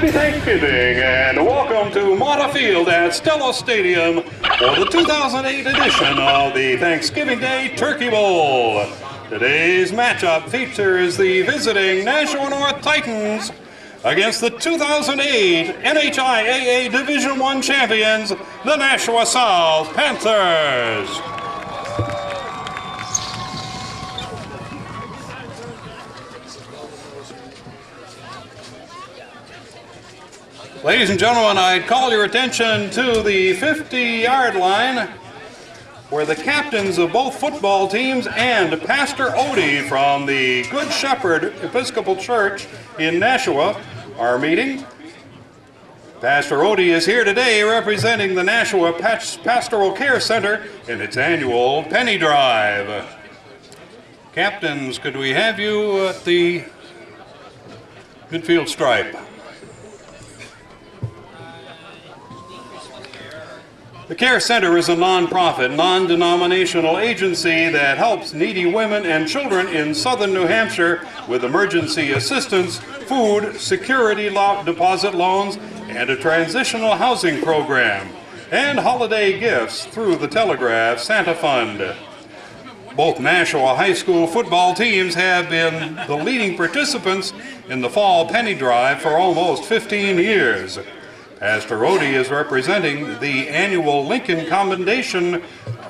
Happy Thanksgiving and welcome to Mata Field at Stella Stadium for the 2008 edition of the Thanksgiving Day Turkey Bowl. Today's matchup features the visiting Nashua North Titans against the 2008 NHIAA Division I champions, the Nashua South Panthers. Ladies and gentlemen, I'd call your attention to the 50-yard line where the captains of both football teams and Pastor Odie from the Good Shepherd Episcopal Church in Nashua are meeting. Pastor Odie is here today representing the Nashua Pastoral Care Center in its annual Penny Drive. Captains, could we have you at the midfield stripe? The Care Center is a non-profit, non-denominational agency that helps needy women and children in southern New Hampshire with emergency assistance, food, security deposit loans, and a transitional housing program, and holiday gifts through the Telegraph Santa Fund. Both Nashua High School football teams have been the leading participants in the Fall Penny Drive for almost 15 years. Pastor Odie is representing the annual Lincoln Commendation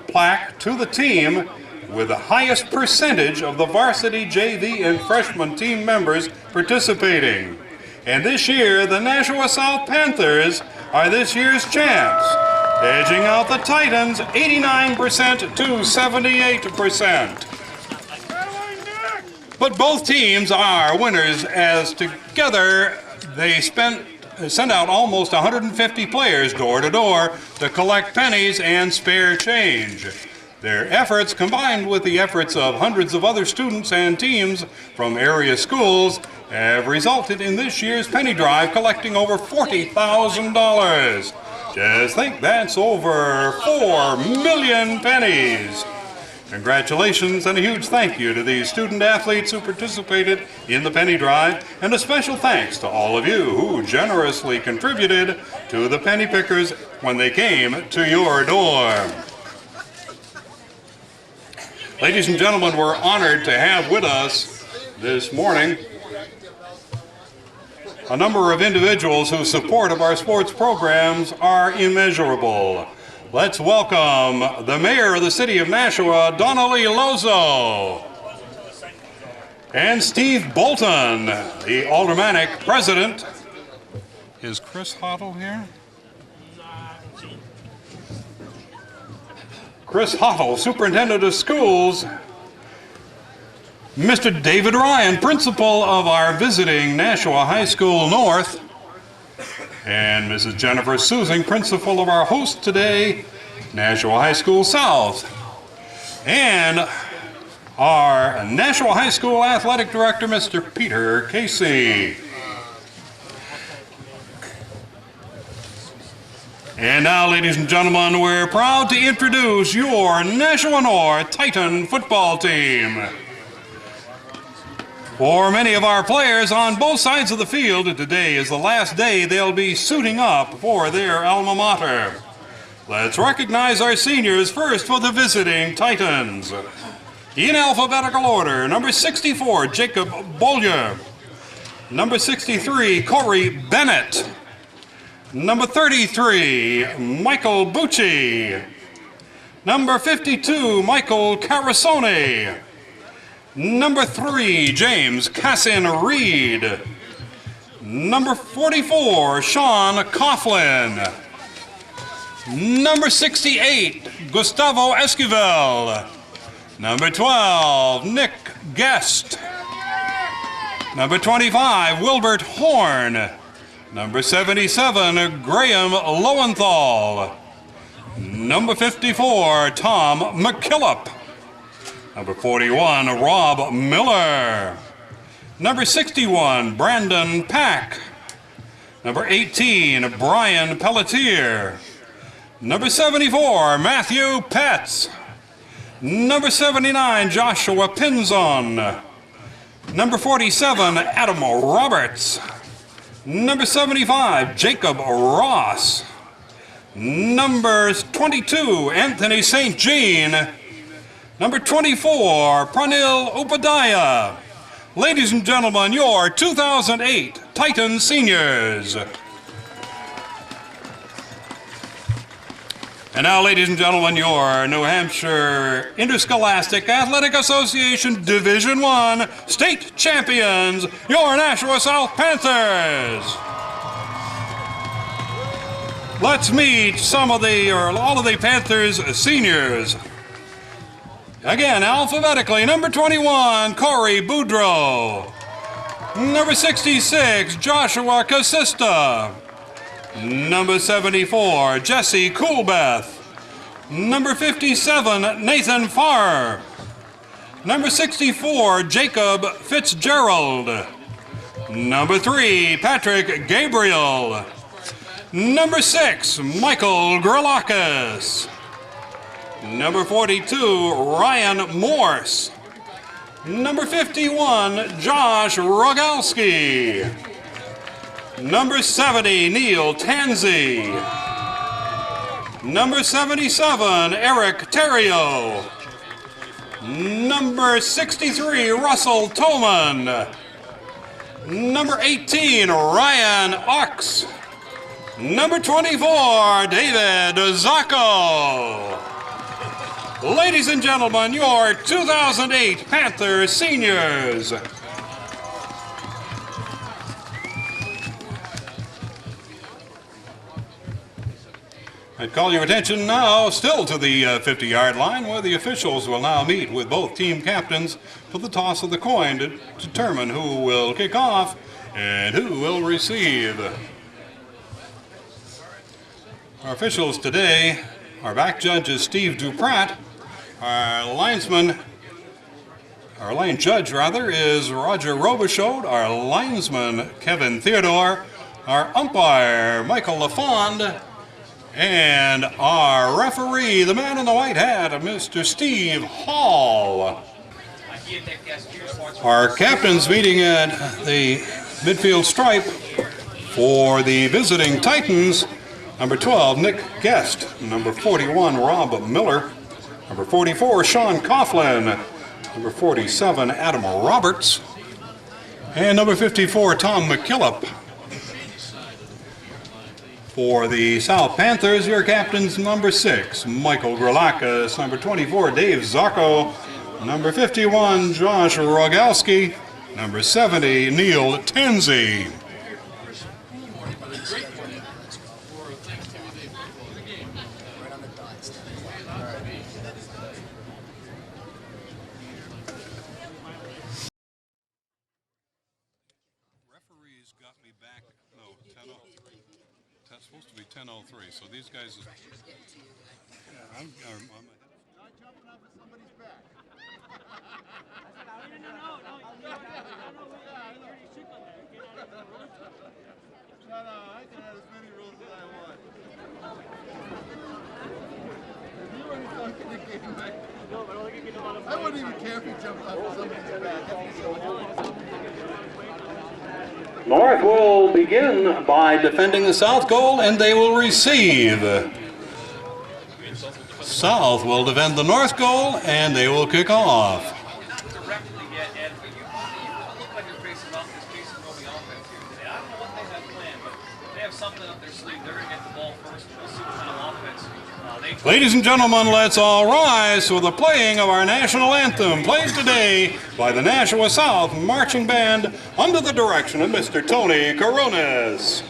plaque to the team with the highest percentage of the varsity, JV, and freshman team members participating. And this year, the Nashua South Panthers are this year's champs, edging out the Titans 89% to 78%. But both teams are winners as together they send out almost 150 players door to door to collect pennies and spare change. Their efforts, combined with the efforts of hundreds of other students and teams from area schools, have resulted in this year's penny drive collecting over $40,000. Just think, that's over 4 million pennies. Congratulations and a huge thank you to these student athletes who participated in the Penny Drive, and a special thanks to all of you who generously contributed to the penny pickers when they came to your door. Ladies and gentlemen, we're honored to have with us this morning a number of individuals whose support of our sports programs are immeasurable. Let's welcome the mayor of the city of Nashua, Donnelly Lozo, and Steve Bolton, the aldermanic president. Is Chris Hottle here? Chris Hottle, superintendent of schools. Mr. David Ryan, principal of our visiting Nashua High School North. And Mrs. Jennifer Susing, principal of our host today, Nashua High School South. And our Nashua High School Athletic Director, Mr. Peter Casey. And now, ladies and gentlemen, we're proud to introduce your Nashua North Titan football team. For many of our players on both sides of the field, today is the last day they'll be suiting up for their alma mater. Let's recognize our seniors first for the visiting Titans. In alphabetical order, number 64, Jacob Bollier. Number 63, Corey Bennett. Number 33, Michael Bucci. Number 52, Michael Carasone. Number 3, James Cassin Reed. Number 44, Sean Coughlin. Number 68, Gustavo Esquivel. Number 12, Nick Guest. Number 25, Wilbert Horn. Number 77, Graham Lowenthal. Number 54, Tom McKillop. Number 41, Rob Miller. Number 61, Brandon Pack. Number 18, Brian Pelletier. Number 74, Matthew Petz. Number 79, Joshua Pinzon. Number 47, Adam Roberts. Number 75, Jacob Ross. Number 22, Anthony St. Jean. Number 24, Pranil Upadhyaya. Ladies and gentlemen, your 2008 Titan Seniors. And now, ladies and gentlemen, your New Hampshire Interscholastic Athletic Association Division I state champions, your Nashua South Panthers. Let's meet all of the Panthers seniors. Again, alphabetically, number 21, Corey Boudreau. Number 66, Joshua Casista. Number 74, Jesse Coolbeth. Number 57, Nathan Farr. Number 64, Jacob Fitzgerald. Number 3, Patrick Gabriel. Number 6, Michael Gralakis. Number 42, Ryan Morse. Number 51, Josh Rogalski. Number 70, Neil Tanzi. Number 77, Eric Terrio. Number 63, Russell Toman. Number 18, Ryan Ox. Number 24, David Zacco. Ladies and gentlemen, your 2008 Panther seniors. I'd call your attention now still to the 50-yard line, where the officials will now meet with both team captains for the toss of the coin to determine who will kick off and who will receive. Our officials today, our back judge is Steve Duprat. Our line judge is Roger Robichaud. Our linesman, Kevin Theodore. Our umpire, Michael LaFond. And our referee, the man in the white hat, Mr. Steve Hall. Our captains meeting at the midfield stripe for the visiting Titans. Number 12, Nick Guest. Number 41, Rob Miller. Number 44, Sean Coughlin. Number 47, Adam Roberts. And number 54, Tom McKillop. For the South Panthers, your captains, number 6, Michael Gralakis. Number 24, Dave Zacco. Number 51, Josh Rogalski. Number 70, Neil Tenzi. Referees got me back, no, 10:03. That's supposed to be 10:03, so these guys... I'm not jumping off of somebody's back. No, I can have as many rules as I want. If you were talking to game back, I wouldn't even care if you jumped off of somebody's back. North will begin by defending the South goal, and they will receive. South will defend the North goal, and they will kick off. Ladies and gentlemen, let's all rise for the playing of our national anthem, played today by the Nashua South Marching Band under the direction of Mr. Tony Coronas.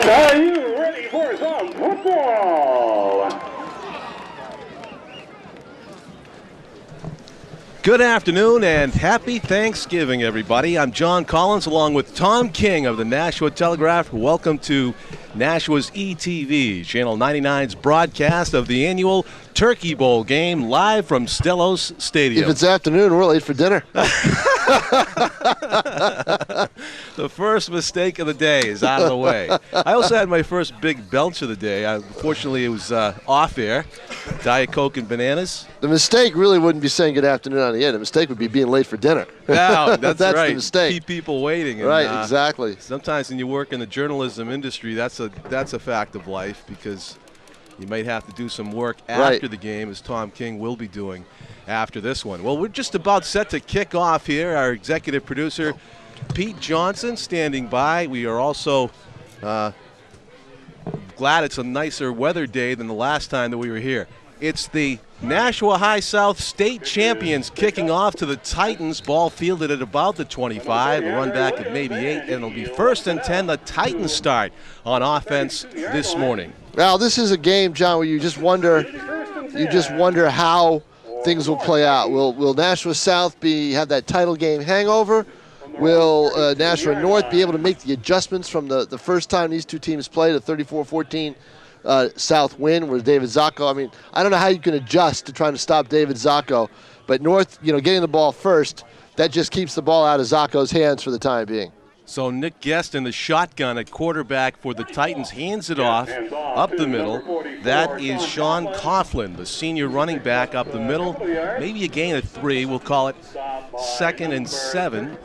And are you ready for some football? Good afternoon and happy Thanksgiving, everybody. I'm John Collins along with Tom King of the Nashua Telegraph. Welcome to Nashua's ETV, Channel 99's broadcast of the annual Turkey Bowl game live from Stellos Stadium. If it's afternoon, we're late for dinner. The first mistake of the day is out of the way. I also had my first big belch of the day. Unfortunately, it was off air. Diet Coke and bananas. The mistake really wouldn't be saying good afternoon on the air. The mistake would be being late for dinner. No, that's right. The mistake. Keep people waiting. And, right, exactly. Sometimes when you work in the journalism industry, that's a fact of life because you might have to do some work after the game, as Tom King will be doing after this one. Well, we're just about set to kick off here. Our executive producer, Pete Johnson, standing by. We are also glad it's a nicer weather day than the last time that we were here. It's the Nashua High South State Champions kicking off to the Titans. Ball fielded at about the 25, a run back at maybe 8, and it'll be 1st and 10. The Titans start on offense this morning. Well, this is a game, John, where you just wonder how things will play out. Will Nashua South have that title game hangover? Will Nashua North be able to make the adjustments from the first time these two teams played, a 34-14 South win with David Zacco? I mean, I don't know how you can adjust to trying to stop David Zacco, but North, getting the ball first, that just keeps the ball out of Zacco's hands for the time being. So Nick Guest in the shotgun at quarterback for the Titans hands it off up the middle. That is Sean Coughlin, the senior running back up the middle. Maybe a gain of 3. We'll call it 2nd and 7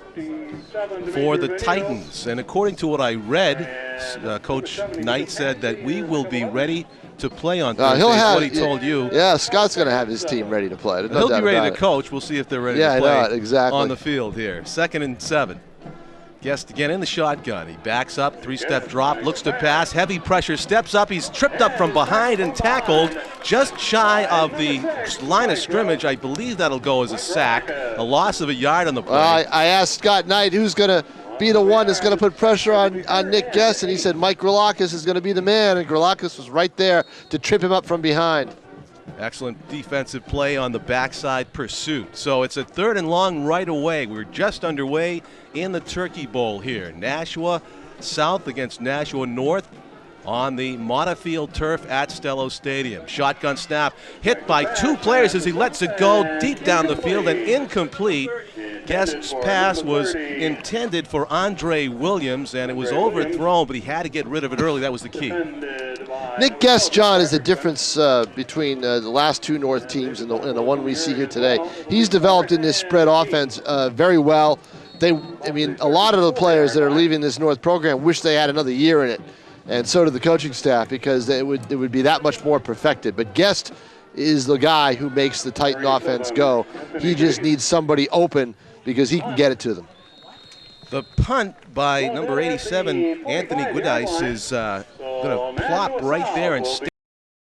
for the Titans. And according to what I read, Coach Knight said that we will be ready to play on Thursday. What he told you. Yeah, Scott's going to have his team ready to play. He'll be ready to coach. We'll see if they're ready to play exactly on the field here. 2nd and 7. Guest again in the shotgun. He backs up, 3-step drop, looks to pass, heavy pressure, steps up. He's tripped up from behind and tackled just shy of the line of scrimmage. I believe that'll go as a sack. A loss of a yard on the play. I asked Scott Knight who's going to be the one that's going to put pressure on Nick Guest, and he said Mike Grillakis is going to be the man, and Grillakis was right there to trip him up from behind. Excellent defensive play on the backside pursuit. So it's a 3rd and long right away. We're just underway in the Turkey Bowl here. Nashua South against Nashua North on the Mottafield turf at Stellos Stadium. Shotgun snap hit by 2 players as he lets it go deep down the field and incomplete. Guest's pass was intended for Andre Williams, and it was overthrown, but he had to get rid of it early. That was the key. Nick Guest, John, is the difference between the last 2 North teams and the one we see here today. He's developed in this spread offense very well. A lot of the players that are leaving this North program wish they had another year in it, and so did the coaching staff, because it would be that much more perfected. But Guest is the guy who makes the Titan offense go. He just needs somebody open because he can get it to them. The punt by number 87, Anthony Goodice, is going to plop right there and stay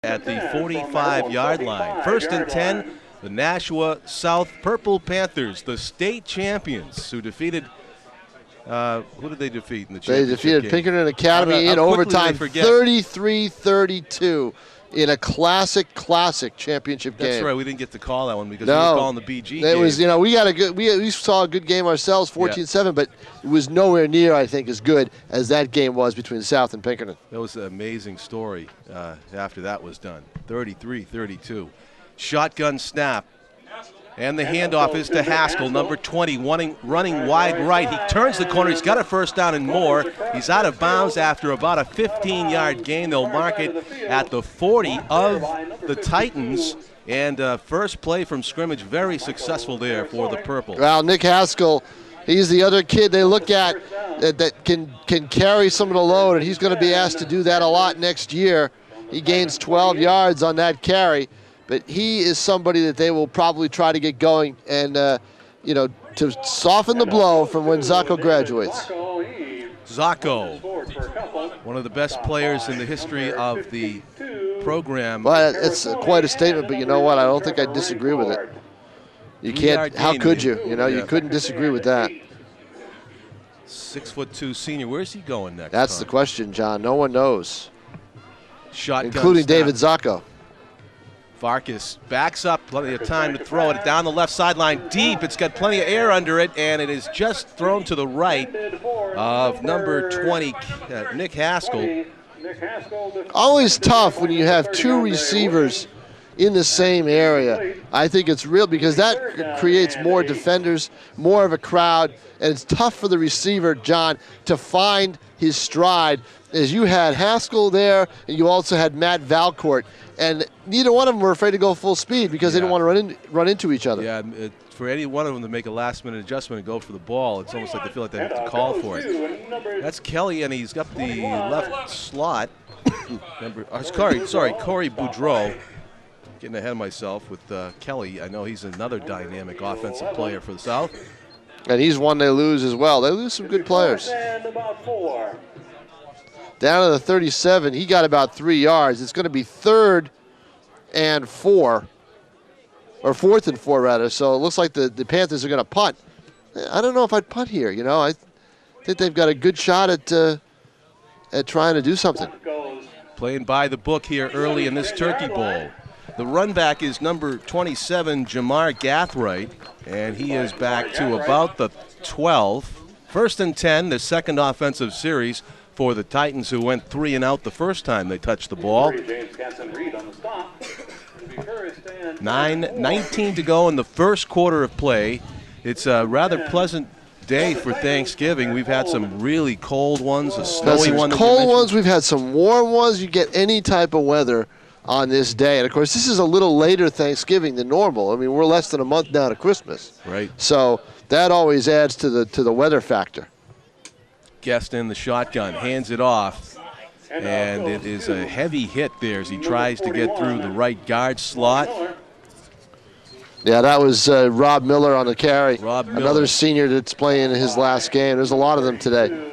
at the 45-yard line. 1st and 10, the Nashua South Purple Panthers, the state champions, who defeated who did they defeat in the championship They defeated game? Pinkerton Academy in overtime, 33-32. In a classic championship game. That's right. We didn't get to call that one because we were calling the BG game. It was, we saw a good game ourselves, 14-7, but it was nowhere near, I think, as good as that game was between South and Pinkerton. That was an amazing story after that was done. 33-32. Shotgun snap. And the handoff is to Haskell, number 20, running wide right. He turns the corner. He's got a 1st down and more. He's out of bounds after about a 15-yard gain. They'll mark it at the 40 of the Titans. And first play from scrimmage, very successful there for the Purple. Well, Nick Haskell, he's the other kid they look at that can carry some of the load, and he's going to be asked to do that a lot next year. He gains 12 yards on that carry. But he is somebody that they will probably try to get going and, to soften the blow from when Zacco graduates. Zacco, one of the best players in the history of the program. Well, it's quite a statement, but you know what? I don't think I disagree with it. You can't. How could you? You couldn't disagree with that. 6'2" senior. Where's he going next? That's the question, John. No one knows, Shotgun including snap. David Zacco. Farkas backs up, plenty of time to throw it down the left sideline deep. It's got plenty of air under it, and it is just thrown to the right of number 20, Nick Haskell. Always tough when you have two receivers in the same area. I think it's real because that creates more defenders, more of a crowd, and it's tough for the receiver, John, to find his stride. As you had Haskell there, and you also had Matt Valcourt, and neither one of them were afraid to go full speed because they didn't want to run into each other. Yeah, for any one of them to make a last-minute adjustment and go for the ball, it's almost like they feel like they have to call for it. That's Kelly, and he's got the left slot. Corey Boudreau. Getting ahead of myself with Kelly. I know he's another dynamic offensive player for the South. And he's one they lose as well. They lose some good players. Down to the 37, he got about 3 yards. It's going to be 3rd and 4, or 4th and 4 rather. So it looks like the Panthers are going to punt. I don't know if I'd punt here. You know, I think they've got a good shot at trying to do something. Playing by the book here early in this Turkey Bowl. The run back is number 27, Jamar Gathright, and he is back to about the 12. 1st and 10, the second offensive series for the Titans, who went 3 and out the first time they touched the ball. 9:19 to go in the first quarter of play. It's a rather pleasant day for Thanksgiving. We've had some really cold ones, a snowy one. Cold ones, we've had some warm ones. You get any type of weather on this day. And, of course, this is a little later Thanksgiving than normal. I mean, we're less than a month now to Christmas. Right. So that always adds to the weather factor. Guest in the shotgun, hands it off, and it is a heavy hit there as he tries to get through the right guard slot. Yeah, that was Rob Miller on the carry. Rob Miller. Another senior that's playing in his last game. There's a lot of them today.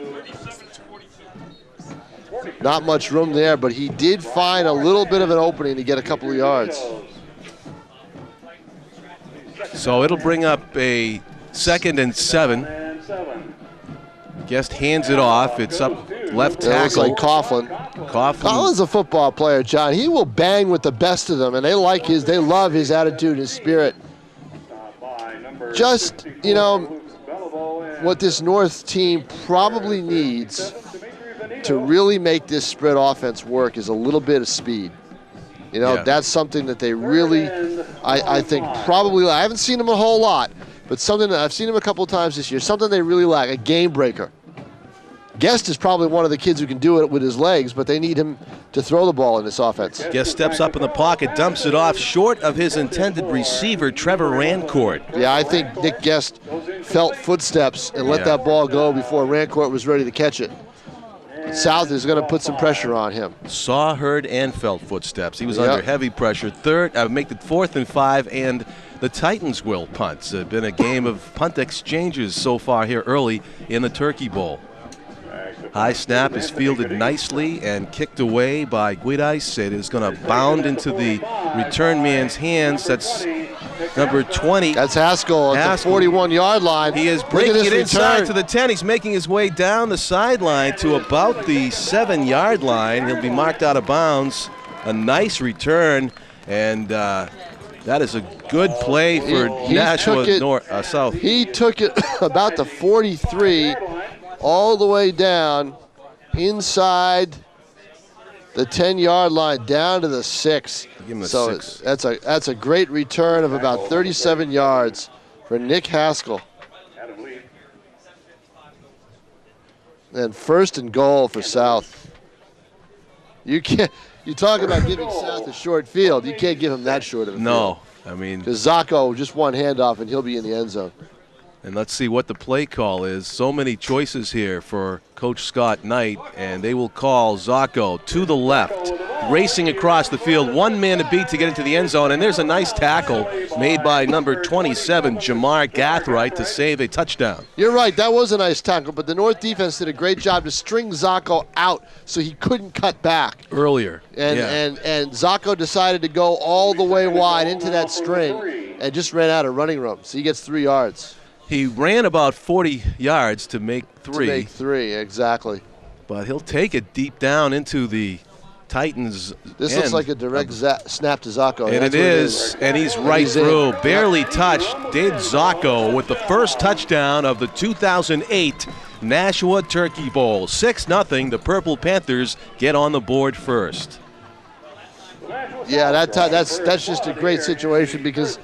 Not much room there, but he did find a little bit of an opening to get a couple of yards. So it'll bring up a 2nd and 7. Guest hands it off. It's up left tackle. It looks like Coughlin. Coughlin's a football player, John. He will bang with the best of them, and they love his attitude, his spirit. Just, you know, what this North team probably needs to really make this spread offense work is a little bit of speed. You know, that's something that they really, I think probably, I haven't seen them a whole lot, but something that I've seen him a couple of times this year, something they really lack, a game breaker. Guest is probably one of the kids who can do it with his legs, but they need him to throw the ball in this offense. Guest steps up in the pocket, dumps it off short of his intended receiver, Trevor Rancourt. Yeah, I think Nick Guest felt footsteps and let that ball go before Rancourt was ready to catch it. South is going to put some pressure on him. Saw, heard, and felt footsteps. He was under heavy pressure. Make it 4th and 5, and the Titans will punt. It's been a game of punt exchanges so far here early in the Turkey Bowl. High snap is fielded nicely and kicked away by Guidice. It is going to bound into the return man's hands. That's number 20. That's Haskell at the 41-yard line. He is breaking it inside to the 10. He's making his way down the sideline to about the 7-yard line. He'll be marked out of bounds. A nice return, and that is a good play for Nashua South. He took it about the 43 all the way down inside the 10-yard line down to the 6. Give him a so 6. That's a great return of about 37 yards for Nick Haskell. And 1st and goal for South. You talk about giving South a short field. You can't give him that short of a field. No, I mean, because Zacco just one handoff and he'll be in the end zone. And let's see what the play call is. So many choices here for Coach Scott Knight, and they will call Zacco to the left, racing across the field. One man to beat to get into the end zone, and there's a nice tackle made by number 27, Jamar Gathright, to save a touchdown. You're right, that was a nice tackle, but the North defense did a great job to string Zacco out so he couldn't cut back. Earlier. And Zacco decided to go all the way wide into that string and just ran out of running room, so he gets 3 yards. He ran about 40 yards to make 3. To make 3, exactly. But he'll take it deep down into the Titans. This looks like a direct snap to Zacco. And it is, and he's right through. Barely touched. Dave Zacco with the first touchdown of the 2008 Nashua Turkey Bowl. 6-0. The Purple Panthers get on the board first. Yeah, that's just a great situation because,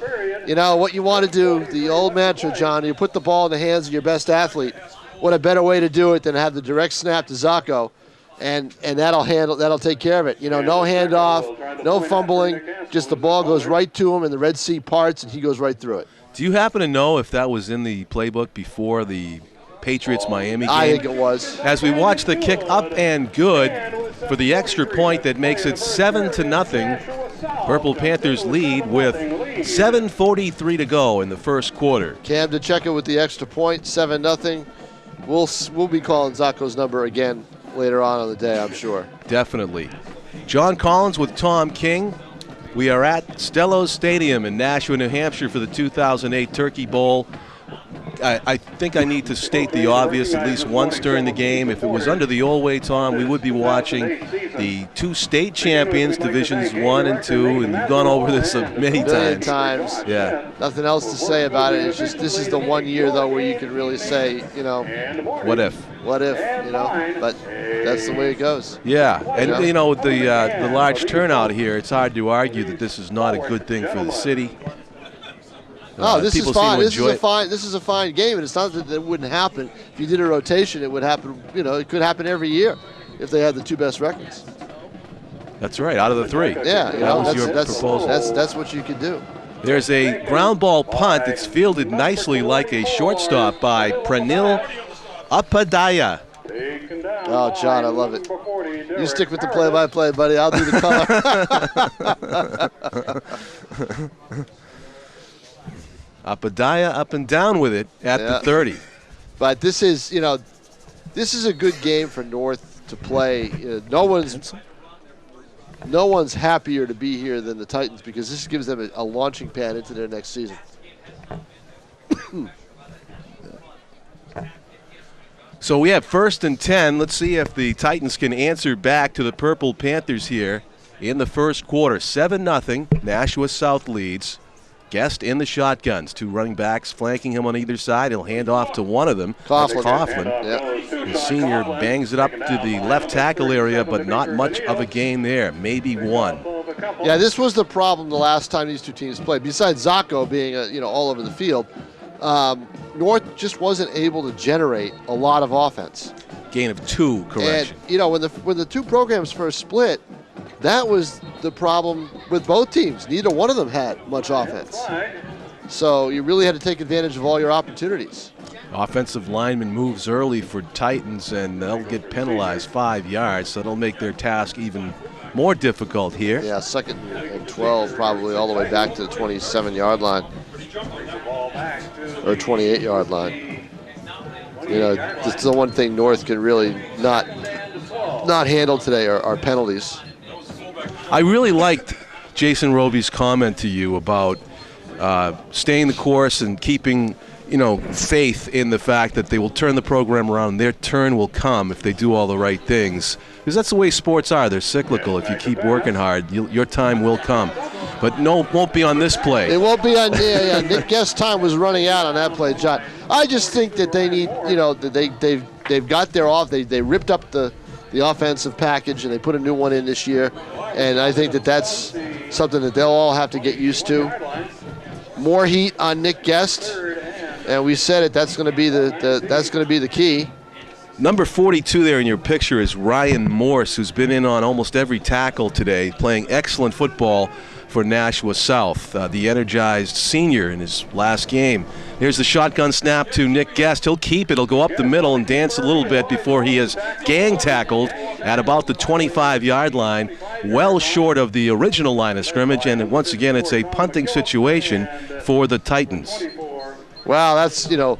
you know, what you want to do, the old mantra, John, you put the ball in the hands of your best athlete. What a better way to do it than have the direct snap to Zacco, and that'll take care of it. You know, no handoff, no fumbling, just the ball goes right to him and the Red Sea parts and he goes right through it. Do you happen to know if that was in the playbook before the Patriots-Miami game? I think it was. As we watch the kick up and good for the extra point that makes it 7-0. Purple Panthers lead with 7:43 to go in the first quarter. Cam DeCecca with the extra point, 7-0. We'll be calling Zacco's number again later on in the day, I'm sure. Definitely. John Collins with Tom King. We are at Stellos Stadium in Nashua, New Hampshire for the 2008 Turkey Bowl. I think I need to state the obvious at least once during the game. If it was under the old way, Tom, we would be watching the 2 state champions, Divisions 1 and 2, and we've gone over this many times. Yeah. Nothing else to say about it. It's just this is the one year, though, where you can really say, you know, what if? What if, you know? But that's the way it goes. Yeah, and, you know, with the large turnout here, it's hard to argue that this is not a good thing for the city. Oh, this is fine. This is a fine game, and it's not that it wouldn't happen. If you did a rotation, it would happen. You know, it could happen every year if they had the 2 best records. That's right, out of the 3. Yeah, you that know, was your proposal. That's what you could do. There's a ground ball punt that's fielded nicely like a shortstop by Pranil Upadhyaya. Oh, John, I love it. You stick with the play-by-play, buddy. I'll do the color. Upadhyaya up and down with it at the 30. But this is, you know, this is a good game for North to play. No one's happier to be here than the Titans because this gives them a launching pad into their next season. So we have 1st and 10. Let's see if the Titans can answer back to the Purple Panthers here in the first quarter. 7-0. Nashua South leads. Guest in the shotguns. 2 running backs flanking him on either side. He'll hand off to one of them. Coughlin. Yep. The senior bangs it up to the left tackle area, but not much of a gain there. Maybe 1. Yeah, this was the problem the last time these 2 teams played. Besides Zacco being all over the field, North just wasn't able to generate a lot of offense. Gain of 2, correction. And, you know, when the 2 programs first split, that was the problem with both teams. Neither one of them had much offense. So you really had to take advantage of all your opportunities. Offensive lineman moves early for Titans, and they'll get penalized 5 yards, so that'll make their task even more difficult here. Yeah, 2nd and 12 probably all the way back to the 27-yard line. Or 28-yard line. You know, this is the one thing North can really not handle today are penalties. I really liked Jason Roby's comment to you about staying the course and keeping, you know, faith in the fact that they will turn the program around and their turn will come if they do all the right things. Because that's the way sports are. They're cyclical. If you keep working hard, your time will come. But no, it won't be on this play. It won't be on. Yeah. Nick Guest's time was running out on that play, John. I just think that they need, you know, they've got their off. They ripped up the offensive package and they put a new one in this year, and I think that's something that they'll all have to get used to. More heat on Nick Guest, and we said it. That's going to be the key. Number 42 there in your picture is Ryan Morse, who's been in on almost every tackle today, playing excellent football for Nashua South, the energized senior in his last game. Here's the shotgun snap to Nick Guest. He'll keep it. He'll go up the middle and dance a little bit before he is gang tackled at about the 25-yard line, well short of the original line of scrimmage. And once again, it's a punting situation for the Titans. Wow, that's, you know,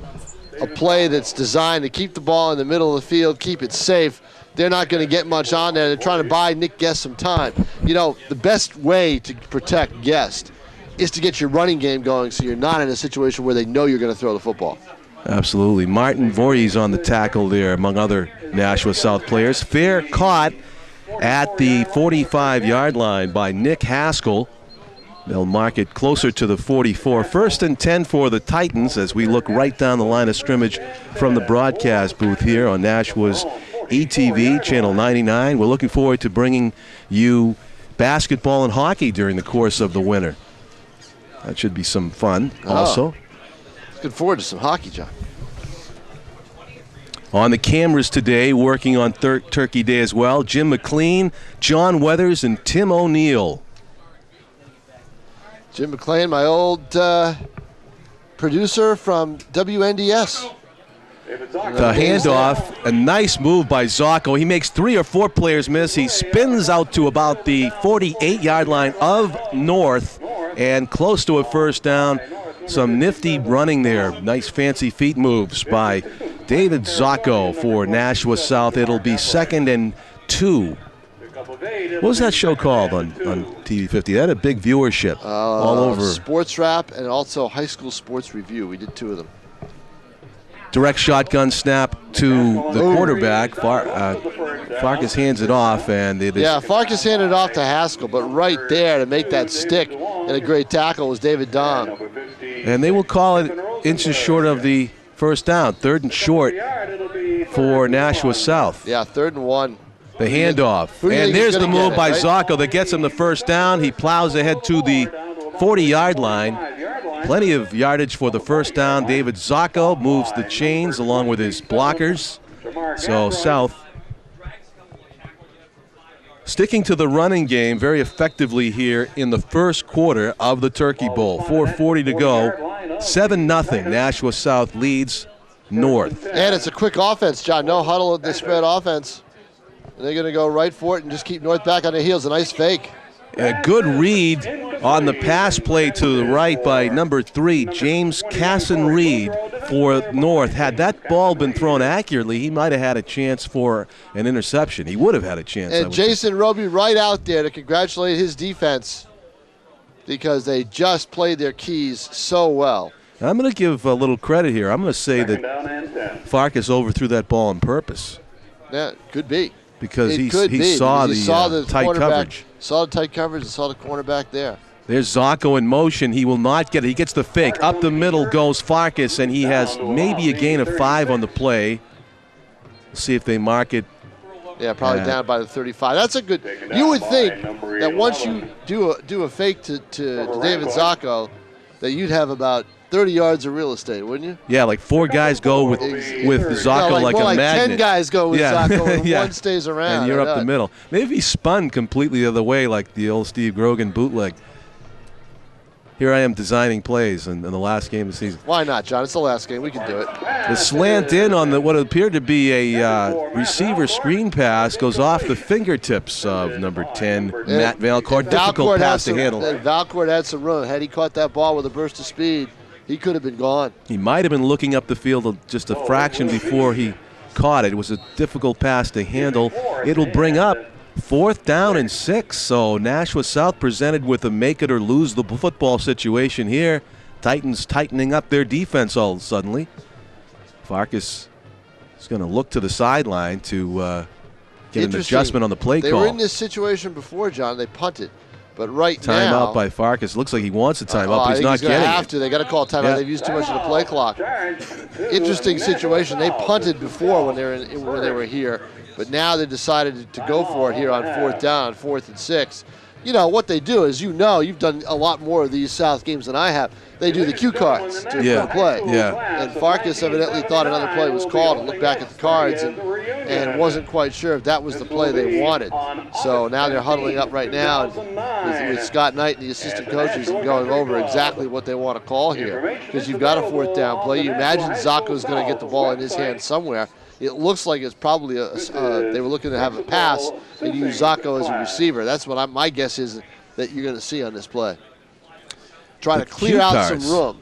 a play that's designed to keep the ball in the middle of the field, keep it safe. They're not going to get much on there. They're trying to buy Nick Guest some time. You know, the best way to protect Guest is to get your running game going so you're not in a situation where they know you're going to throw the football. Absolutely. Martin Voorhees on the tackle there, among other Nashua South players. Fair caught at the 45-yard line by Nick Haskell. They'll mark it closer to the 44. 1st and 10 for the Titans as we look right down the line of scrimmage from the broadcast booth here on Nashua's ETV, Channel 99. We're looking forward to bringing you basketball and hockey during the course of the winter. That should be some fun also. Looking forward to some hockey, John. On the cameras today, working on Turkey Day as well, Jim McLean, John Weathers, and Tim O'Neill. Jim McLean, my old producer from WNDS. The handoff, a nice move by Zacco. He makes 3 or 4 players miss. He spins out to about the 48-yard line of North and close to a first down. Some nifty running there. Nice fancy feet moves by David Zacco for Nashua South. It'll be 2nd and 2. What was that show called on TV 50? That had a big viewership all over. Sports Wrap and also High School Sports Review. We did 2 of them. Direct shotgun snap to the quarterback. Farkas hands it off, and it is. Yeah, Farkas handed it off to Haskell, but right there to make that stick and a great tackle was David Dom. And they will call it inches short of the first down. 3rd and short for Nashua South. Yeah, 3rd and 1. The handoff. And there's the move by Zacco that gets him the first down. He plows ahead to the 40-yard line. Plenty of yardage for the first down. David Zacco moves the chains along with his blockers. So South sticking to the running game very effectively here in the first quarter of the Turkey Bowl. 4:40 to go. 7-0. Nashua South leads North. And it's a quick offense, John. No huddle at the spread offense. And they're going to go right for it and just keep North back on their heels. A nice fake. A good read on the pass play to the right by number 3, James Casson-Reed for North. Had that ball been thrown accurately, he might have had a chance for an interception. He would have had a chance. And Jason Roby right out there to congratulate his defense because they just played their keys so well. I'm going to give a little credit here. I'm going to say that Farkas overthrew that ball on purpose. Yeah, could be. Because he saw the tight coverage. Saw the tight coverage and saw the cornerback there. There's Zacco in motion. He will not get it. He gets the fake. Up the middle goes Farkas, and he has maybe a gain of 5 on the play. We'll see if they mark it. Yeah, probably down by the 35. That's a good. You would think that once you do a fake to David Zacco, that you'd have about 30 yards of real estate, wouldn't you? Yeah, like 4 guys go with Zacco no, like a magnet. 10 guys go with Zacco and one stays around. And you're up the middle. Maybe he spun completely the other way like the old Steve Grogan bootleg. Here I am designing plays in the last game of the season. Why not, John? It's the last game. We can do it. The slant in on what appeared to be a receiver screen pass goes off the fingertips of number 10, Matt Valcourt. Difficult pass to handle. Valcourt had some room. Had he caught that ball with a burst of speed, he could have been gone. He might have been looking up the field just a fraction before he caught it. It was a difficult pass to handle. It'll bring up 4th down and 6. So Nashua South presented with a make it or lose the football situation here. Titans tightening up their defense all suddenly. Farkas is going to look to the sideline to get an adjustment on the play call. They were in this situation before, John. They punted. But right now, timeout by Farkas. Looks like he wants a timeout, but he's not getting it. Have to. They got to call timeout. Yeah. They've used too much of the play clock. Interesting situation. They punted before when they were here, but now they decided to go for it here on 4th down, 4th and 6. You know what they do is, you've done a lot more of these South games than I have. They do the cue cards to play. Yeah. And Farkas evidently thought another play was called and looked back at the cards and wasn't quite sure if that was the play they wanted. So now they're huddling up right now with Scott Knight and the assistant coaches and going over exactly what they want to call here. Because you've got a 4th down play. You imagine Zacco's going to get the ball in his hand somewhere. It looks like it's probably they were looking to have a pass and use Zacco as a receiver. That's what my guess is that you're going to see on this play. Trying to clear out some room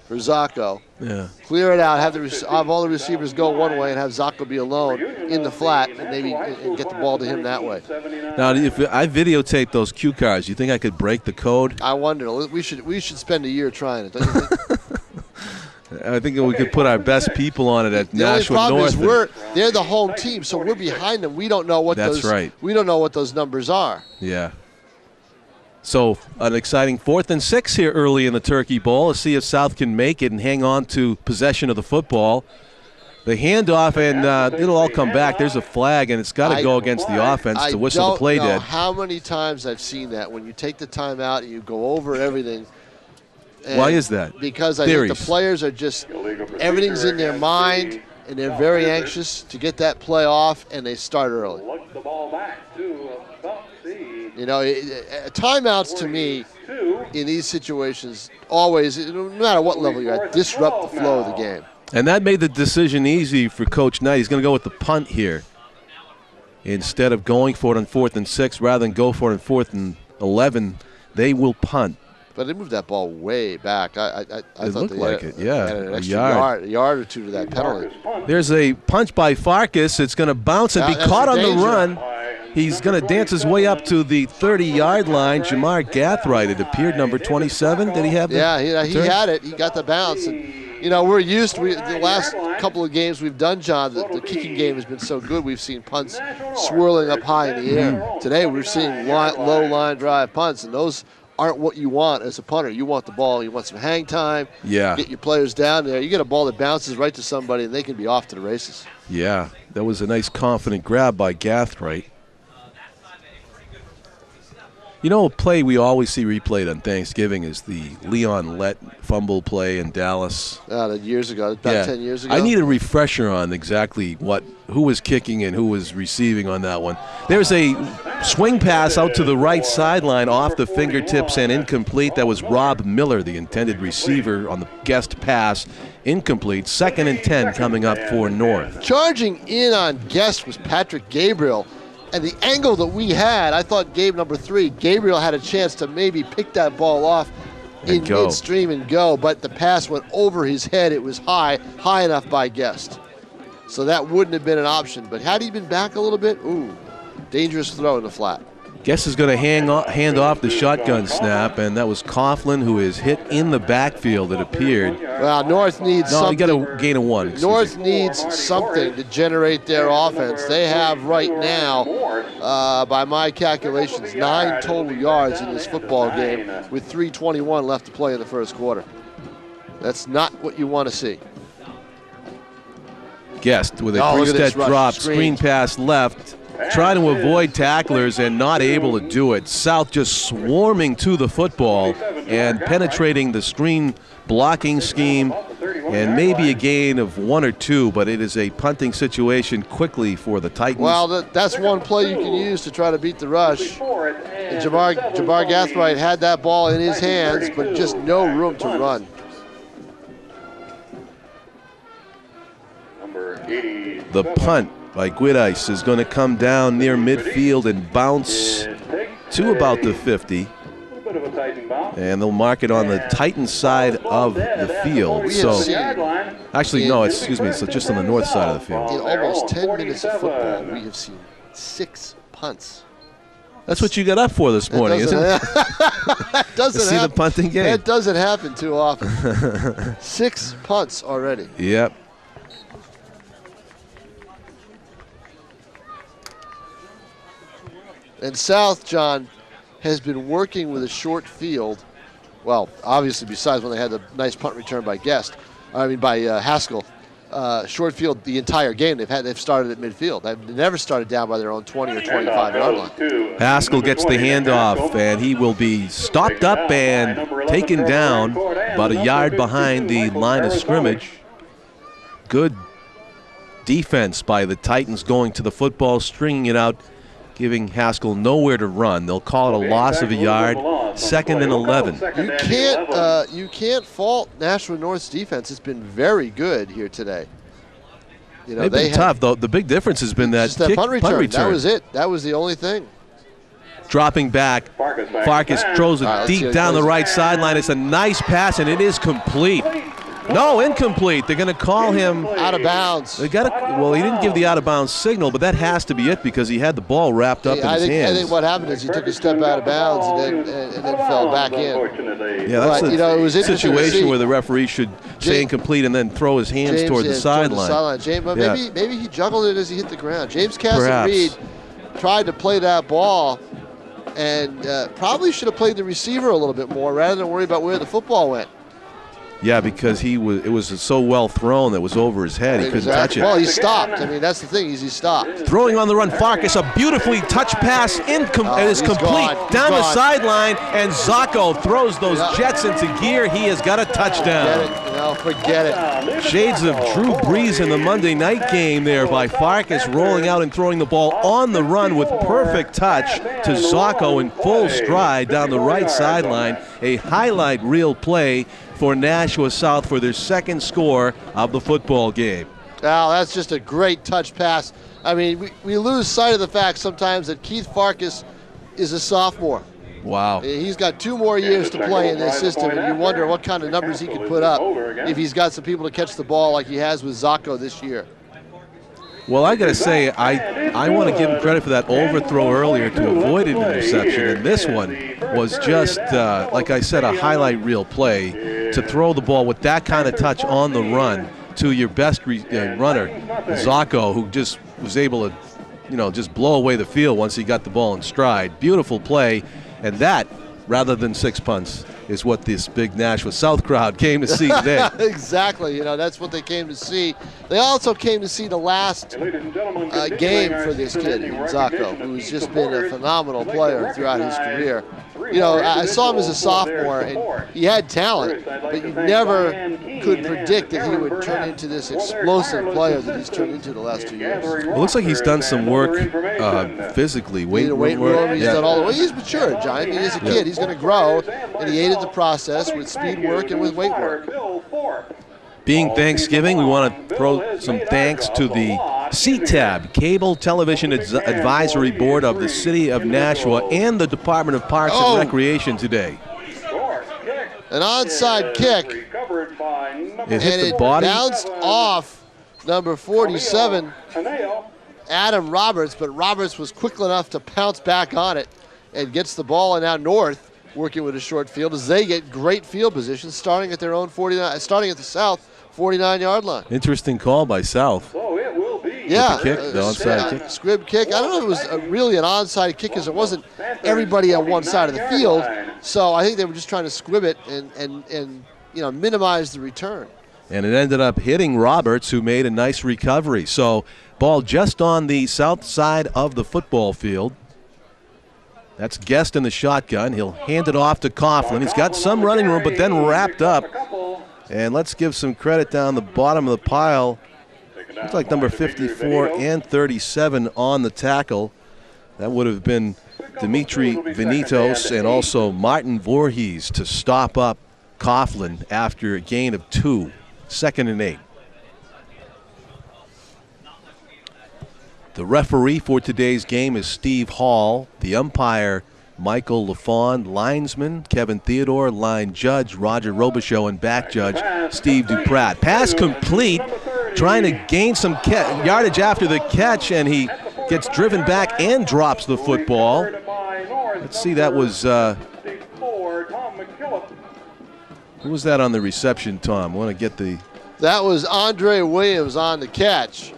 for Zacco. Yeah. Clear it out. Have all the receivers go one way and have Zocco be alone in the flat, and maybe and get the ball to him that way. Now, if I videotape those cue cards, you think I could break the code? I wonder. We should spend a year trying it. Don't you think? I think we could put our best people on it at The only Nashua problem North. is they're the home team, so we're behind them. We don't know what That's right. We don't know what those numbers are. Yeah. So an exciting 4th and 6 here early in the Turkey Bowl. Let's see if South can make it and hang on to possession of the football. The handoff, and it'll all come back. There's a flag, and it's got to go against the offense to whistle the play dead. I don't dead. know how many times I've seen that when you take the time out and you go over everything. Why is that? Because I think the players are just, everything's in their mind, and they're very anxious to get that play off, and they start early. You know, timeouts to me in these situations always, no matter what level you're at, disrupt the flow of the game. And that made the decision easy for Coach Knight. He's going to go with the punt here. Instead of going for it on 4th and 6, rather than go for it on 4th and 11, they will punt. But they moved that ball way back. I It thought looked they like had it, yeah. an A extra yard or two to that penalty. There's a punch by Farkas. It's going to bounce and be That's caught the on the danger. run. He's going to dance his way up to the 30-yard line. Jamar Gathright, it appeared, number 27. Did he have that? Yeah, he had it. He got the bounce. And, you know, we're used to the last couple of games we've done, John, the kicking game has been so good. We've seen punts swirling up high in the air. Today we're seeing low line drive punts, and those aren't what you want as a punter. You want the ball. You want some hang time. Yeah. Get your players down there. You get a ball that bounces right to somebody, and they can be off to the races. Yeah, that was a nice confident grab by Gathright. You know, a play we always see replayed on Thanksgiving is the Leon Lett fumble play in Dallas. Years ago, about 10 years ago. I need a refresher on exactly who was kicking and who was receiving on that one. There's a swing pass out to the right sideline off the fingertips and incomplete. That was Rob Miller, the intended receiver, on the guest pass. Incomplete. 2nd and 10 coming up for North. Charging in on guest was Patrick Gabriel. And the angle that we had, I thought number 3, Gabriel had a chance to maybe pick that ball off in midstream and go, but the pass went over his head. It was high enough by Guest. So that wouldn't have been an option. But had he been back a little bit, dangerous throw in the flat. Guest is going to hand off the shotgun snap, and that was Coughlin, who is hit in the backfield, it appeared. Well, North needs something. No, you got a gain of 1. North needs something to generate their offense. They have right now, by my calculations, 9 total yards in this football game with 3:21 left to play in the first quarter. That's not what you want to see. Guest with a three-step drop, screen pass left. Trying to avoid tacklers and not able to do it. South just swarming to the football and penetrating the screen blocking scheme, and maybe a gain of 1 or 2, but it is a punting situation quickly for the Titans. Well, that's one play you can use to try to beat the rush. And Jamar Gathright had that ball in his hands, but just no room to run. The punt by Guidice is going to come down near midfield and bounce to about the 50. And they'll mark it on the Titan side of the field. Actually, no, excuse me, it's just on the north side of the field. In almost 10 minutes of football, we have seen 6 punts. That's what you got up for this morning, isn't it? That doesn't see happen. The punting game. That doesn't happen too often. 6 punts already. Yep. And South, John, has been working with a short field. Well, obviously, besides when they had the nice punt return by Haskell. Short field the entire game. They've started at midfield. They've never started down by their own 20 or 25 yard line. Haskell gets the handoff, and he will be stopped up and taken down about a yard behind the line of scrimmage. Good defense by the Titans going to the football, stringing it out, giving Haskell nowhere to run. They'll call it a loss of a yard, 2nd and 11. You can't fault Nashua North's defense. It's been very good here today. You know, They've been tough, though. The big difference has been that punt return. That was it. That was the only thing. Dropping back, Farkas throws it deep down the right sideline. It's a nice pass, and it is complete. No, incomplete. They're going to call him out of bounds. They got well, he didn't give the out of bounds signal, but that has to be it because he had the ball wrapped up in his hands. I think what happened is he took a step out of bounds and then fell back in. Yeah, that's it was a interesting situation where the referee should say incomplete and then throw his hands toward the sideline. Maybe he juggled it as he hit the ground. James Castle-Reed tried to play that ball and probably should have played the receiver a little bit more rather than worry about where the football went. Yeah, because it was so well thrown that it was over his head. He couldn't touch it. Well, he stopped. I mean, that's the thing. He stopped. Throwing on the run, Farkas, a beautifully touched pass is complete down the sideline, and Zacco throws those Jets into gear. He has got a touchdown. Forget it. Shades of Drew Brees in the Monday night game there by Farkas, rolling out and throwing the ball on the run with perfect touch to Zacco in full stride down the right sideline. A highlight reel play for Nashua South for their second score of the football game. Now, that's just a great touch pass. I mean, we lose sight of the fact sometimes that Keith Farkas is a sophomore. Wow. He's got 2 more years to play in this system, and you wonder what kind of numbers he could put up if he's got some people to catch the ball like he has with Zacco this year. Well, I got to say, I want to give him credit for that overthrow earlier to avoid an interception, and this one was just, like I said, a highlight reel play to throw the ball with that kind of touch on the run to your best runner, Zacco, who just was able to, just blow away the field once he got the ball in stride. Beautiful play, and that, rather than 6 punts, is what this big Nashua South crowd came to see today. Exactly. That's what they came to see. They also came to see the last game for this kid, Zacco, who's just been a phenomenal player throughout his career. I saw him as a sophomore, and he had talent, but you never could predict that he would turn into this explosive player that he's turned into the last 2 years. Well, it looks like he's done some work physically. Weight room. He's done all the way. He's matured, John. I mean, he's a kid. He's going to grow, and he aided the process with speed work and with weight work. Being Thanksgiving, we want to throw some thanks to the CTAB, Cable Television Advisory Board of the City of Nashua, and the Department of Parks and Recreation today. An onside kick. It hit the body. Bounced off number 47, Adam Roberts, but Roberts was quick enough to pounce back on it and gets the ball now North, working with a short field as they get great field position, starting at their own 49, starting at the South 49-yard line. Interesting call by South. Yeah, the onside kick. Squib kick. I don't know if it was really an onside kick because it wasn't everybody on one side of the field. So I think they were just trying to squib it and minimize the return. And it ended up hitting Roberts, who made a nice recovery. So ball just on the south side of the football field. That's Guest in the shotgun. He'll hand it off to Coughlin. He's got some running room, but then wrapped up. And let's give some credit down the bottom of the pile. Looks like number 54 and 37 on the tackle. That would have been Dimitri Venitos and also Martin Voorhees to stop up Coughlin after a gain of 2, 2nd and 8. The referee for today's game is Steve Hall. The umpire, Michael LaFawn. Linesman, Kevin Theodore. Line judge, Roger Robichaux. And back judge, Steve Duprat. Pass complete, trying to gain some yardage after the catch, and he gets driven back and drops the football. Let's see, that was... who was that on the reception, Tom? I want to get the... That was Andre Williams on the catch.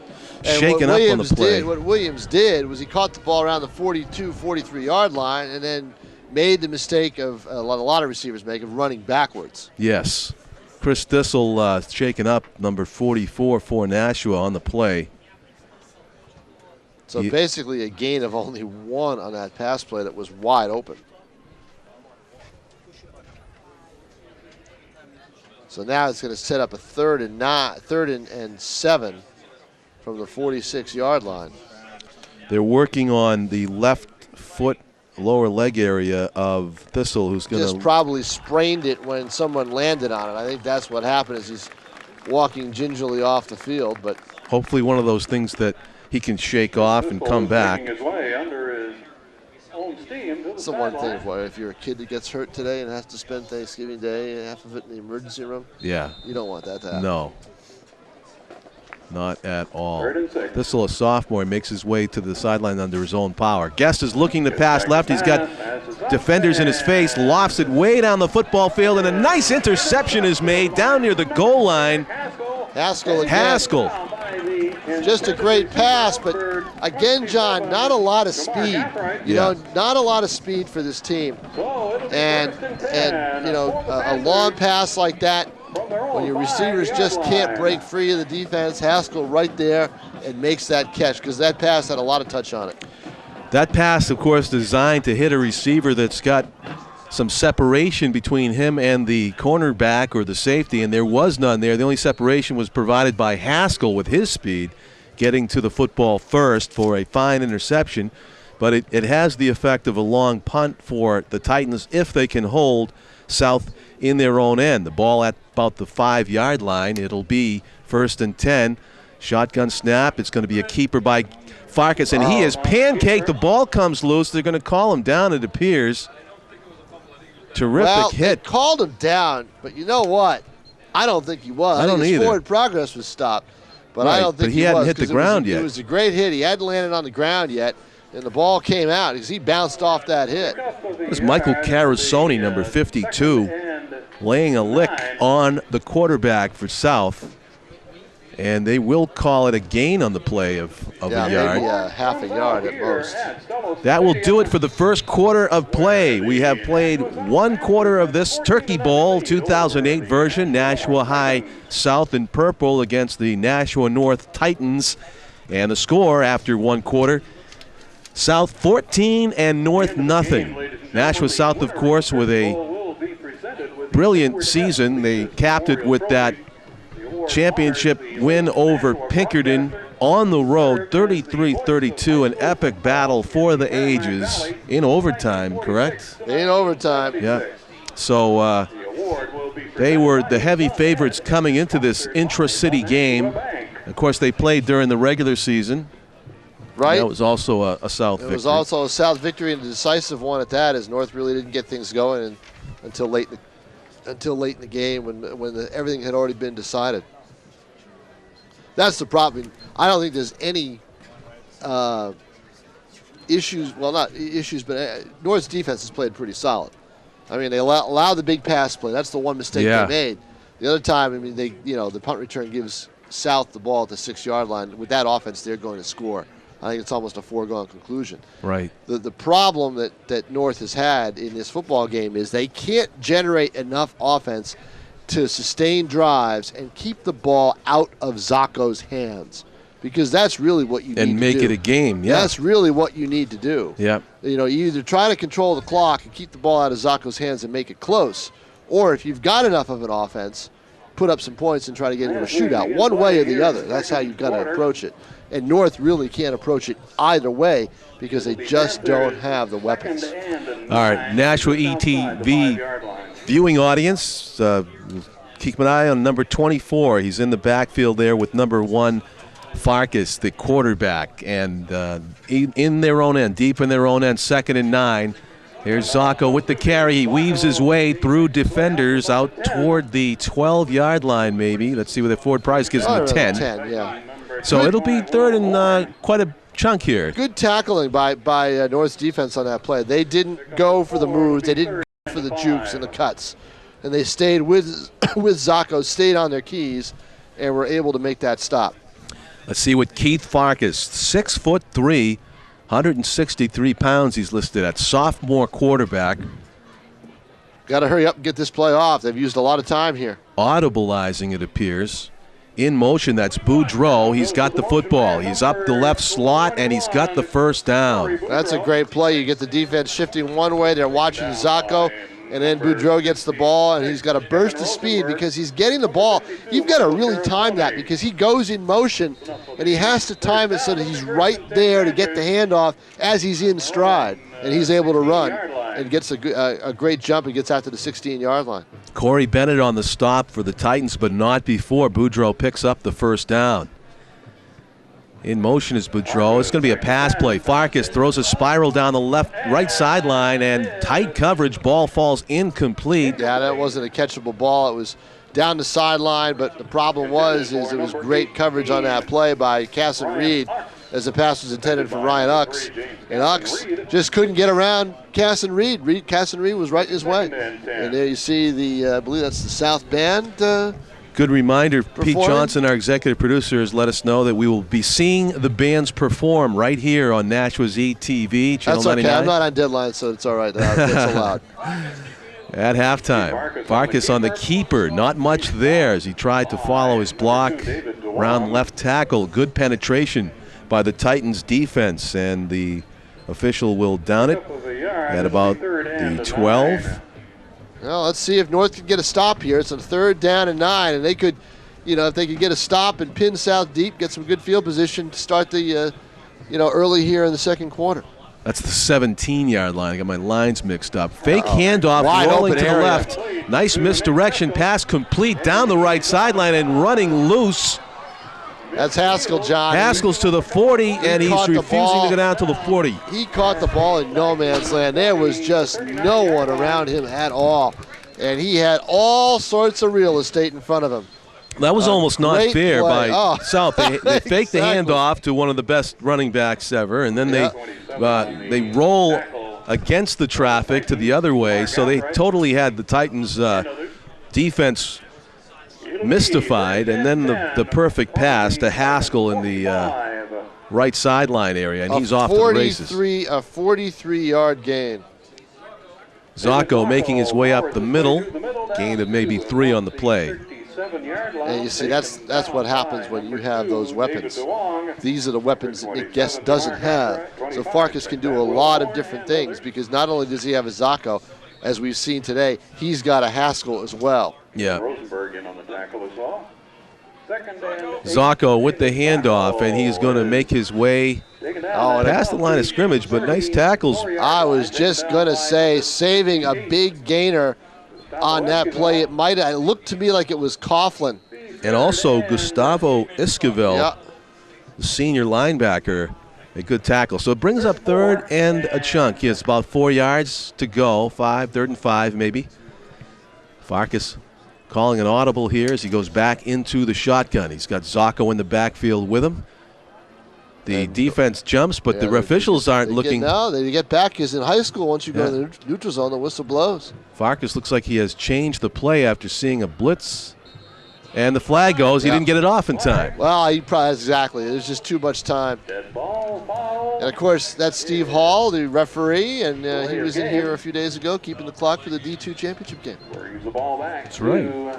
And shaken up on the play. What Williams did was he caught the ball around the 42, 43-yard line and then made the mistake of a lot of receivers make of running backwards. Yes. Chris Thistle shaken up, number 44 for Nashua on the play. So basically a gain of only 1 on that pass play that was wide open. So now it's going to set up a third and 7 from the 46-yard line. They're working on the left foot, lower leg area of Thistle, who's going to... Just probably sprained it when someone landed on it. I think that's what happened as he's walking gingerly off the field. But hopefully one of those things that he can shake off and come back. His way under his own It's the one thing for you. If you're a kid that gets hurt today and has to spend Thanksgiving Day, half of it in the emergency room, Yeah. you don't want that to happen. No. Not at all. Thistle, a sophomore, makes his way to the sideline under his own power. Guest is looking to pass left. He's got defenders in his face, lofts it way down the football field, and a nice interception is made down near the goal line. Haskell again. Haskell. Just a great pass, but again, John, not a lot of speed. You know, not a lot of speed for this team. And you know, a long pass like that, when your receivers just can't break free of the defense, Haskell right there and makes that catch, because that pass had a lot of touch on it. That pass, of course, designed to hit a receiver that's got some separation between him and the cornerback or the safety, and there was none there. The only separation was provided by Haskell with his speed, getting to the football first for a fine interception. But it has the effect of a long punt for the Titans if they can hold South in their own end. The ball at about the 5-yard line. It'll be 1st and 10. Shotgun snap. It's going to be a keeper by Farkas, and he is pancaked. The ball comes loose. They're going to call him down, it appears. Terrific hit. They called him down, but you know what? I don't think he was. I don't think his either. forward progress was stopped, but I Right, don't think but he hadn't was, hit the 'cause ground yet. It was a great hit. He hadn't landed on the ground yet, and the ball came out because he bounced off that hit. It was Michael Carasoni, number 52, laying a lick on the quarterback for South. And they will call it a gain on the play of a yard. Maybe half a yard at most. That will do it for the first quarter of play. We have played one quarter of this Turkey Bowl 2008 version. Nashua High South in purple against the Nashua North Titans. And the score after one quarter, South 14 and North nothing. Nashua South, of course, with a brilliant season. They capped it with that championship win over Pinkerton on the road, 33-32, an epic battle for the ages in overtime, correct? In overtime. Yeah. So they were the heavy favorites coming into this intra-city game. Of course, they played during the regular season. Right. That was also a South victory. It was also a South victory, and a decisive one at that, as North really didn't get things going until late in the game when everything had already been decided. That's the problem. I don't think there's any issues. Well, not issues, but North's defense has played pretty solid. I mean, they allow the big pass play. That's the one mistake they made. The other time, I mean, the punt return gives South the ball at the 6-yard line. With that offense, they're going to score. I think it's almost a foregone conclusion. Right. The problem that North has had in this football game is they can't generate enough offense to sustain drives and keep the ball out of Zacco's hands, because that's really what you need to do. And make it a game, yeah. That's really what you need to do. Yeah. You know, you either try to control the clock and keep the ball out of Zacco's hands and make it close, or if you've got enough of an offense, put up some points and try to get into a shootout. One way or the other. That's how you've got to approach it. And North really can't approach it either way because they just don't have the weapons. All right, Nashua ETV viewing audience, keep an eye on number 24. He's in the backfield there with number 1, Farkas, the quarterback. And in their own end, deep in their own end, 2nd and 9. Here's Zacco with the carry. He weaves his way through defenders out toward the 12-yard line maybe. Let's see what the forward prize gives him a 10. 10, yeah. So it'll be 3rd and quite a chunk here. Good tackling by North's defense on that play. They didn't go for the moves. They didn't go for the jukes and the cuts. And they stayed with Zacco, stayed on their keys, and were able to make that stop. Let's see what Keith Farkas, 6'3", 163 pounds he's listed at, sophomore quarterback. Got to hurry up and get this play off. They've used a lot of time here. Audibleizing, it appears. In motion, that's Boudreau. He's got the football. He's up the left slot, and he's got the first down. That's a great play. You get the defense shifting one way. They're watching Zacco, and then Boudreau gets the ball, and he's got a burst of speed because he's getting the ball. You've got to really time that because he goes in motion, and he has to time it so that he's right there to get the handoff as he's in stride, and he's able to run and gets a great jump and gets out to the 16-yard line. Corey Bennett on the stop for the Titans, but not before Boudreau picks up the first down. In motion is Boudreau. It's going to be a pass play. Farkas throws a spiral down the right sideline, and tight coverage. Ball falls incomplete. Yeah, that wasn't a catchable ball. It was down the sideline, but the problem was it was great coverage on that play by Casson Reed as the pass was intended for Ryan Ucks. And Ucks just couldn't get around Casson Reed. Casson Reed was right in his way. And there you see the, I believe that's the South Band. Good reminder, Pete Performing. Johnson, our executive producer, has let us know that we will be seeing the bands perform right here on Nashua's ETV, Channel That's okay. 99. I'm not on deadline, so it's all right. That's allowed. At halftime, Farkas on the keeper. Not much there as he tried to follow his block around left tackle. Good penetration by the Titans defense, and the official will down it at about the 12. Well, let's see if North can get a stop here. It's a 3rd down and 9, and they could, if they could get a stop and pin South deep, get some good field position to start the, early here in the second quarter. That's the 17-yard line. I got my lines mixed up. Fake handoff, Wide rolling open to the area. left. Nice misdirection pass complete down the right sideline and running loose. That's Haskell, John. Haskell's to the 40, and he's caught the refusing ball. to go down to the 40. He caught the ball in no man's land. There was just no one around him at all. And he had all sorts of real estate in front of him. That was almost not great fair play. by South. They faked the Exactly. handoff to one of the best running backs ever, and then they roll against the traffic to the other way, so they totally had the Titans' defense mystified, and then the perfect pass to Haskell in the right sideline area, and he's off to the races. A 43-yard gain. Zacco making his way up the middle, gain of maybe 3 on the play. And you see, that's what happens when you have those weapons. These are the weapons that Nick Guest doesn't have. So Farkas can do a lot of different things because not only does he have a Zacco, as we've seen today, he's got a Haskell as well. Yeah. Zacco with the handoff, and he's going to make his way past the line of scrimmage, but nice tackles. I was just going to say, saving a big gainer on that play. It looked to me like it was Coughlin. And also Gustavo Esquivel, Yeah. the senior linebacker, a good tackle. So it brings up 3rd and a chunk. He has about 4 yards to go, 3rd and 5 maybe. Farkas calling an audible here as he goes back into the shotgun. He's got Zacco in the backfield with him. The defense jumps, but the officials aren't looking. No, they get back because in high school, once you go to the neutral zone, the whistle blows. Farkas looks like he has changed the play after seeing a blitz. And the flag goes. He didn't get it off in time. Well, he probably exactly. There's just too much time. And of course, that's Steve Hall, the referee, and he was in here a few days ago, keeping the clock for the D2 championship game. That's right.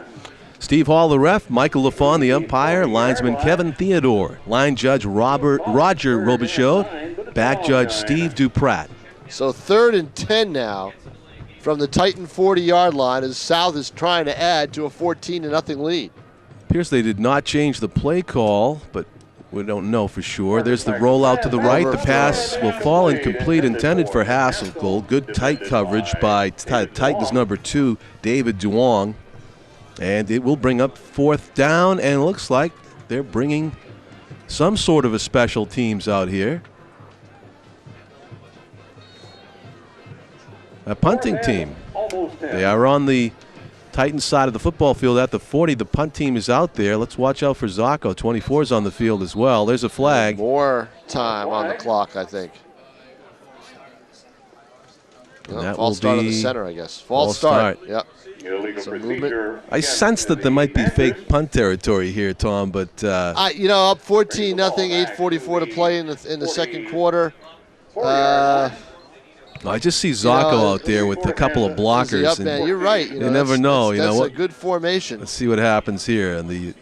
Steve Hall, the ref. Michael LaFawn, the umpire. Linesman Kevin Theodore. Line judge Roger Robichaud. Back judge Steve Duprat. So 3rd and 10 now from the Titan 40-yard line as South is trying to add to a 14-0 lead. Appears they did not change the play call, but we don't know for sure. There's the rollout to the right. The pass will fall incomplete, intended for Haskell. Good tight coverage by Titans number 2, David Duong. And it will bring up 4th down, and it looks like they're bringing some sort of a special teams out here. A punting team. They are on the Titans side of the football field at the 40. The punt team is out there. Let's watch out for Zacco. 24 is on the field as well. There's a flag. More time on the clock, I think. False start on the center, I guess. False start. Yep. Some movement. I sense that there might be fake punt territory here, Tom, but up 14-0, 8:44 to play in the second quarter. I just see Zacco out there with a couple of blockers. Up, man. You're right. You never know. That's what? A good formation. Let's see what happens here. And the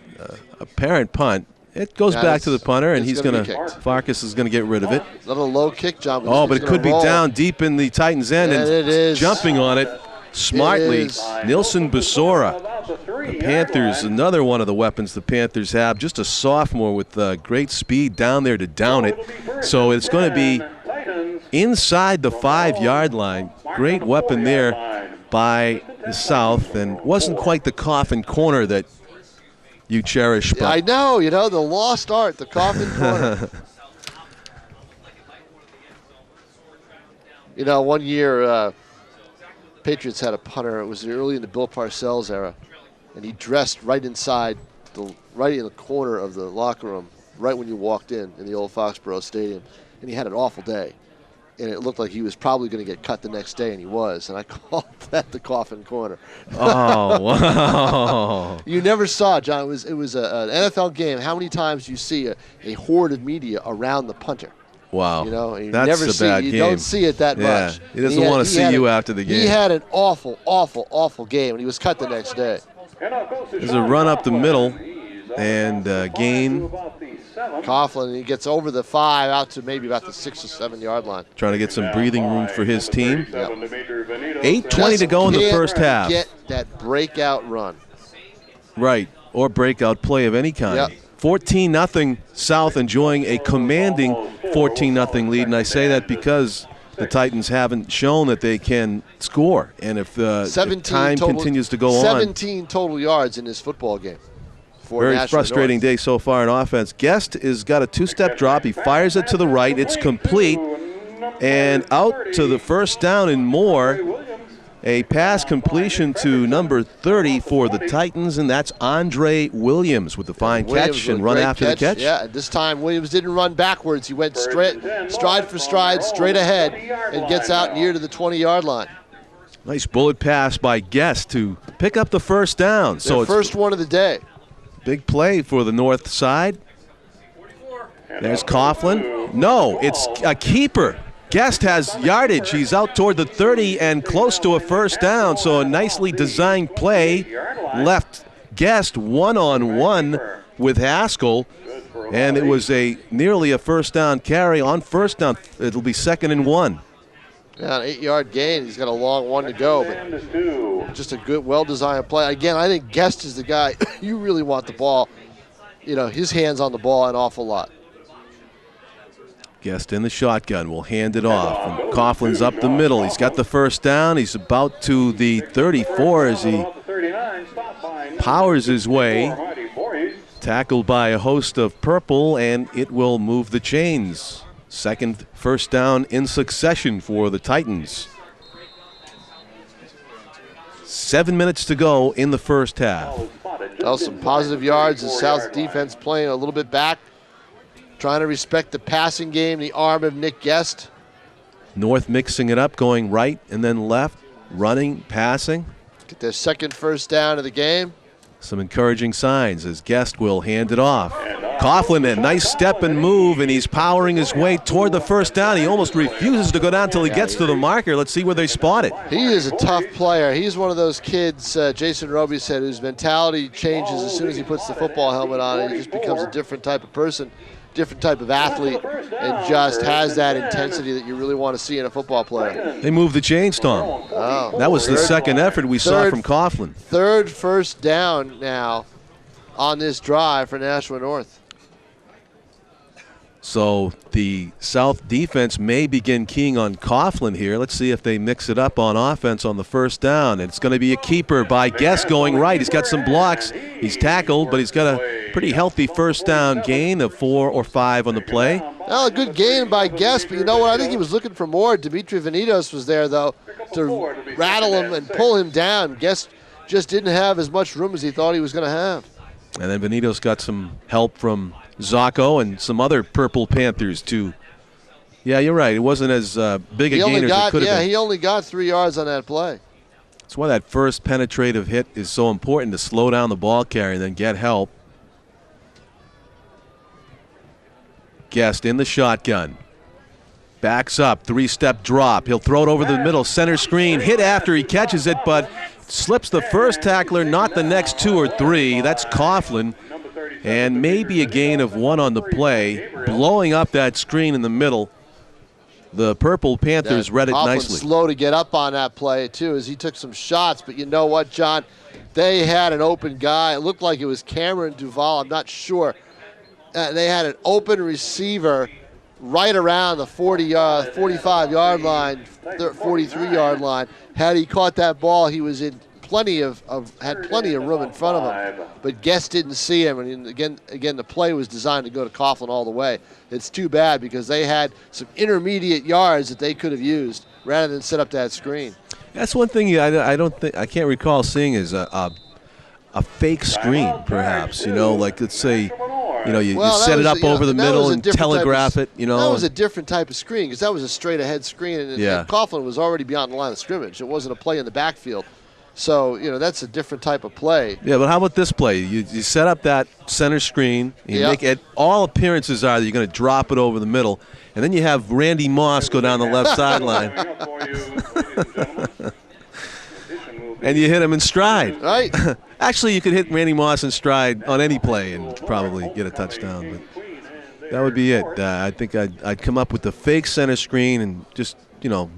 apparent punt, it goes back to the punter, and he's going to, Farkas is going to get rid of it. Little low kick, John. Oh, but it could be down deep in the Titans' end, and it is. Jumping on it smartly, Nilson Besora. The Panthers, another one of the weapons the Panthers have, just a sophomore with great speed down there to down it. So it's going to be inside the 5-yard line. Great weapon there by the South, and wasn't quite the coffin corner that you cherish. But I know, the lost art, the coffin corner. One year, Patriots had a punter. It was early in the Bill Parcells era, and he dressed right in the corner of the locker room, right when you walked in the old Foxborough Stadium, and he had an awful day. And it looked like he was probably going to get cut the next day, and he was. And I called that the coffin corner. Oh, wow. You never saw it, John. It was an NFL game. How many times do you see a horde of media around the punter? Wow. And That's a bad game. You don't see it that much. He doesn't want to see you after the game. He had an awful, awful, awful game, and he was cut the next day. There's a run up the middle and gain. Coughlin, he gets over the 5 out to maybe about the 6 or 7 yard line. Trying to get some breathing room for his team. Yep. 8:20 to go in the first half. Get that breakout run. Right, or breakout play of any kind. Yep. 14-0 South, enjoying a commanding 14-0 lead, and I say that because the Titans haven't shown that they can score, and if time continues to go on. 17 total yards in this football game. Very frustrating day so far in offense. Guest has got a 2-step drop. He fires it to the right. It's complete, and out to the first down and more. A pass completion to number 30 for the Titans, and that's Andre Williams with the fine catch and run after the catch. Yeah, this time Williams didn't run backwards. He went stride for stride, straight ahead, and gets out near to the 20-yard line. Nice bullet pass by Guest to pick up the first down. So it's first one of the day. Big play for the north side. There's Coughlin. No, it's a keeper. Guest has yardage. He's out toward the 30 and close to a first down. So a nicely designed play left Guest one-on-one with Haskell. And it was nearly a first down carry. On first down, it'll be 2nd and 1. Yeah, an 8-yard gain. He's got a long one to go, but just a good, well-designed play. Again, I think Guest is the guy you really want the ball. His hands on the ball an awful lot. Guest in the shotgun will hand it off. And Coughlin's up the middle. He's got the first down. He's about to the 34 as he powers his way. Tackled by a host of purple, and it will move the chains. Second first down in succession for the Titans. 7 minutes to go in the first half. Well, some positive yards. The South defense playing a little bit back, trying to respect the passing game, the arm of Nick Guest. North mixing it up, going right and then left, running, passing. Get their second first down of the game. Some encouraging signs as Guest will hand it off. Coughlin, a nice step and move, and he's powering his way toward the first down. He almost refuses to go down until he gets to the marker. Let's see where they spot it. He is a tough player. He's one of those kids, Jason Roby said, whose mentality changes as soon as he puts the football helmet on, and he just becomes a different type of person, different type of athlete, and just has that intensity that you really want to see in a football player. They moved the chains, Tom. Oh, that was the second effort we saw from Coughlin. Third first down now on this drive for Nashua North. So the South defense may begin keying on Coughlin here. Let's see if they mix it up on offense on the first down. And it's going to be a keeper by Guest going right. He's got some blocks. He's tackled, but he's got a pretty healthy first down gain of 4 or 5 on the play. Well, a good gain by Guest, but you know what? I think he was looking for more. Dimitri Venitos was there, though, to rattle him and pull him down. Guest just didn't have as much room as he thought he was going to have. And then Venitos got some help from Zacco and some other Purple Panthers too. Yeah, you're right. It wasn't as big a gain as it could have been. Yeah, he only got 3 yards on that play. That's why that first penetrative hit is so important, to slow down the ball carrier and then get help. Guest in the shotgun. Backs up, 3-step drop. He'll throw it over the middle, center screen. Hit after he catches it, but slips the first tackler, not the next 2 or 3. That's Coughlin. And maybe a gain of 1 on the play, blowing up that screen in the middle. The Purple Panthers read it nicely. Slow to get up on that play, too, as he took some shots. But you know what, John? They had an open guy. It looked like it was Cameron Duval. I'm not sure. They had an open receiver right around the 45-yard line, 43-yard line. Had he caught that ball, he was in plenty of room in front of him, but Guest didn't see him. And again, the play was designed to go to Coughlin all the way. It's too bad because they had some intermediate yards that they could have used rather than set up that screen. That's one thing I can't recall seeing is a fake screen, perhaps. Like let's say, you set it up over the middle and telegraph it. That was a different type of screen because that was a straight ahead screen, and Coughlin was already beyond the line of scrimmage. It wasn't a play in the backfield, so that's a different type of play. Yeah, but how about this play? You set up that center screen. You make it. All appearances are that you're going to drop it over the middle, and then you have Randy Moss go down the left sideline. And you hit him in stride. Right. Actually, you could hit Randy Moss in stride on any play and probably get a touchdown. But that would be it. I think I'd come up with the fake center screen and just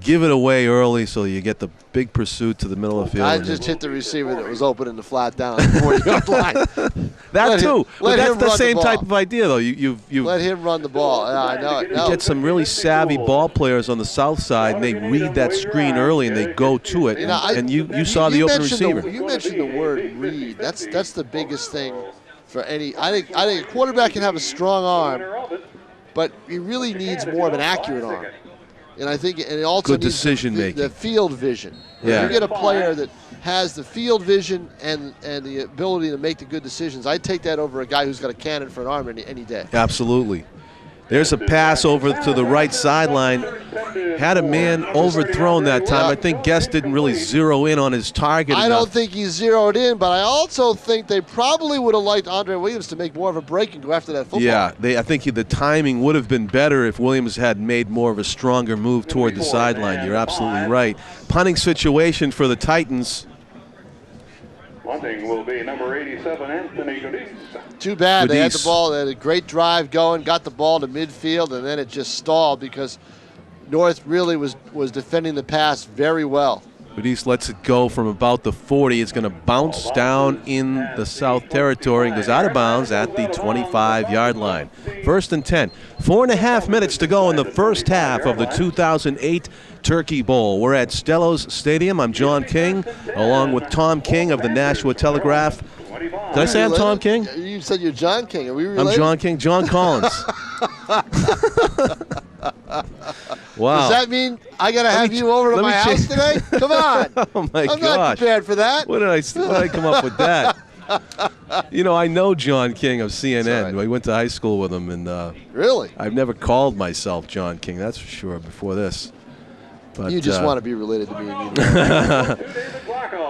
give it away early so you get the big pursuit to the middle of the field. I just hit the receiver that was open in the flat down at the 40-yard line. That too. But that's the same type of idea, though. You let him run the ball. Yeah, I know it. You get some really savvy ball players on the south side, and they read that screen early and they go to it. And you saw the open receiver. You mentioned the word read. That's the biggest thing for any. I think a quarterback can have a strong arm, but he really needs more of an accurate arm. And I think it also good needs decision making. The field vision. Yeah. If you get a player that has the field vision and the ability to make the good decisions, I'd take that over a guy who's got a cannon for an arm any day. Absolutely. There's a pass over to the right sideline. Had a man overthrown that time. I think Guest didn't really zero in on his target I enough. don't think he zeroed in, but I also think they probably would have liked Andre Williams to make more of a break and go after that football. Yeah, I think the timing would have been better if Williams had made more of a stronger move toward the sideline. You're absolutely right. Punting situation for the Titans. Punting will be number 87, Anthony Goodis. Too bad. They had the ball. They had a great drive going, got the ball to midfield, and then it just stalled because North really was defending the pass very well. Goodis lets it go from about the 40. It's going to bounce down in the South Territory and goes out of bounds at the 25-yard line. 1st and 10. 4.5 minutes to go in the first half of the 2008 Turkey Bowl. We're at Stellos Stadium. I'm John King, along with Tom King of the Nashua Telegraph. Did I say I'm Tom King? You said you're John King. Are we related? I'm John King. John Collins. Wow. Does that mean I got to have you over to my house today? Come on. Oh, my gosh. I'm not prepared for that. When did I come up with that? I know John King of CNN. I went to high school with him. And really? I've never called myself John King, that's for sure, before this. But, you just want to be related to me.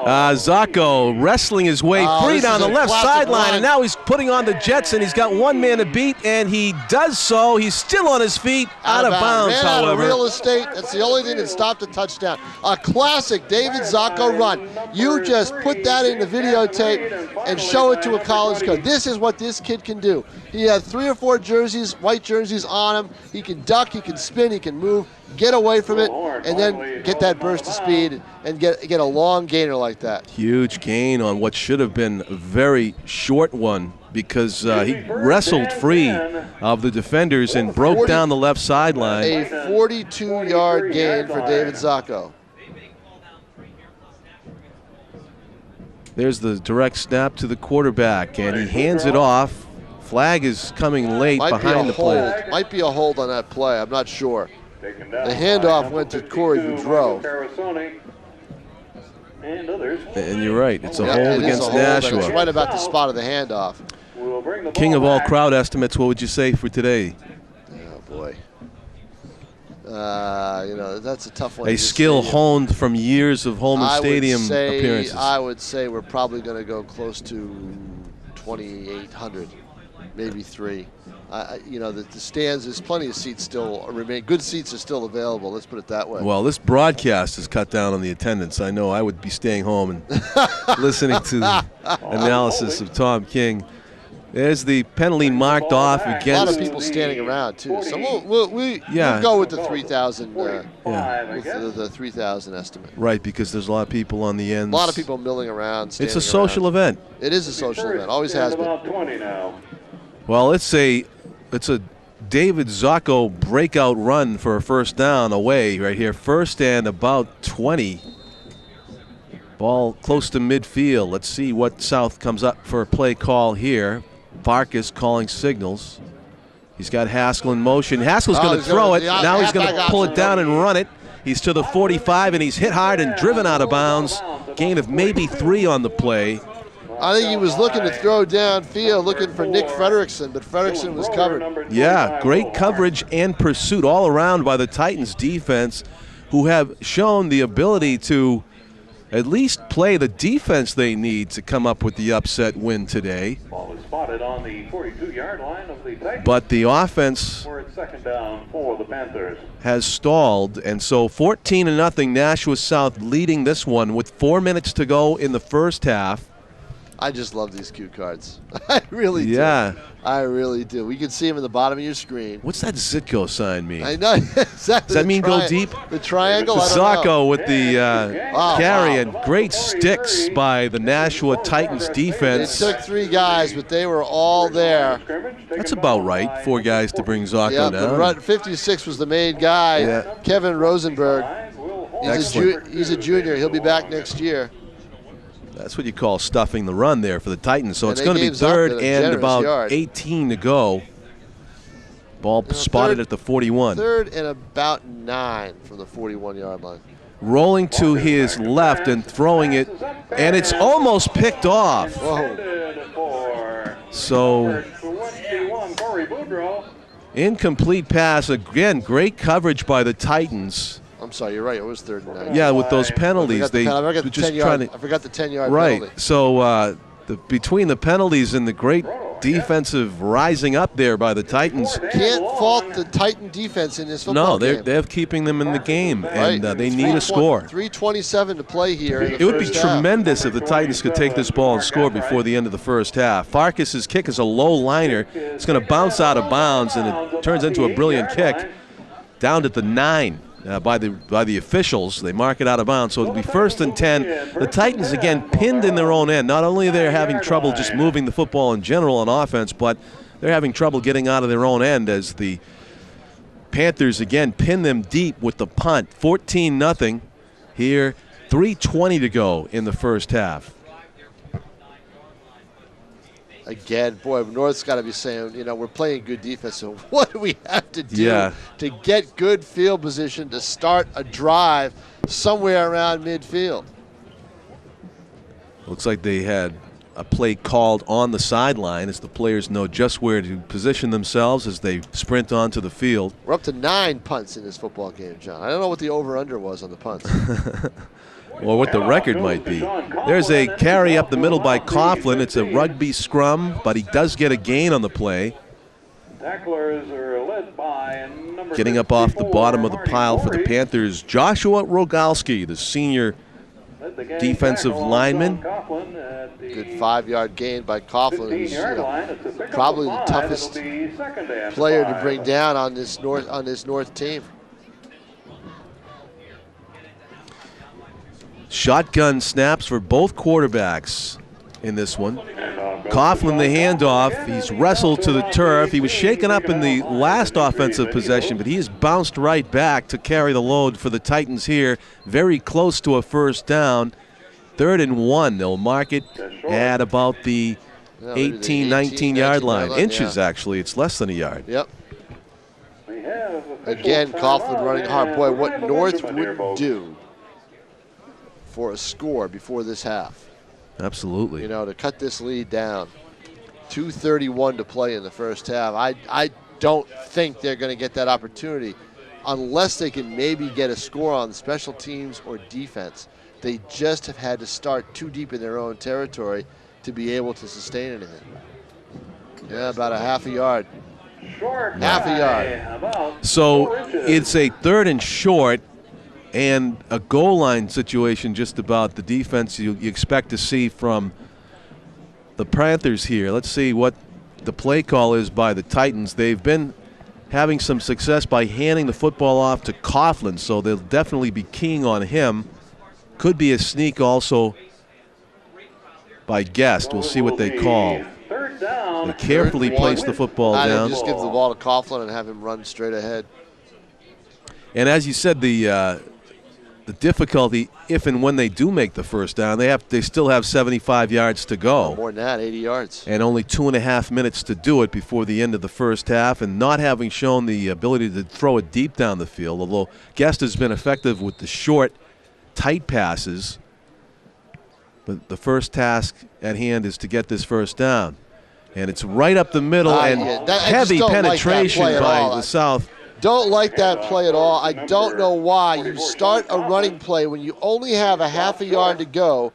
Zacco wrestling his way free down the left sideline, and now he's putting on the Jets, and he's got one man to beat, and he does so. He's still on his feet, out of bounds, ran however. Out of real estate. That's the only thing that stopped a touchdown. A classic David Zacco run. You just put that in the videotape and show it to a college coach. This is what this kid can do. He had 3 or 4 jerseys, white jerseys on him. He can duck, he can spin, he can move, get away from it, and then get that burst of speed and get a long gainer like that. Huge gain on what should have been a very short one because he wrestled free of the defenders and broke down the left sideline. A 42-yard gain for David Zacco. There's the direct snap to the quarterback, and he hands it off. Flag is coming late behind the play. Might be a hold on that play. I'm not sure. The handoff went to Corey Boudreau. And you're right. It's a hold against Nashua. It's right about the spot of the handoff. King of all crowd estimates, what would you say for today? Oh, boy. That's a tough one. A skill honed from years of Holman Stadium appearances. I would say we're probably going to go close to 2,800, maybe 3. The stands, there's plenty of seats still remain. Good seats are still available. Let's put it that way. Well, this broadcast has cut down on the attendance. I know I would be staying home and listening to the analysis of Tom King. There's the penalty marked off against. A lot of people standing around too. So we'll go with the 3,000. With the 3,000 estimate. Right, because there's a lot of people on the ends. A lot of people milling around. It's a social event. It is a social event. Always has been. Well, it's a David Zacco breakout run for a first down away right here. 1st and about 20. Ball close to midfield. Let's see what South comes up for a play call here. Vargas calling signals. He's got Haskell in motion. Haskell's going to throw it. Now he's going to pull it down and run it. He's to the 45, and he's hit hard and driven out of bounds. Gain of maybe 3 on the play. I think he was looking to throw downfield, looking for Nick Frederickson, but Frederickson was covered. Yeah, great coverage and pursuit all around by the Titans defense, who have shown the ability to at least play the defense they need to come up with the upset win today. Ball is spotted on the 42-yard line of the Titans. But the offense We're at second down for the Panthers. has stalled, and so 14-0 Nashua South leading this one with 4 minutes to go in the first half. I just love these cue cards. I really do. Yeah. I really do. We can see them in the bottom of your screen. What's that Zitko sign mean? I know. Exactly. Does that mean go deep? The triangle? I don't know. Sacco with the carry, wow. and great sticks by the Nashua Titans It defense. took 3 guys, but they were all there. That's about right. 4 guys to bring Zacco Yeah, down. 56 was the main guy, Yeah. Kevin Rosenberg. Excellent. He's a junior. He'll be back next year. That's what you call stuffing the run there for the Titans. So And it's they going to be gave Zacco third a and generous about yard. 18 to go. Ball spotted third- at the 41. 3rd and about 9 from the 41-yard line. Rolling to his left and throwing it, and it's almost picked off. Whoa. So 21, Corey Boudreaux. incomplete pass. Again, great coverage by the Titans. I'm sorry, you're right. It was 3rd and 9. Yeah, with those penalties, I forgot the were just 10 trying yard. to. I forgot the 10-yard Right. penalty. So between the penalties and the great defensive rising up there by the Titans, Can't fault the Titan defense in this football no, game. they're keeping them in the game, and Right. they need a score. 3:27 to play here. In the It would be first half. tremendous if the Titans could take this ball and score before the end of the first half. Farkas's kick is a low liner. It's going to bounce out of bounds, and it turns into a brilliant kick down at the 9 by the officials. They mark it out of bounds, so it'll be 1st and 10. The Titans, again, pinned in their own end. Not only are they having trouble just moving the football in general on offense, but they're having trouble getting out of their own end as the Panthers, again, pin them deep with the punt. 14-0 here, 3:20 to go in the first half. Again, boy, North's got to be saying, we're playing good defense, so what do we have to do Yeah. to get good field position to start a drive somewhere around midfield? Looks like they had a play called on the sideline as the players know just where to position themselves as they sprint onto the field. We're up to 9 punts in this football game, John. I don't know what the over-under was on the punts. Or what the record might be. There's a carry up the middle by Coughlin. It's a rugby scrum, but he does get a gain on the play. Tacklers are led by number Getting up off the 64, bottom of the Marty pile for the Corey. Panthers, Joshua Rogalski, the senior Led the game defensive tackle on lineman. John Coughlin at the Good 5-yard gain by Coughlin, who's 15-yard line. It's a pickup probably of the 5. toughest It'll be second after player to 5. bring down on this North team. Shotgun snaps for both quarterbacks in this one. Coughlin the handoff. He's wrestled to the turf. He was shaken up in the last offensive possession, but he has bounced right back to carry the load for the Titans here. Very close to a first down. 3rd and 1. They'll mark it at about the Yeah, maybe the 18, 19-yard line. line, Inches, yeah. actually. It's less than a yard. Yep. We have Again, Coughlin running hard. Boy, what And North the wouldn't do for a score before this half. Absolutely. To cut this lead down. 2:31 to play in the first half. I don't think they're going to get that opportunity unless they can maybe get a score on special teams or defense. They just have had to start too deep in their own territory to be able to sustain anything. Yeah, about a half a yard. Short Half a guy, yard. about So 4 inches. it's a 3rd and short and a goal line situation, just about the defense you expect to see from the Panthers here. Let's see what the play call is by the Titans. They've been having some success by handing the football off to Coughlin, so they'll definitely be keying on him. Could be a sneak also by Guest. We'll see what they call. Third down. They carefully place the football down. Just give the ball to Coughlin and have him run straight ahead. And as you said, the the difficulty, if and when they do make the first down, they still have 75 yards to go. More than that, 80 yards. And only 2.5 minutes to do it before the end of the first half, and not having shown the ability to throw it deep down the field, although Guest has been effective with the short, tight passes. But the first task at hand is to get this first down. And it's right up the middle, and heavy penetration by the South. Don't like that play at all. I don't know why. You start a running play when you only have a half a yard to go,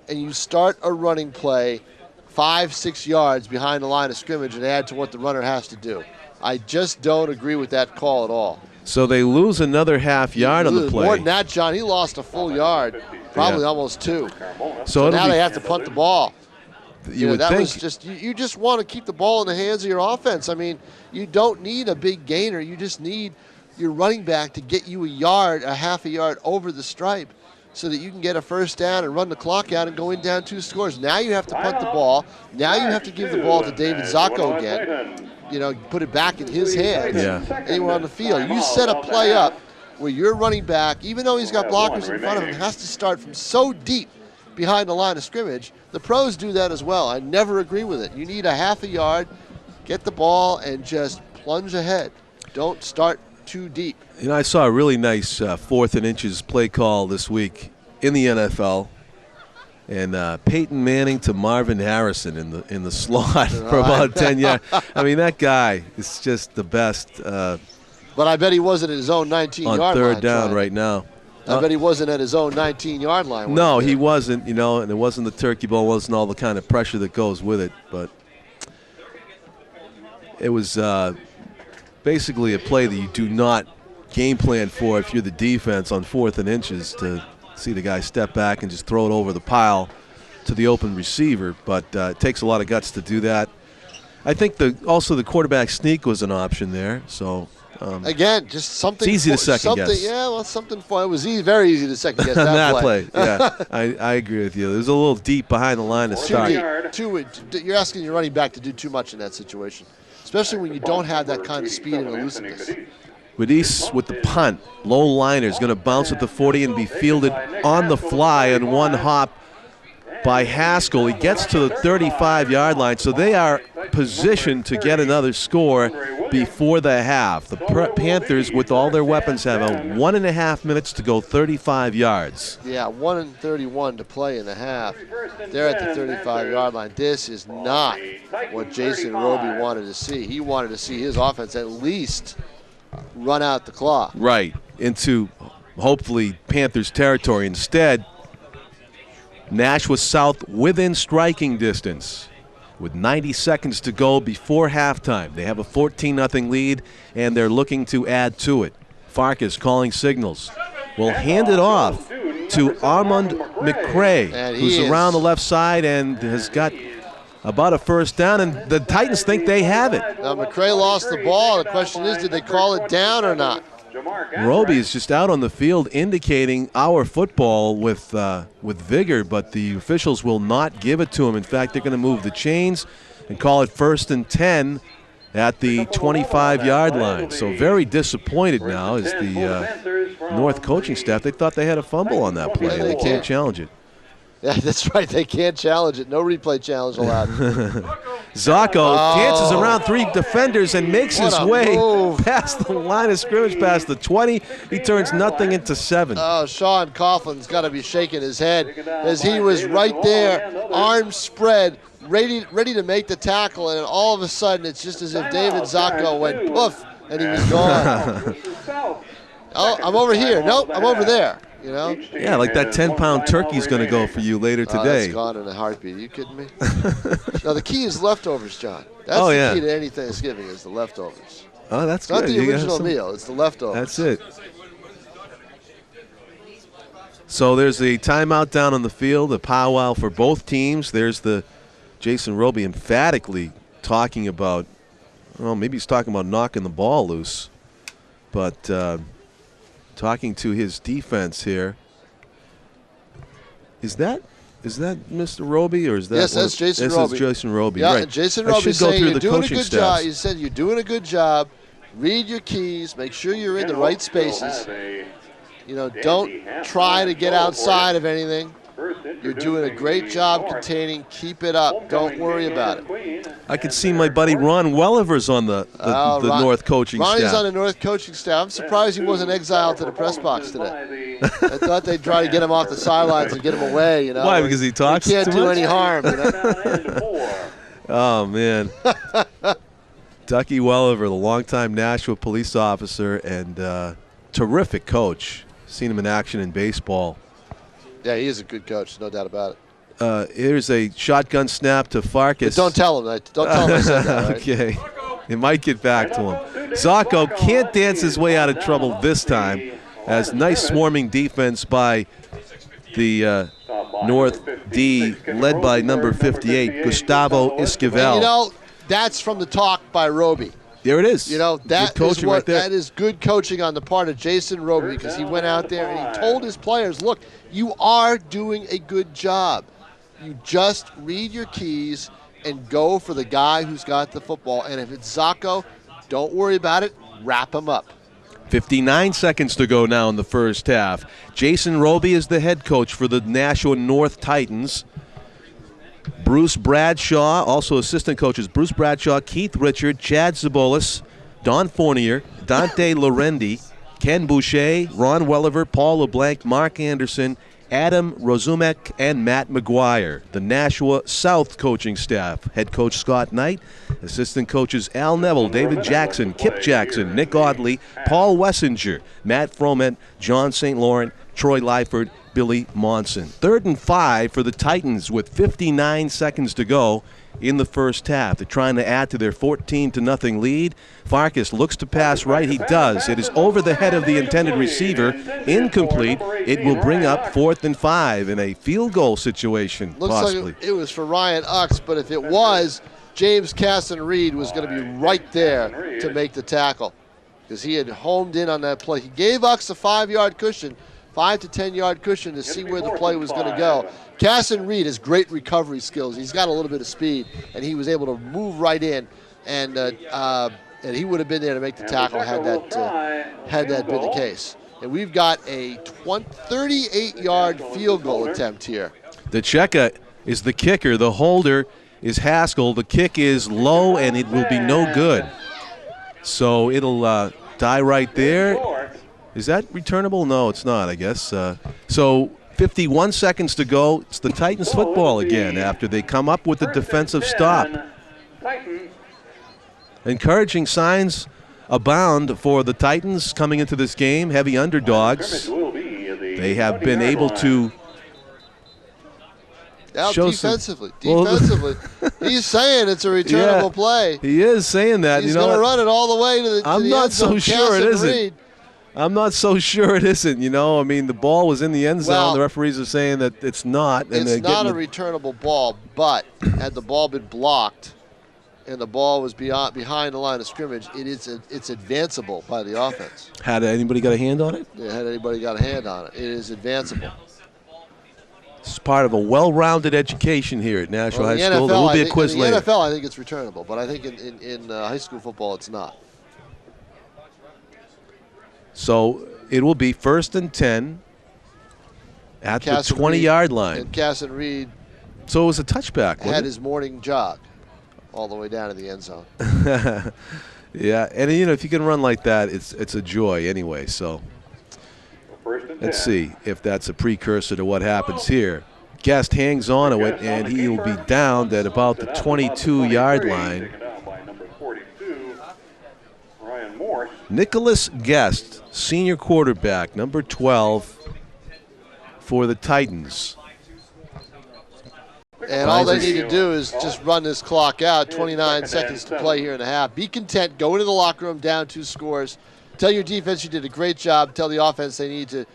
and you start a running play 5-6 yards behind the line of scrimmage and add to what the runner has to do. I just don't agree with that call at all. So they lose another half yard on the play. More than that, John. He lost a full yard, probably almost 2. So now they have to punt the ball. You would that think. Was just you just want to keep the ball in the hands of your offense. I mean, you don't need a big gainer. You just need your running back to get you a half a yard over the stripe so that you can get a first down and run the clock out and go in down 2 scores. Now you have to punt the ball. Now you have to give the ball to David Zacco again. Put it back in his hands anywhere on the field. You set a play up where your running back, even though he's got blockers in front of him, has to start from so deep behind the line of scrimmage. The pros do that as well. I never agree with it. You need a half a yard, get the ball, and just plunge ahead. Don't start too deep. I saw a really nice 4th and inches play call this week in the NFL. And Peyton Manning to Marvin Harrison in the slot for about 10 yards. I mean, that guy is just the best. But I bet he wasn't at his own 19-yard line. On third down right now. I bet he wasn't at his own 19-yard line. No, he wasn't, and it wasn't the Turkey Bowl, wasn't all the kind of pressure that goes with it. But it was basically a play that you do not game plan for if you're the defense on 4th and inches, to see the guy step back and just throw it over the pile to the open receiver. But it takes a lot of guts to do that. I think also the quarterback sneak was an option there. So again, just something. It's easy to second guess. Yeah, well, something fun. It was very easy to second guess that play. Yeah, I agree with you. It was a little deep behind the line to start. You're asking your running back to do too much in that situation, especially when you don't have that kind of speed and elusiveness. Radice with the punt. Low liner is going to bounce at the 40 and be fielded on the fly on one hop by Haskell. He gets to the 35-yard line, so they are positioned to get another score before the half. The Panthers, with all their weapons, have 1.5 minutes to go 35 yards. Yeah, 1:31 to play in the half. They're at the 35-yard line. This is not what Jason Roby wanted to see. He wanted to see his offense at least run out the clock. Right, into hopefully Panthers territory. Instead, Nashua South within striking distance with 90 seconds to go before halftime. They have a 14-0 lead, and they're looking to add to it. Farkas calling signals. Will hand it off to Armand McCray, who's around the left side and has got about a first down, and the Titans think they have it. Now, McCray lost the ball. The question is, did they call it down or not? Roby is just out on the field indicating our football with vigor, but the officials will not give it to him. In fact, they're going to move the chains and call it 1st and 10 at the 25-yard line. So very disappointed now is the North coaching staff. They thought they had a fumble on that play, and they can't challenge it. Yeah, that's right. They can't challenge it. No replay challenge allowed. Zacco dances around 3 defenders and makes his way past the line of scrimmage, past the 20. He turns nothing into 7. Oh, Sean Coughlin's got to be shaking his head as he was right there, arms spread, ready to make the tackle, and all of a sudden it's just as if David Zacco went poof and he was gone. Oh, I'm over here. Nope, I'm over there. Yeah, like that 10-pound turkey's going to go for you later today. That's gone in a heartbeat. Are you kidding me? No, the key is leftovers, John. That's the key to any Thanksgiving is the leftovers. Oh, that's good. It's not the original meal. It's the leftovers. That's it. So there's the timeout down on the field, a powwow for both teams. There's the Jason Roby emphatically talking about, maybe he's talking about knocking the ball loose, but talking to his defense here. Is that Mr. Roby, or is that? Yes, that's Jason Roby. This is Jason Roby. Yeah, right. Jason Roby saying you're doing a good job. He said you're doing a good job. Read your keys. Make sure you're in the right spaces. You know, don't try to get outside of anything. You're doing a great job containing. Keep it up. Don't worry about it. I can see my buddy Ron Welliver's on the North coaching Ronnie's staff. on the North coaching staff. I'm surprised he wasn't exiled to the press box today. I thought they'd try to get him off the sidelines and get him away. You know, why? Because he talks He can't too do much? any harm. You know? Oh man, Ducky Welliver, the longtime Nashua police officer and terrific coach. Seen him in action in baseball. Yeah, he is a good coach, no doubt about it. Here's a shotgun snap to Farkas. But don't tell him. Don't tell him I said that. Right? Okay. It might get back to him. Zacco can't dance his way out of trouble this time, as nice swarming defense by the North D, led by number 58, Gustavo Esquivel. And, you know, that's from the talk by Roby. There it is. You know, that good is coaching what right there. that is good coaching on the part of Jason Roby, because he went out there and he told his players, look, you are doing a good job. You just read your keys and go for the guy who's got the football. And if it's Zacco, don't worry about it. Wrap him up. 59 seconds to go now in the first half. Jason Roby is the head coach for the Nashua North Titans. Bruce Bradshaw, also assistant coaches, Bruce Bradshaw, Keith Richard, Chad Zabolis, Don Fournier, Dante Lorendi, Ken Boucher, Ron Welliver, Paul LeBlanc, Mark Anderson, Adam Rozumek, and Matt McGuire. The Nashua South coaching staff. Head coach Scott Knight, assistant coaches Al Neville, David Jackson, Kip Jackson, Nick Audley, Paul Wessinger, Matt Froment, John St. Laurent, Troy Lyford, Billy Monson. 3rd and 5 for the Titans with 59 seconds to go in the first half. They're trying to add to their 14-0 lead. Farkas looks to pass right. He does. It is over the head of the intended receiver. Incomplete. It will bring up 4th and 5 in a field goal situation, Looks possibly. like it was for Ryan Ux, but if it was, James Casson Reed was going to be right there to make the tackle, because he had homed in on that play. He gave Ux a 5-yard cushion, 5 to 10-yard cushion to see where the play was going to go. Casson Reed has great recovery skills. He's got a little bit of speed, and he was able to move right in, and he would have been there to make the tackle had that been the case. And we've got a 38-yard field goal attempt here. The Cheka is the kicker. The holder is Haskell. The kick is low, and it will be no good. So it'll die right there. Is that returnable? No, it's not, I guess. So 51 seconds to go. It's the Titans football again after they come up with the defensive stop. Encouraging signs abound for the Titans coming into this game. Heavy underdogs. They have been able to show defensively. Well, He's saying it's a returnable play. He is saying that. He's going to run it all the way to the I'm the not end zone. so sure it Casson isn't. Reed. I'm not so sure it isn't. You know, I mean, the ball was in the end zone. Well, the referees are saying that it's not. And It's not a returnable ball, but had the ball been blocked and the ball was behind the line of scrimmage, it's advanceable by the offense. Had anybody got a hand on it? Yeah, had anybody got a hand on it, it is advanceable. It's part of a well-rounded education here at Nashua High School. There will be a quiz in the later. NFL, I think it's returnable, but I think in high school football, it's not. So it will be 1st and 10 at the 20-yard line. And Casson Reed So it was a touchback, had wasn't his morning jog all the way down to the end zone. it? Yeah, and you know, if you can run like that, it's a joy anyway. So let's see if that's a precursor to what happens here. Guest hangs on to it, and he will be downed at about the 22-yard line. Nicholas Guest, senior quarterback, number 12 for the Titans. And all they need to do is just run this clock out. 29 seconds to play here in the half. Be content. Go into the locker room down 2 scores. Tell your defense you did a great job. Tell the offense they need to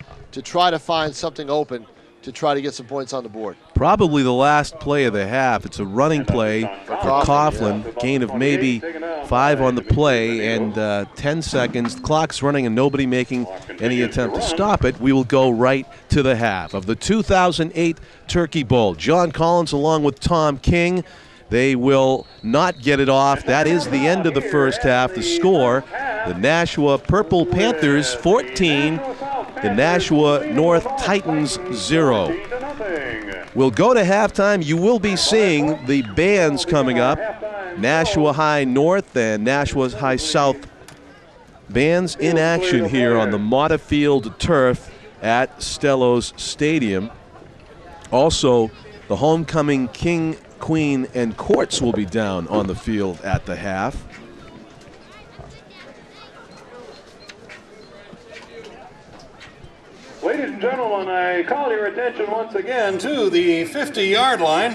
try to find something open to try to get some points on the board. Probably the last play of the half. It's a running play for Coughlin. Gain of maybe 5 on the play and 10 seconds. The clock's running and nobody making any attempt to stop it. We will go right to the half of the 2008 Turkey Bowl. John Collins along with Tom King. They will not get it off. That is the end of the first half. The score, the Nashua Purple Panthers 14, The Nashua North Titans 0. We'll go to halftime. You will be seeing the bands coming up. Nashua High North and Nashua High South bands in action here on the Mata Field turf at Stellos Stadium. Also, the homecoming King, Queen, and Courts will be down on the field at the half. Ladies and gentlemen, I call your attention once again to the 50-yard line.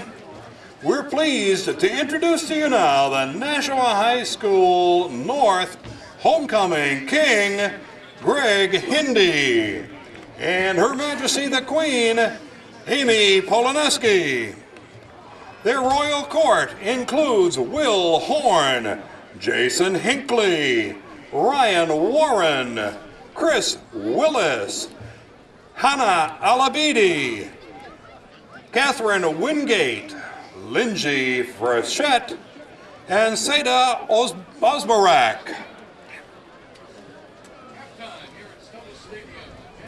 We're pleased to introduce to you now the Nashua High School North homecoming king, Greg Hindy, and Her Majesty the Queen, Amy Poloneski. Their royal court includes Will Horn, Jason Hinckley, Ryan Warren, Chris Willis, Hannah Alabidi, Catherine Wingate, Lindsay Frechette, and Seda Osmarak.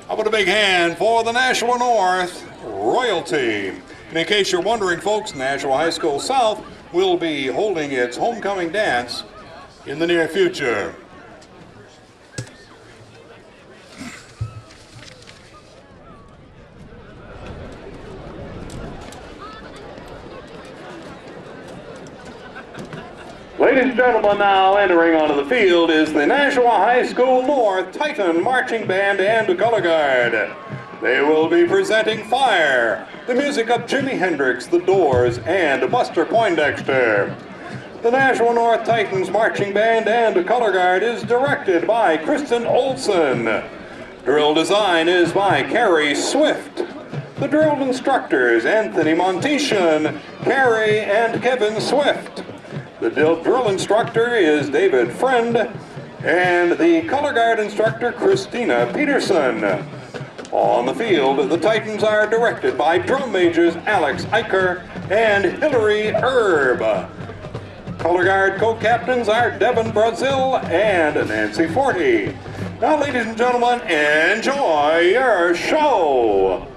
How about a big hand for the Nashua North royalty? And in case you're wondering, folks, Nashua High School South will be holding its homecoming dance in the near future. Ladies and gentlemen, now entering onto the field is the Nashua High School North Titan Marching Band and Color Guard. They will be presenting Fire, the music of Jimi Hendrix, The Doors, and Buster Poindexter. The Nashua North Titans Marching Band and Color Guard is directed by Kristen Olson. Drill design is by Carrie Swift. The drill instructors, Anthony Montetion, Carrie, and Kevin Swift. The drill instructor is David Friend, and the color guard instructor, Christina Peterson. On the field, the Titans are directed by drum majors Alex Eicher and Hillary Erb. Color guard co-captains are Devin Brazil and Nancy Forty. Now, ladies and gentlemen, enjoy your show.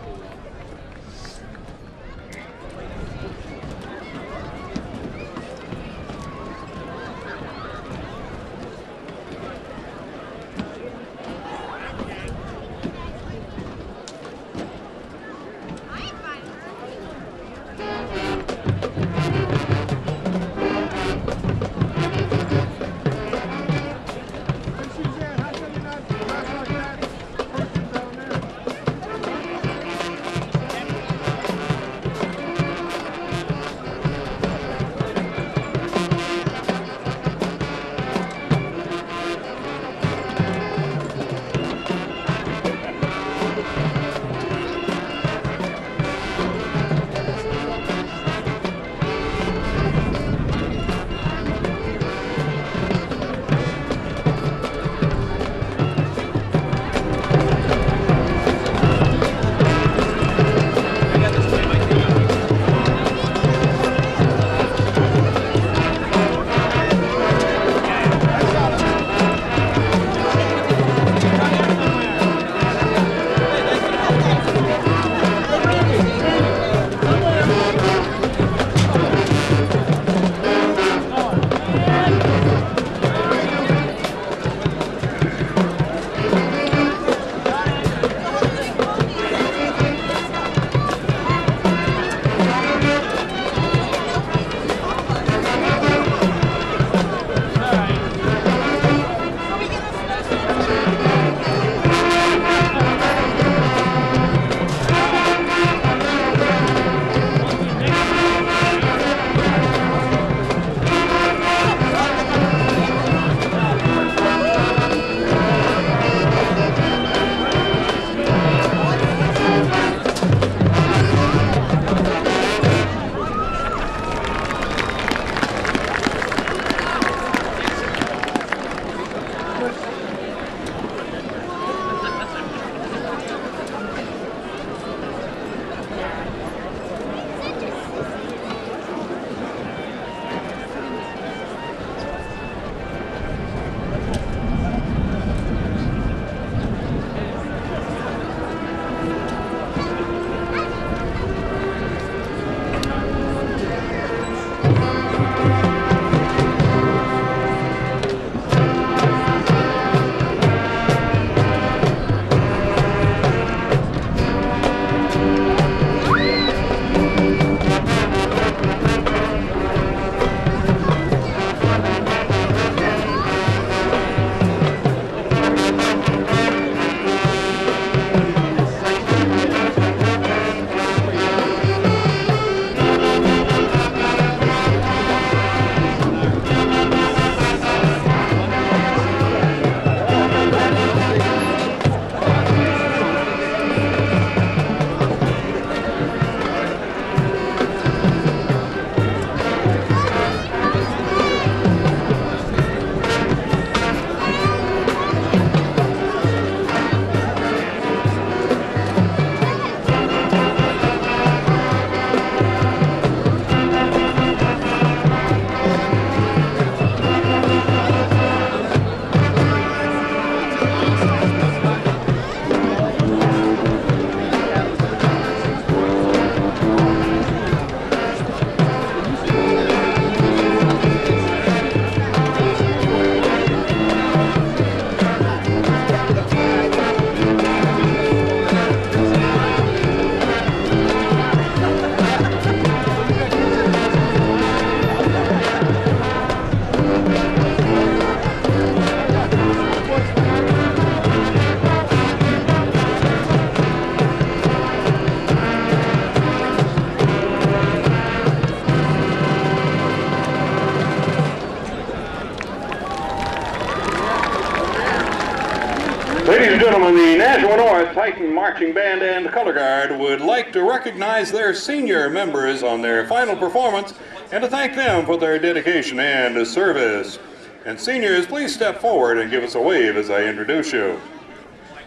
Ladies and gentlemen, the Nashua North Titan Marching Band and Color Guard would like to recognize their senior members on their final performance and to thank them for their dedication and service. And seniors, please step forward and give us a wave as I introduce you.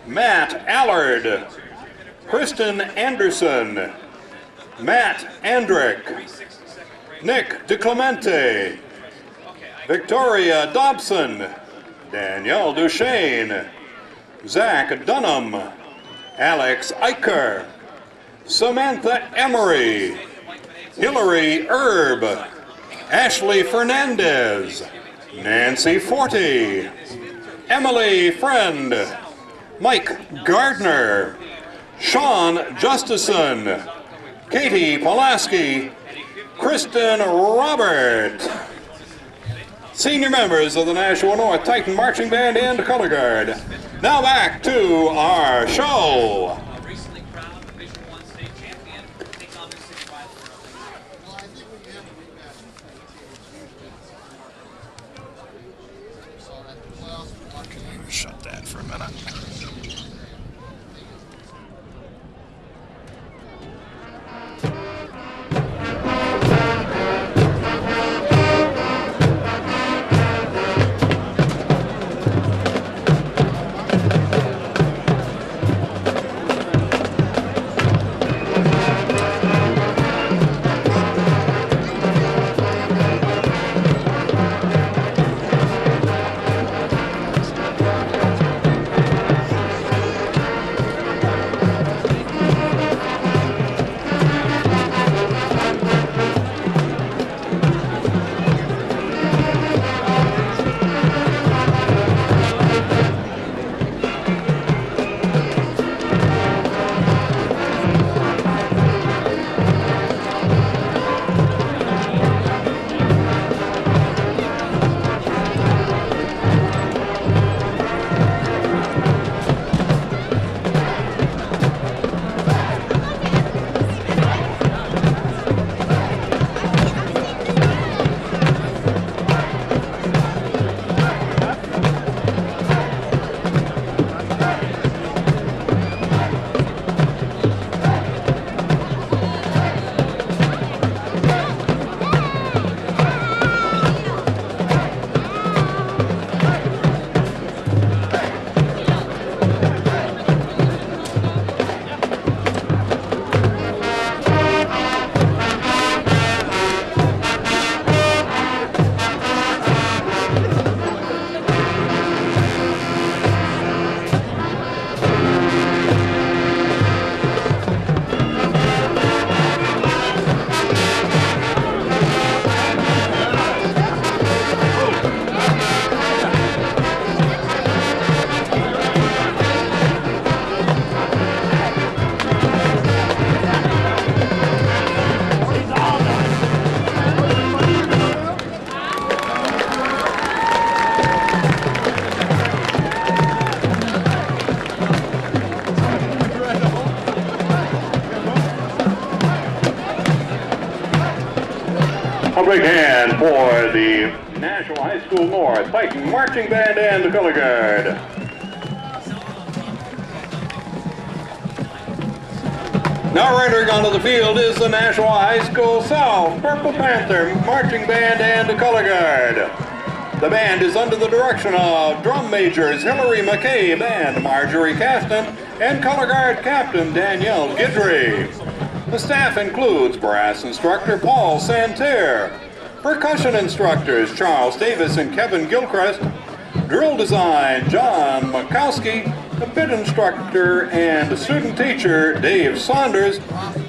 Matt Allard, Kristen Anderson, Matt Andrick, Nick DeClemente, Victoria Dobson, Danielle Duchesne, Zach Dunham, Alex Eicher, Samantha Emery, Hillary Erb, Ashley Fernandez, Nancy Forte, Emily Friend, Mike Gardner, Sean Justison, Katie Pulaski, Kristen Robert. Senior members of the Nashua North Titan Marching Band and Color Guard. Now back to our show. Shut that for a minute. A big hand for the Nashua High School North Titan Marching Band and the Color Guard. Now entering onto the field is the Nashua High School South Purple Panther Marching Band and the Color Guard. The band is under the direction of drum majors Hillary McCabe and Marjorie Caston and Color Guard Captain Danielle Guidry. The staff includes brass instructor Paul Santerre, percussion instructors Charles Davis and Kevin Gilchrist, drill design John Makowski, the pit instructor and student teacher Dave Saunders,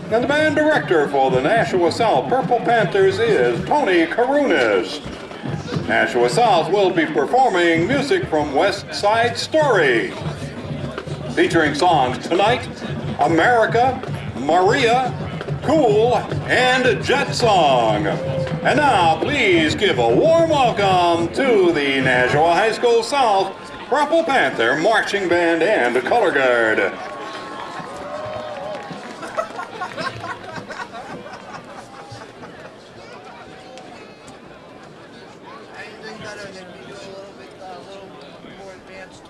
and the band director for the Nashua South Purple Panthers is Tony Karunis. Nashua South will be performing music from West Side Story. Featuring songs tonight, America, Maria, Cool, and Jet Song. And now, please give a warm welcome to the Nashua High School South Purple Panther Marching Band and Color Guard. Anything better than we do a little more advanced?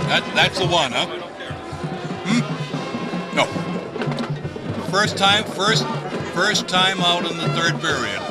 That's the one, huh? No. First time out in the third period.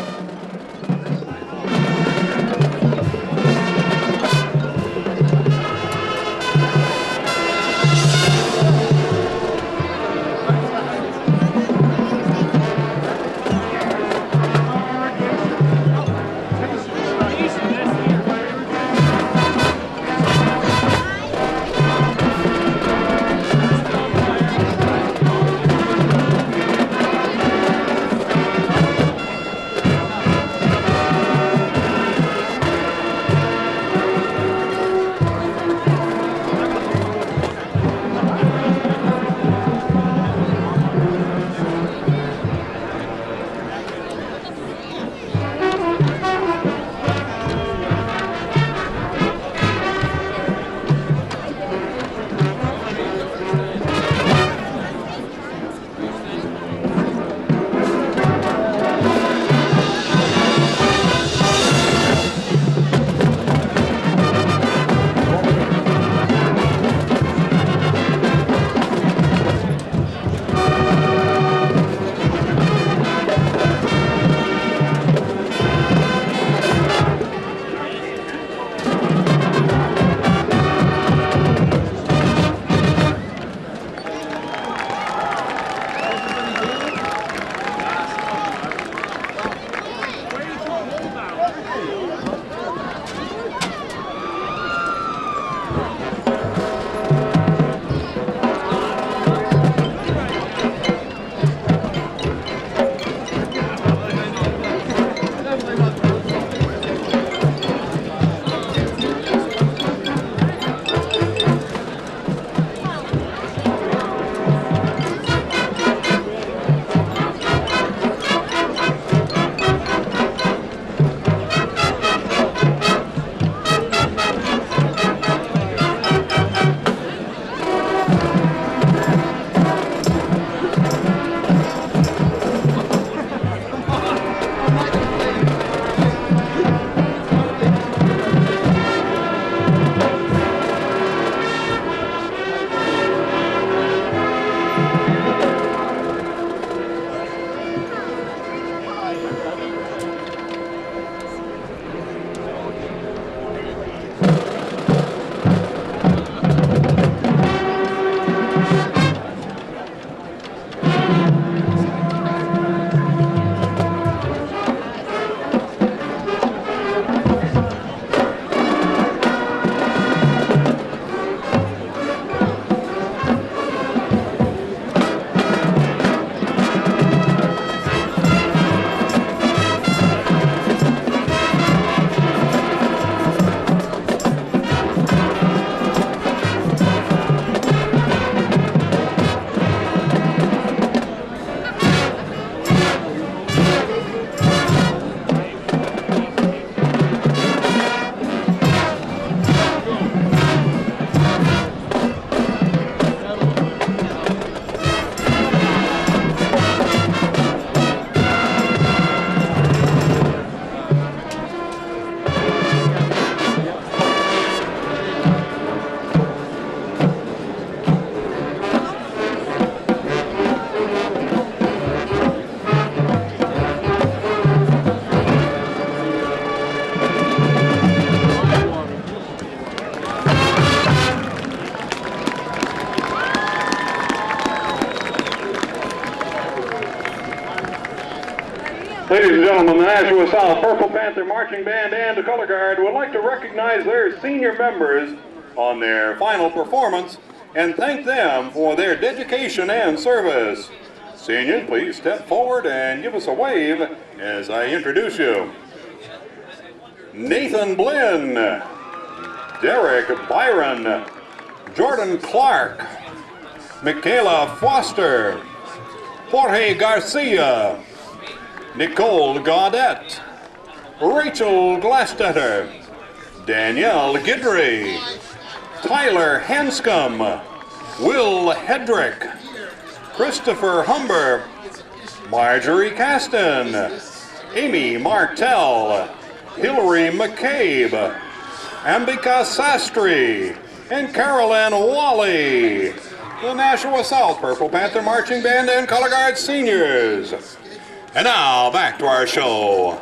Ladies and gentlemen, the Nashua South Purple Panther Marching Band and the Color Guard would like to recognize their senior members on their final performance and thank them for their dedication and service. Seniors, please step forward and give us a wave as I introduce you. Nathan Blinn, Derek Byron, Jordan Clark, Michaela Foster, Jorge Garcia, Nicole Gaudette, Rachel Glastetter, Danielle Guidry, Tyler Hanscom, Will Hedrick, Christopher Humber, Marjorie Caston, Amy Martell, Hillary McCabe, Ambika Sastry, and Carolyn Wally. The Nashua South Purple Panther Marching Band and Color Guard seniors. And now back to our show.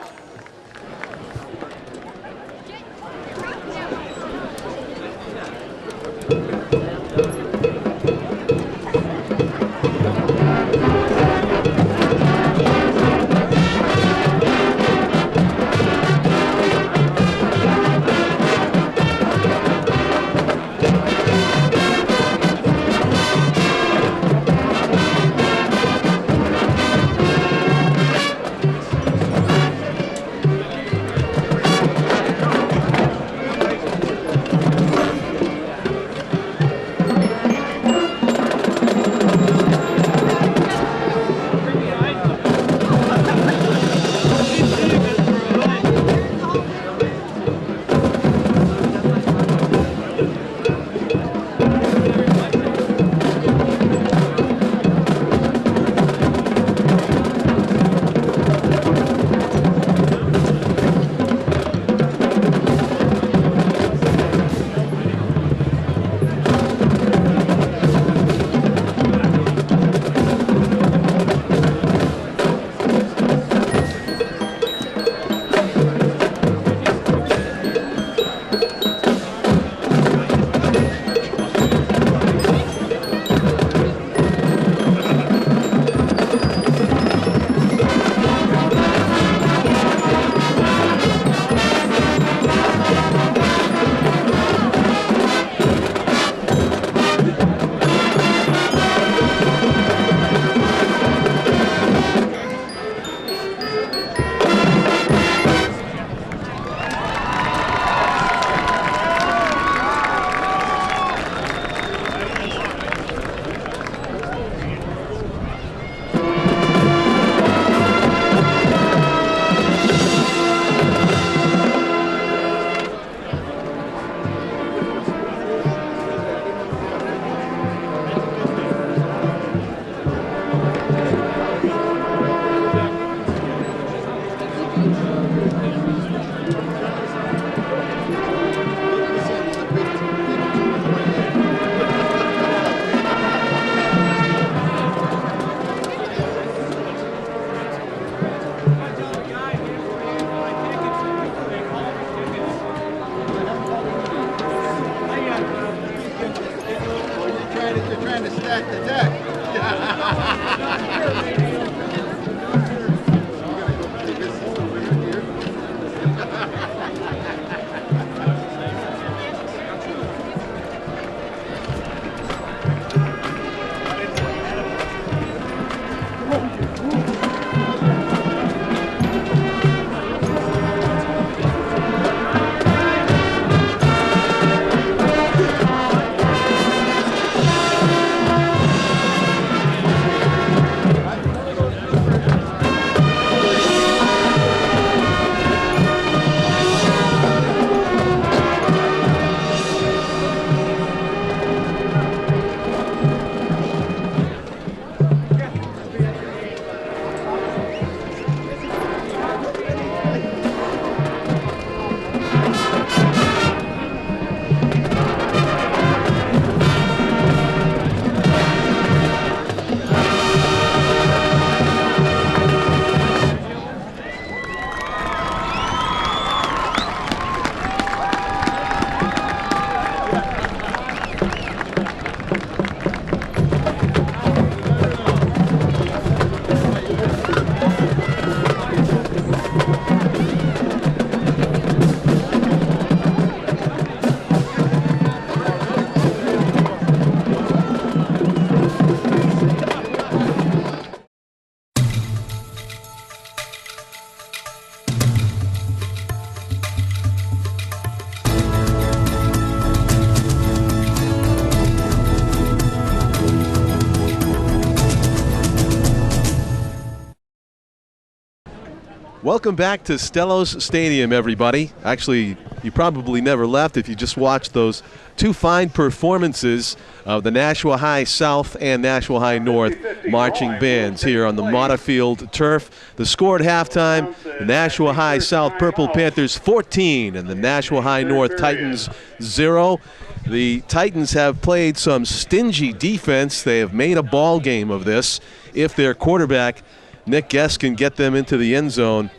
Welcome back to Stellos Stadium, everybody. Actually, you probably never left if you just watched those two fine performances of the Nashua High South and Nashua High North marching bands here on the Montefield turf. The score at halftime, the Nashua High South Purple Panthers 14 and the Nashua High North Titans 0. The Titans have played some stingy defense. They have made a ball game of this. If their quarterback, Nick Guest, can get them into the end zone,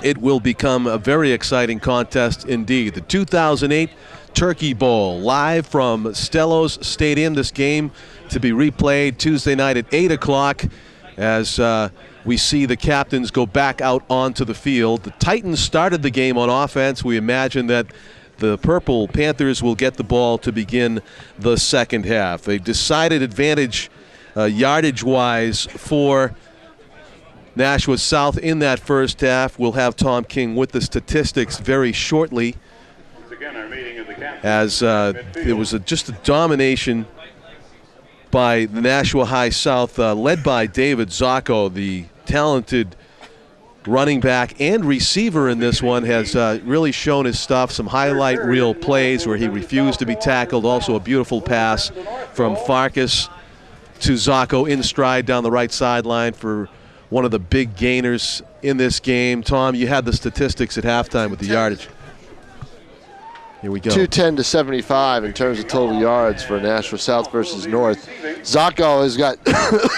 it will become a very exciting contest indeed. The 2008 Turkey Bowl, live from Stellos Stadium. This game to be replayed Tuesday night at 8 o'clock as we see the captains go back out onto the field. The Titans started the game on offense. We imagine that the Purple Panthers will get the ball to begin the second half. A decided advantage yardage-wise for Nashua South in that first half. We'll have Tom King with the statistics very shortly, as it was just a domination by the Nashua High South, led by David Zacco, the talented running back and receiver in this one, has really shown his stuff. Some highlight reel plays where he refused to be tackled. Also a beautiful pass from Farkas to Zacco in stride down the right sideline for one of the big gainers in this game. Tom, you had the statistics at halftime with the yardage. Here we go. 210 to 75 in terms of total yards for Nashua South versus North. Zacco has got,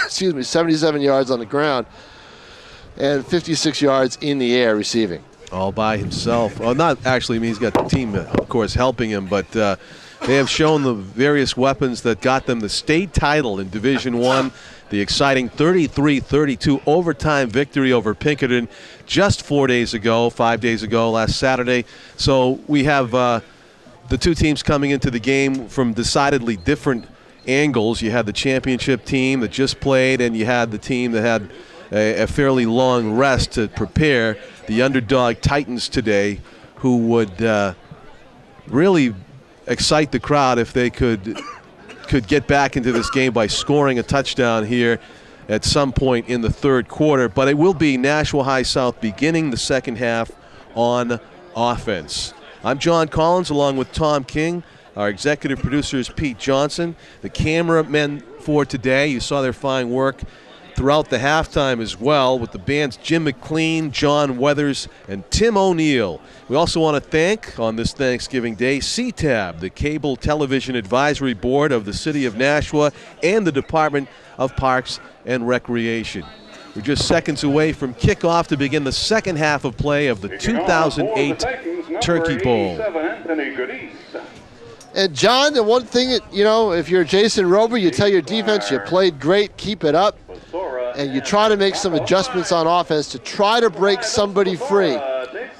77 yards on the ground and 56 yards in the air receiving. All by himself. Well, not actually. I mean, he's got the team, of course, helping him, but they have shown the various weapons that got them the state title in Division I. The exciting 33-32 overtime victory over Pinkerton just 5 days ago, last Saturday. So we have the two teams coming into the game from decidedly different angles. You had the championship team that just played, and you had the team that had a fairly long rest to prepare. The underdog Titans today, who would really excite the crowd if they could get back into this game by scoring a touchdown here at some point in the third quarter. But it will be Nashua High South beginning the second half on offense. I'm John Collins along with Tom King. Our executive producer is Pete Johnson. The cameramen for today, you saw their fine work throughout the halftime as well with the bands Jim McLean, John Weathers, and Tim O'Neill. We also want to thank, on this Thanksgiving Day, CTAB, the Cable Television Advisory Board of the City of Nashua, and the Department of Parks and Recreation. We're just seconds away from kickoff to begin the second half of play of the 2008 Turkey Bowl. And John, the one thing that, if you're Jason Rober, you tell your defense you played great, keep it up, and you try to make some adjustments on offense to try to break somebody free.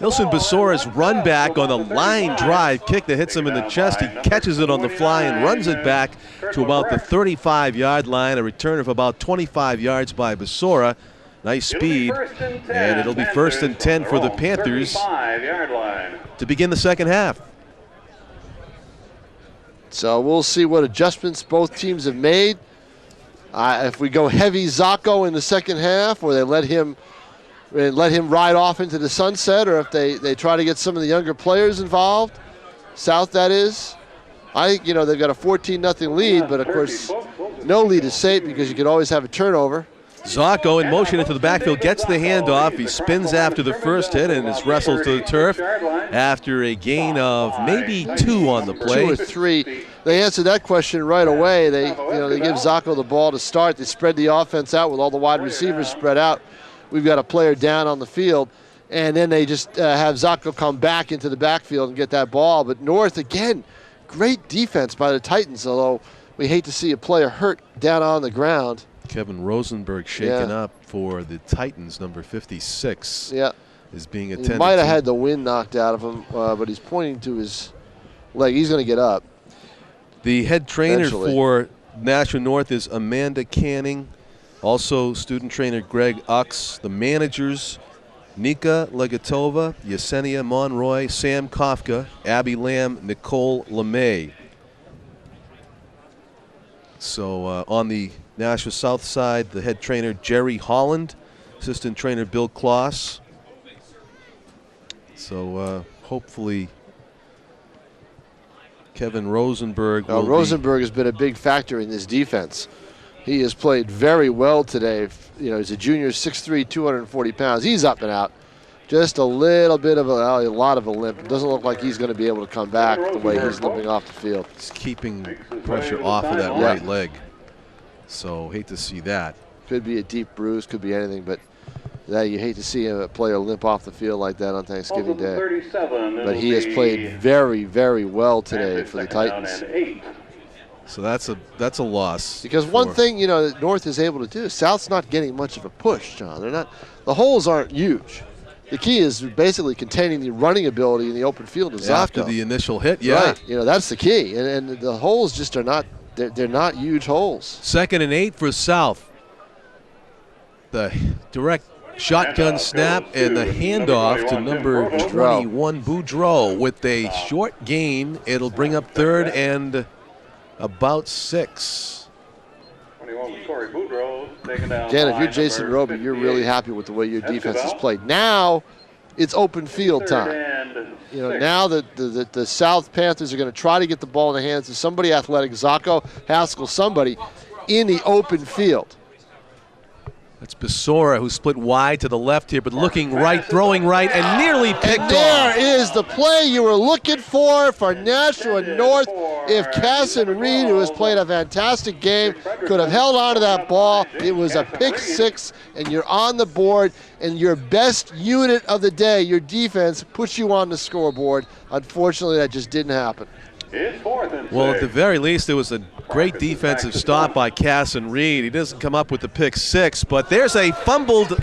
Nilson Besora's run back on a line drive kick that hits him in the chest. He catches it on the fly and runs it back to about the 35-yard line, a return of about 25 yards by Besora. Nice speed, and it'll be 1st and 10 for the Panthers to begin the second half. So we'll see what adjustments both teams have made. If we go heavy Zacco in the second half, or they let him ride off into the sunset, or if they try to get some of the younger players involved, South that is. I think, they've got a 14-0 lead, but of course no lead is safe because you can always have a turnover. Zacco in motion into the backfield, gets the handoff. He spins after the first hit and is wrestled to the turf after a gain of maybe 2 on the play. 2 or 3. They answered that question right away. They give Zacco the ball to start. They spread the offense out with all the wide receivers spread out. We've got a player down on the field, and then they just have Zacco come back into the backfield and get that ball. But North, again, great defense by the Titans, although we hate to see a player hurt down on the ground. Kevin Rosenberg shaken up for the Titans, number 56. Yeah. Is being attended. He might have had the wind knocked out of him, but he's pointing to his leg. He's going to get up. The head trainer for Nashua North is Amanda Canning. Also student trainer Greg Ux. The managers, Nika Legatova, Yesenia Monroy, Sam Kafka, Abby Lamb, Nicole LeMay. So on the Nashua South side, the head trainer Jerry Holland, assistant trainer Bill Kloss. So hopefully Kevin Rosenberg will Rosenberg has been a big factor in this defense. He has played very well today. He's a junior, 6'3", 240 pounds. He's up and out. Just a little bit of a lot of a limp. It doesn't look like he's going to be able to come back the way he's limping off the field. He's keeping pressure off of that right leg. So hate to see that. Could be a deep bruise, could be anything, but you hate to see a player limp off the field like that on Thanksgiving Day. But he has played very, very well today for the Titans. So that's a loss. Because one thing, that North is able to do, South's not getting much of a push, John. The holes aren't huge. The key is basically containing the running ability in the open field of Zafko. After the initial hit, yeah. Right, that's the key. And the holes just are not, they're not huge holes. 2nd and 8 for South. The direct shotgun snap and the handoff to number 21, Boudreau, with a short gain. It'll bring up 3rd and about 6. Again, if you're Jason Roby, you're really happy with the way your defense has played. Now it's open field time. Now that the South Panthers are going to try to get the ball in the hands of somebody athletic, Zacco, Haskell, somebody in the open field. That's Besora, who split wide to the left here, but looking right, throwing right, and nearly picked off. There is the play you were looking for Nashua North. If Casson Reed, who has played a fantastic game, could have held on to that ball, it was a pick 6, and you're on the board, and your best unit of the day, your defense, puts you on the scoreboard. Unfortunately, that just didn't happen. Well, at the very least, it was a great defensive stop by Casson Reed. He doesn't come up with the pick 6, but there's a fumbled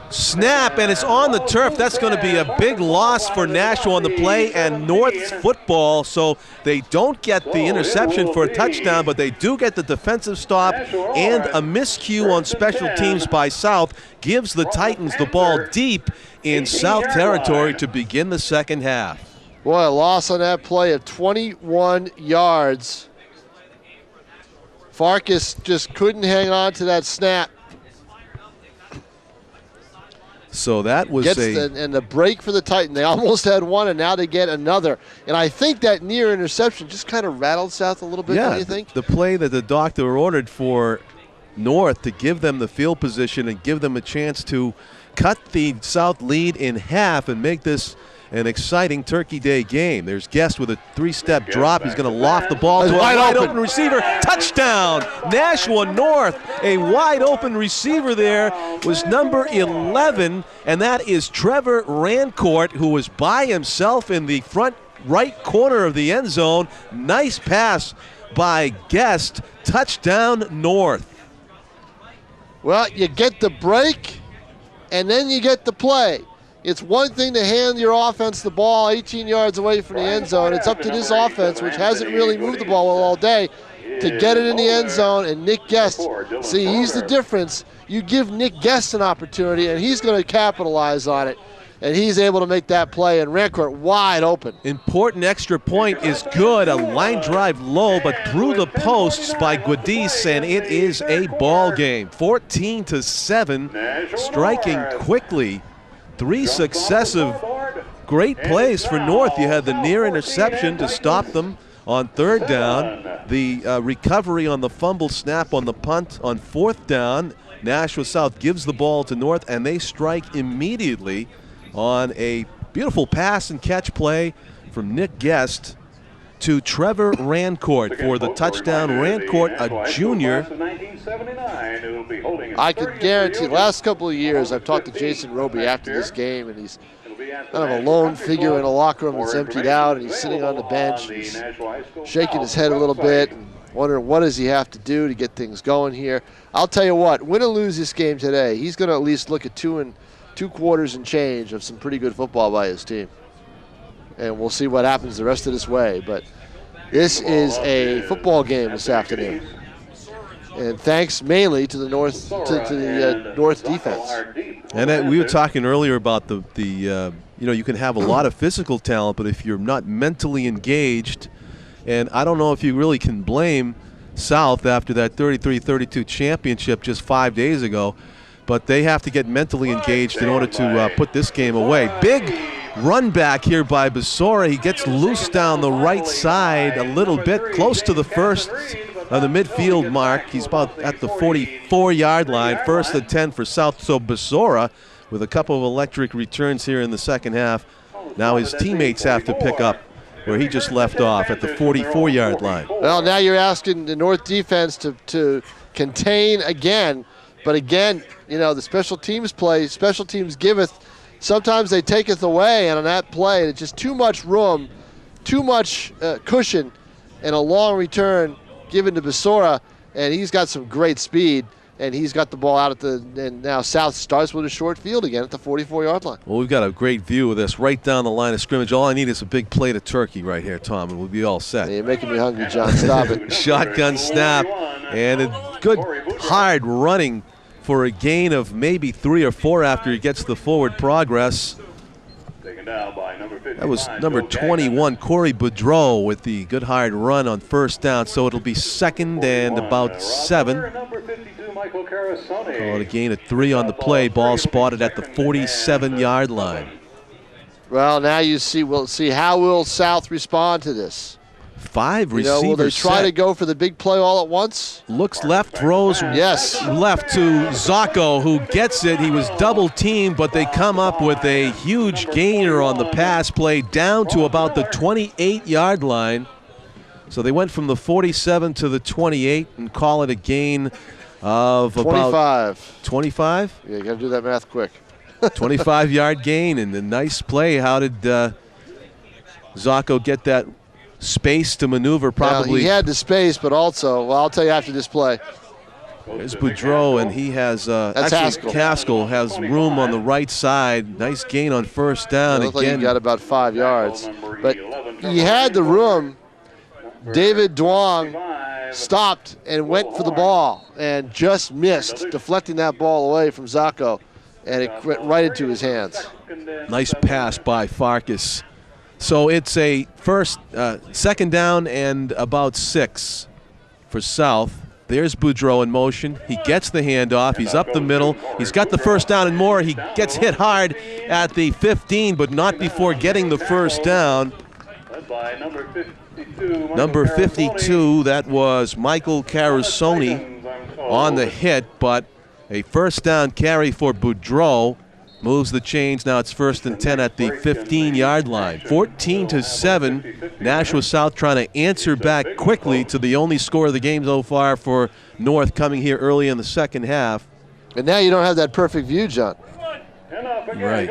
snap, and it's on the turf. That's going to be a big loss for Nashua on the play and North's football. So they don't get the interception for a touchdown, but they do get the defensive stop, and a miscue on special teams by South gives the Titans the ball deep in South territory to begin the second half. Boy, a loss on that play of 21 yards. Farkas just couldn't hang on to that snap. So that was and the break for the Titans. They almost had one, and now they get another. And I think that near interception just kind of rattled South a little bit, don't you think? The play that the doctor ordered for North to give them the field position and give them a chance to cut the South lead in half and make this an exciting Turkey Day game. There's Guest with a 3-step drop. He's going to loft the ball to a wide open receiver. Touchdown! Nashua North. A wide open receiver there was number 11, and that is Trevor Rancourt, who was by himself in the front right corner of the end zone. Nice pass by Guest. Touchdown North. Well, you get the break, and then you get the play. It's one thing to hand your offense the ball 18 yards away from the end zone. It's up to this offense, which hasn't really moved the ball all day, to get it in the end zone. And Nick Guest, see, he's the difference. You give Nick Guest an opportunity, and he's going to capitalize on it. And he's able to make that play, and Rancourt wide open. Important extra point is good. A line drive low, but through the posts by Guadis, and it is a ball game. 14-7, striking quickly. 3 successive great plays for North. You had the near interception to stop them on 3rd down. The recovery on the fumble snap on the punt on 4th down. Nashua South gives the ball to North, and they strike immediately on a beautiful pass and catch play from Nick Guest to Trevor Rancourt for the touchdown. Rancourt, a junior. I can guarantee, last couple of years, I've talked to Jason Roby after this game, and he's kind of a lone figure in a locker room that's emptied out, and he's sitting on the bench. He's shaking his head a little bit and wondering what does he have to do to get things going here. I'll tell you what, win or lose this game today, he's going to at least look at 2 quarters and change of some pretty good football by his team. And we'll see what happens the rest of this way. But this is a football game this afternoon. And thanks mainly to the North North defense. And we were talking earlier about the you can have a lot of physical talent, but if you're not mentally engaged, and I don't know if you really can blame South after that 33-32 championship just 5 days ago, but they have to get mentally engaged in order to put this game away. Big run back here by Besora. He gets loose down the right side a little bit, close to the first of the midfield mark. He's about at the 44-yard line, 1st and 10 for South. So Besora with a couple of electric returns here in the second half. Now his teammates have to pick up where he just left off at the 44-yard line. Well, now you're asking the North defense to contain again. But again, you know, the special teams play, special teams giveth. Sometimes they taketh away, and on that play, it's just too much room, too much cushion, and a long return given to Basora, and he's got some great speed. And he's got the ball out at and now South starts with a short field again at the 44-yard line. Well, we've got a great view of this right down the line of scrimmage. All I need is a big plate of turkey right here, Tom, and we'll be all set. You're making me hungry, John. Stop it. Shotgun snap, and a good hard running for a gain of maybe 3 or 4 after he gets the forward progress. That was number 21, Corey Boudreau, with the good hard run on first down. So it'll be 2nd and about 7. Call it a gain of 3 on the play. Ball spotted at the 47-yard line. Well, now we'll see how will South respond to this. 5 receivers. Will they try to go for the big play all at once? Looks left, throws left to Zacco, who gets it. He was double teamed, but they come up with a huge gainer on the pass play down to about the 28-yard line. So they went from the 47 to the 28 and call it a gain of 25. About 25? Yeah, you got to do that math quick. 25-yard gain, and a nice play. How did Zacco get that space to maneuver? Probably. Well, he had the space, but also, well, I'll tell you after this play. There's Boudreau, and he has Haskell has room on the right side. Nice gain on first down. It looked like he got about 5 yards, but he had the room. David Duong stopped and went for the ball and just missed, deflecting that ball away from Zacco, and it went right into his hands. Nice pass by Farkas. So it's a second down and about 6 for South. There's Boudreau in motion. He gets the handoff. He's up the middle. He's got the first down and more. He gets hit hard at the 15, but not before getting the first down. Number 52, that was Michael Carusoni on the hit, but a first down carry for Boudreau moves the chains. Now it's 1st and 10 at the 15-yard line. 14-7. Nashua South trying to answer back quickly to the only score of the game so far for North, coming here early in the second half. And now you don't have that perfect view, John. Right.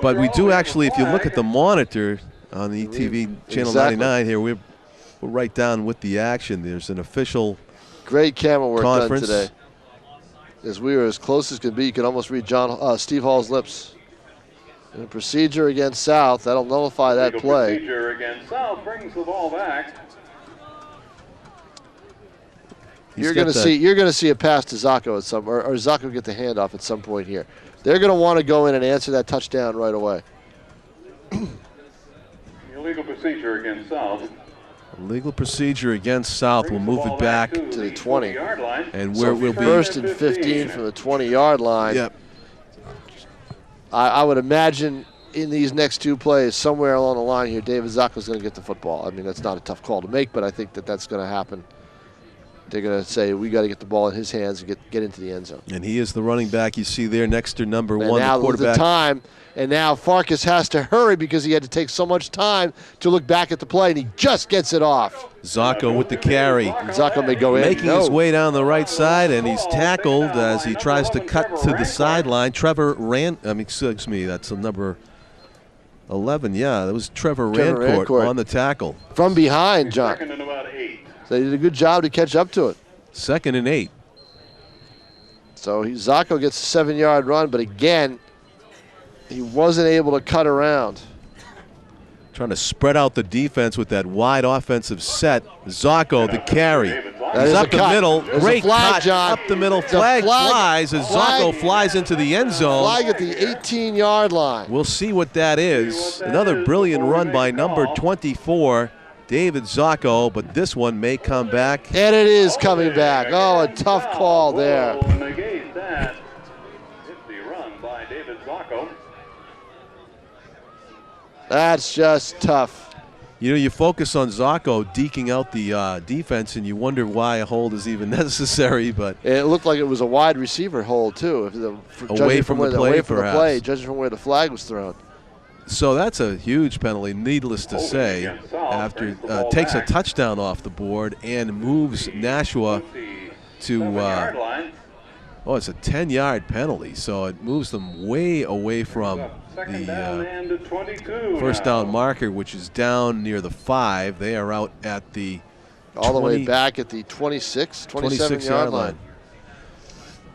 But we do actually, if you look at the monitor on the ETV Channel 99 here, we're right down with the action. There's an official great camera work conference done today. As we were as close as could be, you could almost read Steve Hall's lips. And a procedure against South, that'll nullify that play. Procedure against South brings the ball back. You're going to see a pass to Zacco at some, or Zacco get the handoff at some point here. They're going to want to go in and answer that touchdown right away. Illegal procedure against South. Legal procedure against South. We'll move it back to the 20. And where we'll be 1st and 15 from the 20-yard line. Yep. I would imagine in these next 2 plays, somewhere along the line here, David Zacco's going to get the football. I mean, that's not a tough call to make, but I think that's going to happen. They're going to say, we got to get the ball in his hands and get into the end zone. And he is the running back you see there next to number 1, now the quarterback. The time, and now Farkas has to hurry because he had to take so much time to look back at the play, and he just gets it off. Zacco with the carry. Zacco may go in. Making his way down the right side, and he's tackled as he tries to cut to the sideline. Excuse me, that's number 11. Yeah, that was Trevor Rancourt on the tackle. From behind, John. So they did a good job to catch up to it. 2nd and 8. So Zacco gets a 7-yard run, but again, he wasn't able to cut around. Trying to spread out the defense with that wide offensive set. Zacco, the carry. He's up the middle. Great cut. John. Up the middle. Flag flies as Zacco flies into the end zone. Flag at the 18-yard line. We'll see what that is. Another brilliant run by number 24, David Zacco, but this one may come back. And it is coming back. Oh, a tough call there. Negate that. It's the run by David Zacco. That's just tough. You know, you focus on Zacco deking out the defense, and you wonder why a hold is even necessary. But it looked like it was a wide receiver hold too, away from the play, judging from where the flag was thrown. So that's a huge penalty, needless to say, after takes a touchdown off the board and moves Nashua to, it's a 10-yard penalty, so it moves them way away from the first down marker, which is down near the 5. They are out at the all the way back at the 27-yard line.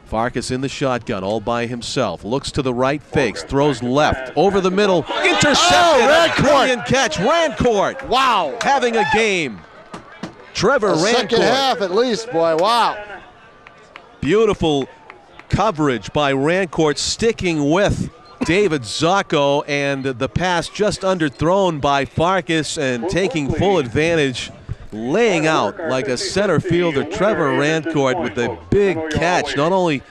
Farkas in the shotgun all by himself. Looks to the right, fakes, throws left, over the middle, intercepted. Rancourt. Brilliant catch. Rancourt. Wow. Having a game. Trevor Rancourt. Second half at least, boy. Wow. Beautiful coverage by Rancourt, sticking with David Zacco, and the pass just underthrown by Farkas and taking full advantage, laying out like a center fielder. Trevor Rancourt with a big catch, not only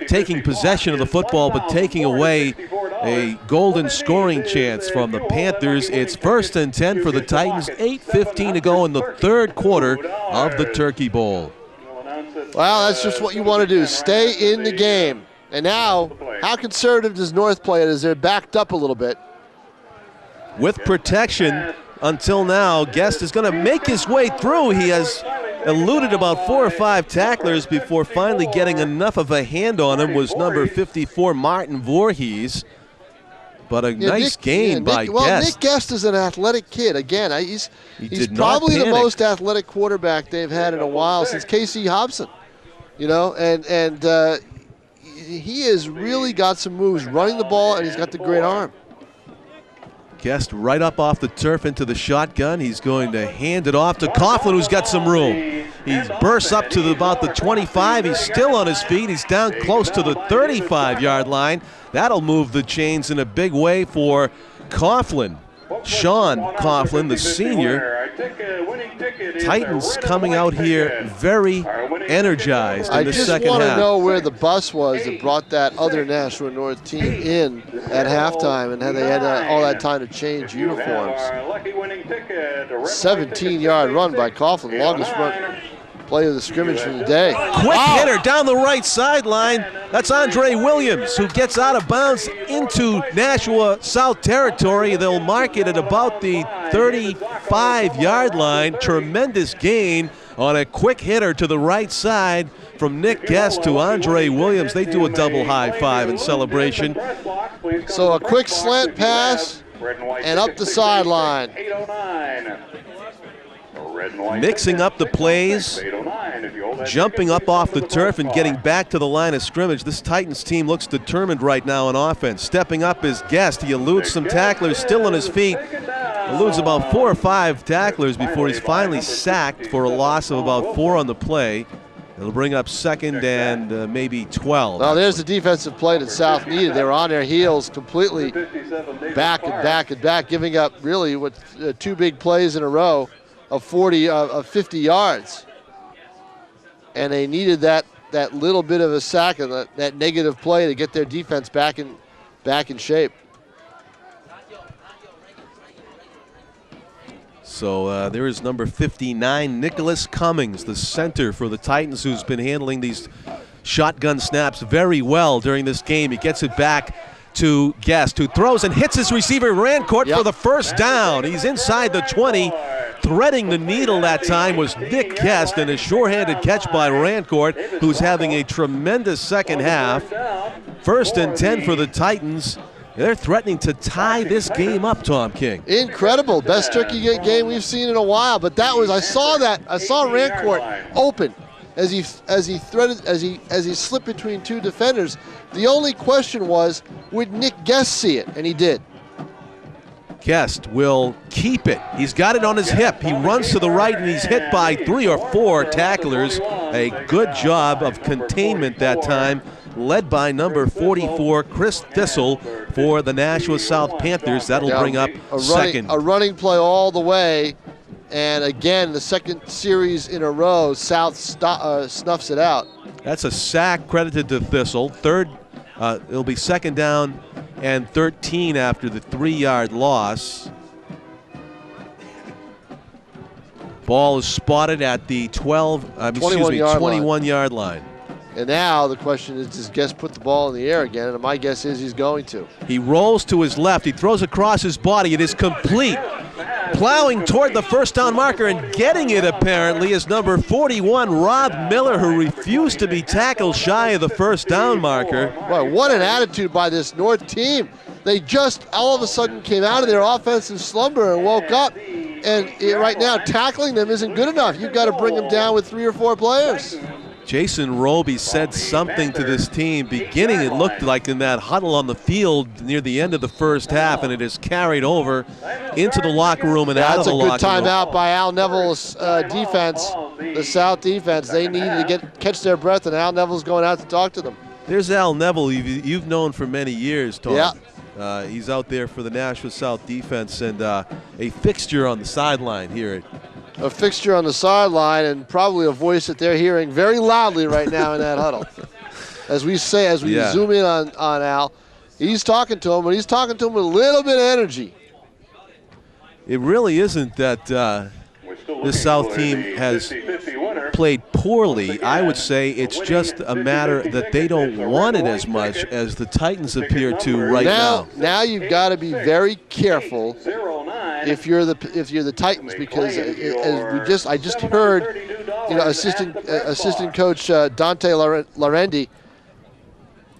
taking possession of the football but taking away a golden scoring chance from the Panthers. It's 1st and 10 for the Titans, 8:15 to go in the third quarter of the Turkey Bowl. Well, that's just what you want to do, stay in the game. And now, how conservative does North play it as they're backed up a little bit? With protection until now, Guest is going to make his way through. He has eluded about 4 or 5 tacklers before finally getting enough of a hand on him, was number 54, Martin Voorhees. But a nice gain by Guest. Well, Nick Guest is an athletic kid. Again, he's probably the most athletic quarterback they've had in a while since Casey Hobson. You know, and he has really got some moves running the ball, and he's got the great arm. Guest right up off the turf into the shotgun. He's going to hand it off to Coughlin, who's got some room. He bursts up to about the 25. He's still on his feet. He's down close to the 35-yard line. That'll move the chains in a big way for Coughlin. Sean Coughlin, the senior. Titans coming out here very energized in the second half. I just want to know where the bus was that brought that other Nashua North team in at halftime, and they had all that time to change uniforms. 17-yard run by Coughlin, longest run play of the scrimmage from the day. Quick hitter down the right sideline. That's Andre Williams, who gets out of bounds into Nashua South territory. They'll mark it at about the 35-yard line. Tremendous gain on a quick hitter to the right side from Nick Guest to Andre Williams. They do a double high five in celebration. So a quick slant pass and up the sideline. Mixing up the plays, jumping up off the turf and getting back to the line of scrimmage. This Titans team looks determined right now on offense. Stepping up is Guest. He eludes some tacklers, still on his feet. Eludes about 4 or 5 tacklers before he's finally sacked for a loss of about 4 on the play. It'll bring up 2nd and maybe 12. Well, there's the defensive play that South needed. They were on their heels completely back and back and back, giving up really 2 big plays in a row of 50 yards. And they needed that little bit of a sack and that negative play to get their defense back in shape. So there is number 59, Nicholas Cummings, the center for the Titans, who's been handling these shotgun snaps very well during this game. He gets it back to Guest, who throws and hits his receiver Rancourt for the first down. He's inside the 20. Threading the needle that time was Nick Guest, and a sure-handed catch by Rancourt, who's having a tremendous second half. 1st and 10 for the Titans. They're threatening to tie this game up, Tom King. Incredible. Best turkey game we've seen in a while. But I saw Rancourt open as he slipped between 2 defenders. The only question was, would Nick Guest see it? And he did. Guest will keep it. He's got it on his hip. He runs to the right, and he's hit by 3 or 4 tacklers. A good job of containment that time, led by number 44, Chris Thistle, for the Nashua South Panthers. That'll bring up 2nd. A running play all the way. And again, the 2nd series in a row, South snuffs it out. That's a sack credited to Thistle. It'll be 2nd down and 13 after the 3-yard loss. Ball is spotted at the 21-yard line. And now the question is, does Guest put the ball in the air again? And my guess is he's going to. He rolls to his left. He throws across his body. It is complete. Plowing toward the first down marker and getting it apparently is number 41, Rob Miller, who refused to be tackled shy of the first down marker. Boy, what an attitude by this North team. They just all of a sudden came out of their offensive slumber and woke up. And right now, tackling them isn't good enough. You've got to bring them down with 3 or 4 players. Jason Roby said something to this team beginning, it looked like, in that huddle on the field near the end of the first half, and it is carried over into the locker room and out of the locker room. That's a good timeout by Al Neville's defense, the South defense. They needed to catch their breath, and Al Neville's going out to talk to them. There's Al Neville, you've known for many years, Tom. Yeah. He's out there for the Nashua South defense and a fixture on the sideline here. A fixture on the sideline and probably a voice that they're hearing very loudly right now in that huddle. As we zoom in on Al, he's talking to him, but he's talking to him with a little bit of energy. It really isn't that this South team has played poorly. I would say it's just a matter that they don't want it as much as the Titans appear to right now. Now you've got to be very careful if you're the Titans, because I just heard, assistant coach Dante Larendi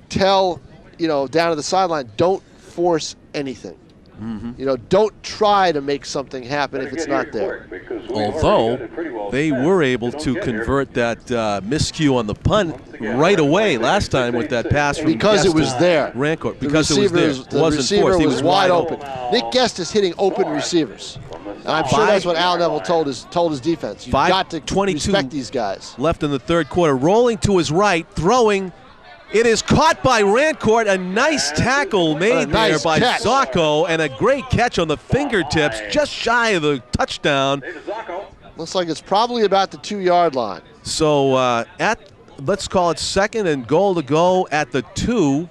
tell down at the sideline, don't force anything. Mm-hmm. Don't try to make something happen if it's not there. Although they were able to convert that miscue on the punt right away last time with that pass from because it was there. Rancourt, because it was there. The receiver was wide open. Nick Guest is hitting open receivers. And I'm sure that's what Al Neville told his defense. You've got to respect these guys. Left in the third quarter, rolling to his right, throwing. It is caught by Rancourt. A nice tackle made there by Zacco, and a great catch on the fingertips, just shy of the touchdown. Looks like it's probably about the 2-yard line. So let's call it 2nd and goal to go at the 2.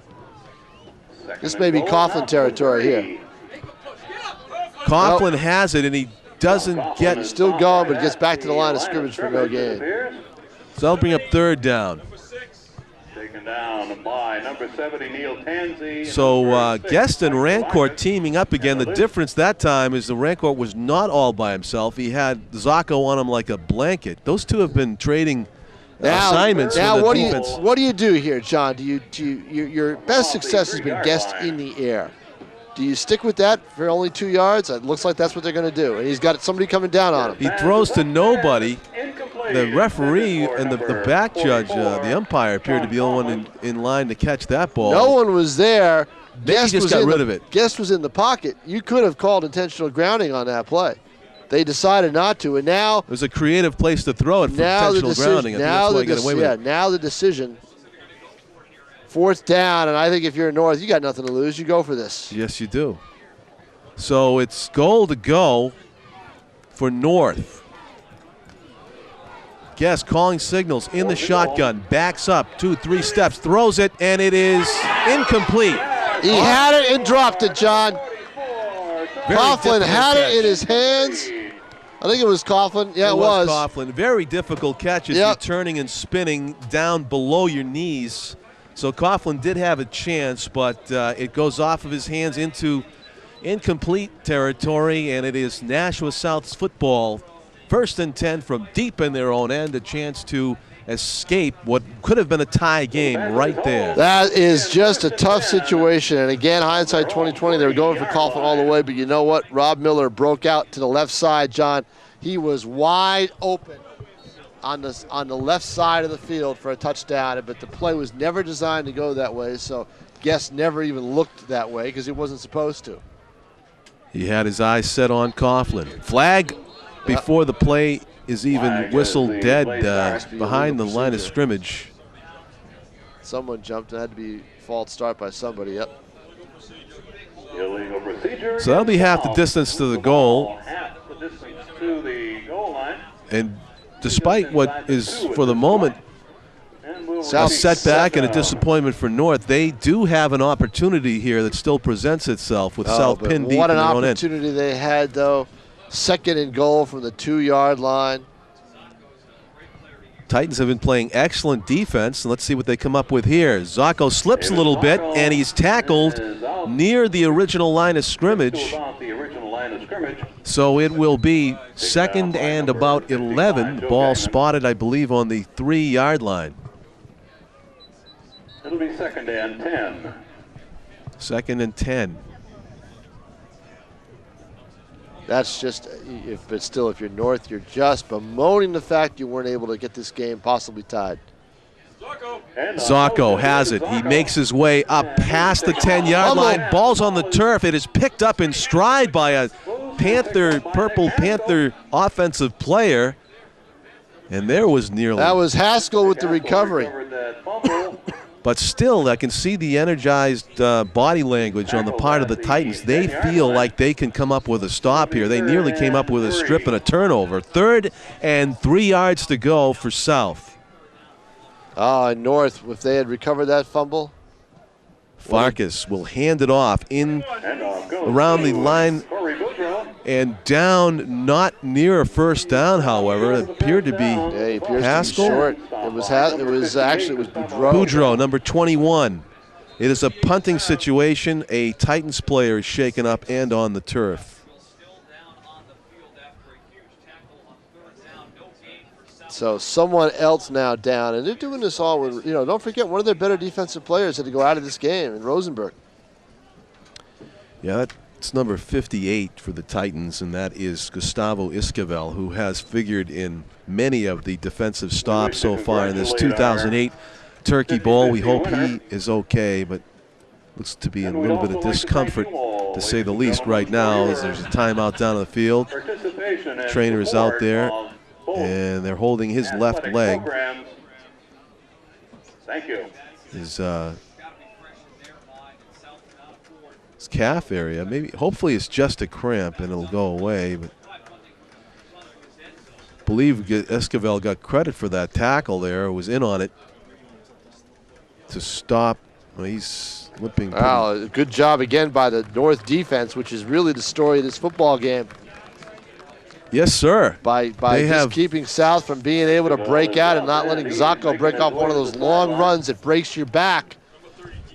This may be Coughlin territory here. Coughlin has it, and he doesn't get. Still going, but gets back to the line of scrimmage for no gain. So that'll bring up 3rd down. Down by number 70, Neil Tansey. So Guest and Rancourt teaming up again. The difference that time is the Rancourt was not all by himself. He had Zacco on him like a blanket. Those two have been trading assignments. Now, for the defense. What do you do here, John? Your best success has been Guest in the air. Do you stick with that for only 2 yards? It looks like that's what they're going to do. And he's got somebody coming down on him. He throws to nobody. The referee and the back judge, the umpire, appeared to be the only one in line to catch that ball. No one was there. Guest just got rid of it. Guest was in the pocket. You could have called intentional grounding on that play. They decided not to, and now it was a creative place to throw it for intentional grounding. I think that's why he got away with it. Now the decision. 4th down, and I think if you're North, you got nothing to lose. You go for this. Yes, you do. So it's goal to go for North. Guest calling signals in the shotgun, backs up 2-3 steps, throws it, and it is incomplete. He had it and dropped it, John. Coughlin had it in his hands. I think it was Coughlin. Yeah, it was. Coughlin. Very difficult catch as you're turning and spinning down below your knees. So Coughlin did have a chance, but it goes off of his hands into incomplete territory, and it is Nashua South's football. 1st and 10 from deep in their own end, a chance to escape what could have been a tie game right there. That is just a tough situation. And again, hindsight 2020, they were going for Coughlin all the way, but you know what? Rob Miller broke out to the left side, John. He was wide open on the left side of the field for a touchdown, but the play was never designed to go that way, so Guest never even looked that way because he wasn't supposed to. He had his eyes set on Coughlin. Flag before the play is even whistled dead behind the line of scrimmage. Someone jumped and had to be false start by somebody. Yep. Illegal procedure. So that'll be half the distance to the goal. Half the distance to the goal line. And despite what is for the moment a setback and a disappointment for North, they do have an opportunity here that still presents itself with South pinned deep in their own end. What an opportunity they had, though. 2nd and goal from the 2-yard line. Titans have been playing excellent defense. Let's see what they come up with here. Zacco slips a little bit, and he's tackled near the original line of scrimmage. So it will be 2nd and about 11. Ball spotted, I believe, on the 3-yard line. It'll be 2nd and 10. 2nd and 10. That's just, but still, if you're North, you're just bemoaning the fact you weren't able to get this game possibly tied. Zacco has it. He makes his way up past the 10-yard line. Ball's on the turf. It is picked up in stride by a Purple Panther offensive player. And there was nearly. That was Haskell with the recovery. But still, I can see the energized body language on the part of the Titans. They feel like they can come up with a stop here. They nearly came up with a strip and a turnover. 3rd and 3 yards to go for South. And North, if they had recovered that fumble. Farkas will hand it off in around the line and down, not near a first down, however. It appeared to be Haskell. Short. It was Boudreaux. Boudreaux, number 21. It is a punting situation. A Titans player is shaken up and on the turf. So someone else now down, and they're doing this all with, don't forget, one of their better defensive players had to go out of this game in Rosenberg. Yeah, that's number 58 for the Titans, and that is Gustavo Esquivel, who has figured in many of the defensive stops so far in this 2008 Turkey Bowl. We hope he is okay, but looks to be in a little bit of discomfort, to say the least, right now, as there's a timeout down on the field. The trainer is out there, and they're holding his left leg. Thank you. His calf area. Maybe, hopefully it's just a cramp and it'll go away. But I believe Esquivel got credit for that tackle there. Was in on it to stop. Well, he's limping. Wow, good job again by the North defense, which is really the story of this football game. Yes, sir. By just keeping South from being able to break out and not letting Zacco break off one of those long runs that breaks your back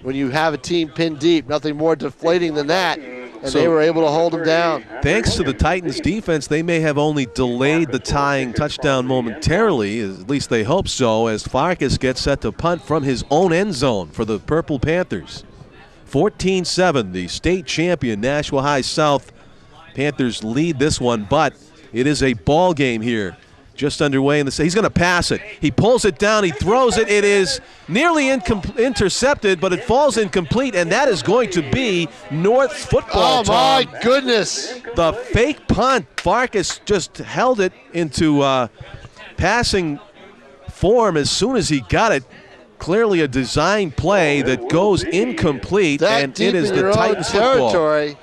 when you have a team pinned deep. Nothing more deflating than that, and they were able to hold them down. Thanks to the Titans' defense, they may have only delayed the tying touchdown momentarily, at least they hope so, as Farkas gets set to punt from his own end zone for the Purple Panthers. 14-7, the state champion Nashua High South Panthers lead this one, but it is a ball game here. Just underway in the. He's going to pass it. He pulls it down. He throws it. It is nearly intercepted, but it falls incomplete, and that is going to be North football. Oh my goodness! The fake punt. Farkas just held it into passing form as soon as he got it. Clearly a design play that goes incomplete, and it is the Titans territory.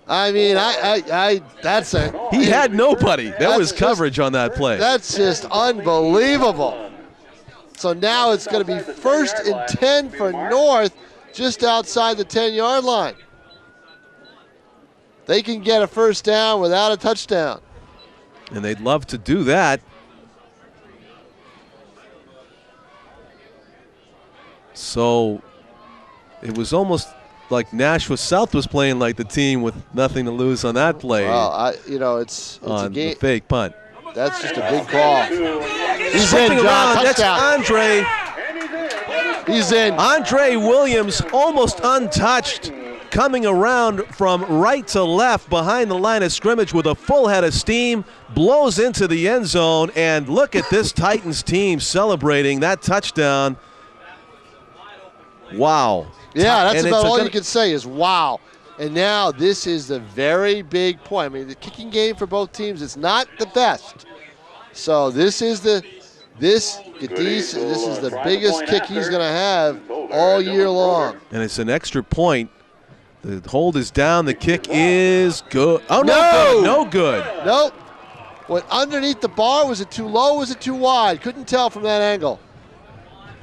I mean, that's a. He had nobody. There was coverage on that play. That's just unbelievable. So now it's going to be 1st and 10 for North, just outside the 10-yard line. They can get a first down without a touchdown. And they'd love to do that. So it was almost like Nashua South was playing like the team with nothing to lose on that play. Well, it's on a game. The fake punt. That's just a big call. He's in, John. That's Touchdown. Andre. He's in. Andre Williams, almost untouched, coming around from right to left behind the line of scrimmage with a full head of steam, blows into the end zone, and look at this Titans team celebrating that touchdown. Wow. Yeah, that's about all you can say is wow. And now this is the very big point. I mean, the kicking game for both teams is not the best. So this is the biggest kick he's going to have all year long. And it's an extra point. The hold is down. The kick is good. Oh, no! No good. Nope. Went underneath the bar. Was it too low? Was it too wide? Couldn't tell from that angle.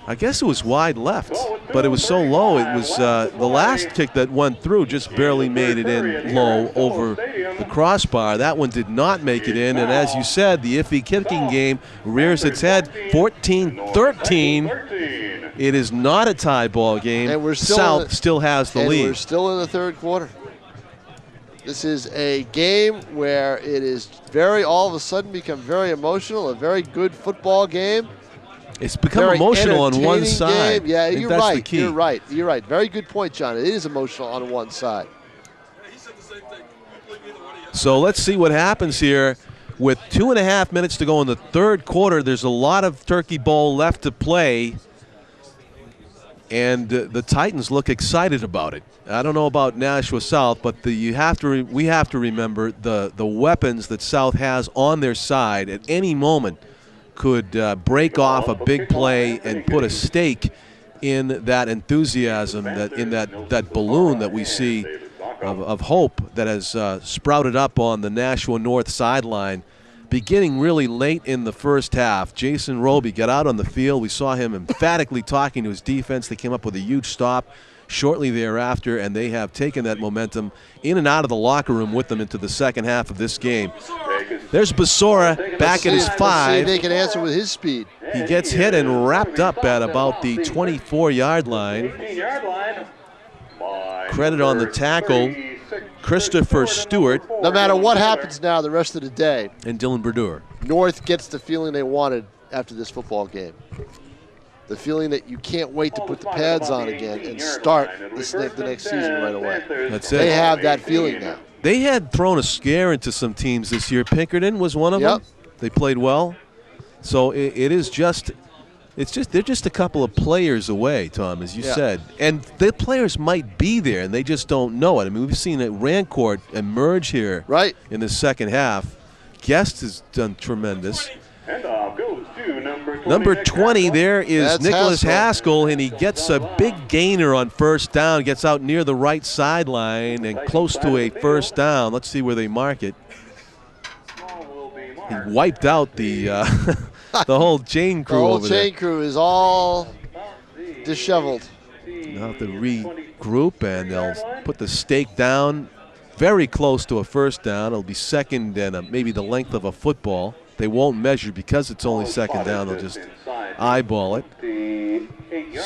I guess it was wide left, but it was so low. It was the last kick that went through just barely made it in low over the crossbar. That one did not make it in, and as you said, the iffy kicking game rears its head. 14-13. It is not a tie ball game. And we're still South still has the lead. We're still in the third quarter. This is a game where it is all of a sudden become very emotional, a very good football game. It's become Very emotional on one entertaining side. game. Yeah, I think you're that's right. the key. You're right. You're right. Very good point, John. It is emotional on one side. So let's see what happens here. With 2.5 minutes to go in the third quarter, there's a lot of Turkey Bowl left to play, and the Titans look excited about it. I don't know about Nashua South, but we have to remember the weapons that South has on their side at any moment could break off a big play and put a stake in that enthusiasm, that balloon that we see of hope that has sprouted up on the Nashua North sideline, beginning really late in the first half. Jason Roby got out on the field. We saw him emphatically talking to his defense. They came up with a huge stop shortly thereafter, and they have taken that momentum in and out of the locker room with them into the second half of this game. There's Basora back at his 5. Let's see if they can answer with his speed. He gets hit and wrapped up at about the 24-yard line. Credit on the tackle, Christopher Stewart. No matter what happens now the rest of the day, and Dylan Berdure. North gets the feeling they wanted after this football game. The feeling that you can't wait to put the pads on again and start the next season right away. That's it. They have that feeling now. They had thrown a scare into some teams this year. Pinkerton was one of them. They played well. So they're just a couple of players away, Tom, as you said. And the players might be there, and they just don't know it. I mean, we've seen Rancourt emerge here in the second half. Guest has done tremendous. Number 20 there is Nicholas Haskell, and he gets a big gainer on first down, gets out near the right sideline and close to a first down. Let's see where they mark it. He wiped out the the whole chain crew over there. The whole chain crew is all disheveled. They'll have to regroup, and they'll put the stake down very close to a first down. It'll be second and maybe the length of a football. They won't measure because it's only second down. They'll just eyeball it.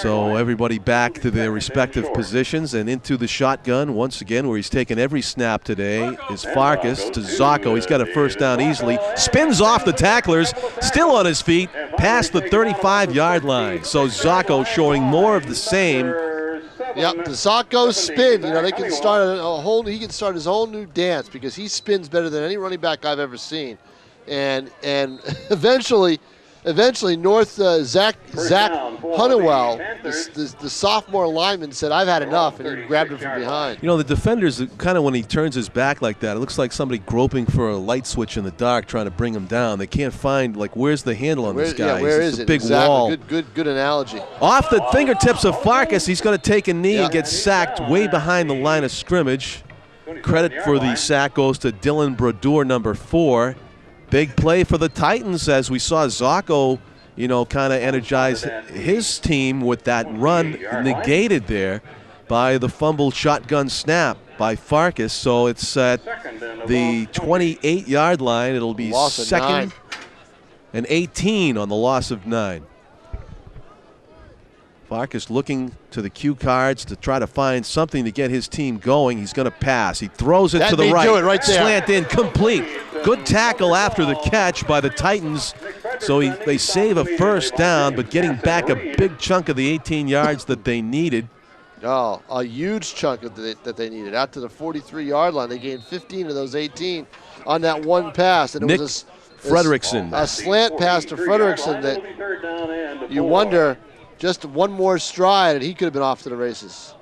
So everybody back to their respective positions and into the shotgun once again, where he's taken every snap today, is Farkas to Zacco. He's got a first down easily. Spins off the tacklers, still on his feet, past the 35-yard line. So Zacco showing more of the same. Yep, the Zacco spin. You know, they can start he can start his whole new dance because he spins better than any running back I've ever seen. And eventually North Zach Honeywell, the sophomore lineman, said, "I've had enough," and he grabbed him from behind. You know, the defenders, kind of when he turns his back like that, it looks like somebody groping for a light switch in the dark trying to bring him down. They can't find, where's the handle on this guy? Yeah, where is it? It's a big wall. Good analogy. Off the fingertips of Farkas, he's going to take a knee and get sacked way behind the line of scrimmage. Credit for the sack goes to Dylan Brodeur, number 4. Big play for the Titans as we saw Zacco, kind of energize his team with that run negated there by the fumble shotgun snap by Farkas. So it's at the 28-yard line. It'll be second and 18 on the loss of 9. Farkas looking to the cue cards to try to find something to get his team going. He's going to pass. He throws it to the right. Do it right there. Slant in, complete. Good tackle after the catch by the Titans. So they save a first down, but getting back a big chunk of the 18 yards that they needed. Oh, a huge chunk that they needed. Out to the 43-yard line. They gained 15 of those 18 on that one pass. And it was Frederickson. A slant pass to Frederickson that you wonder, just one more stride and he could have been off to the races.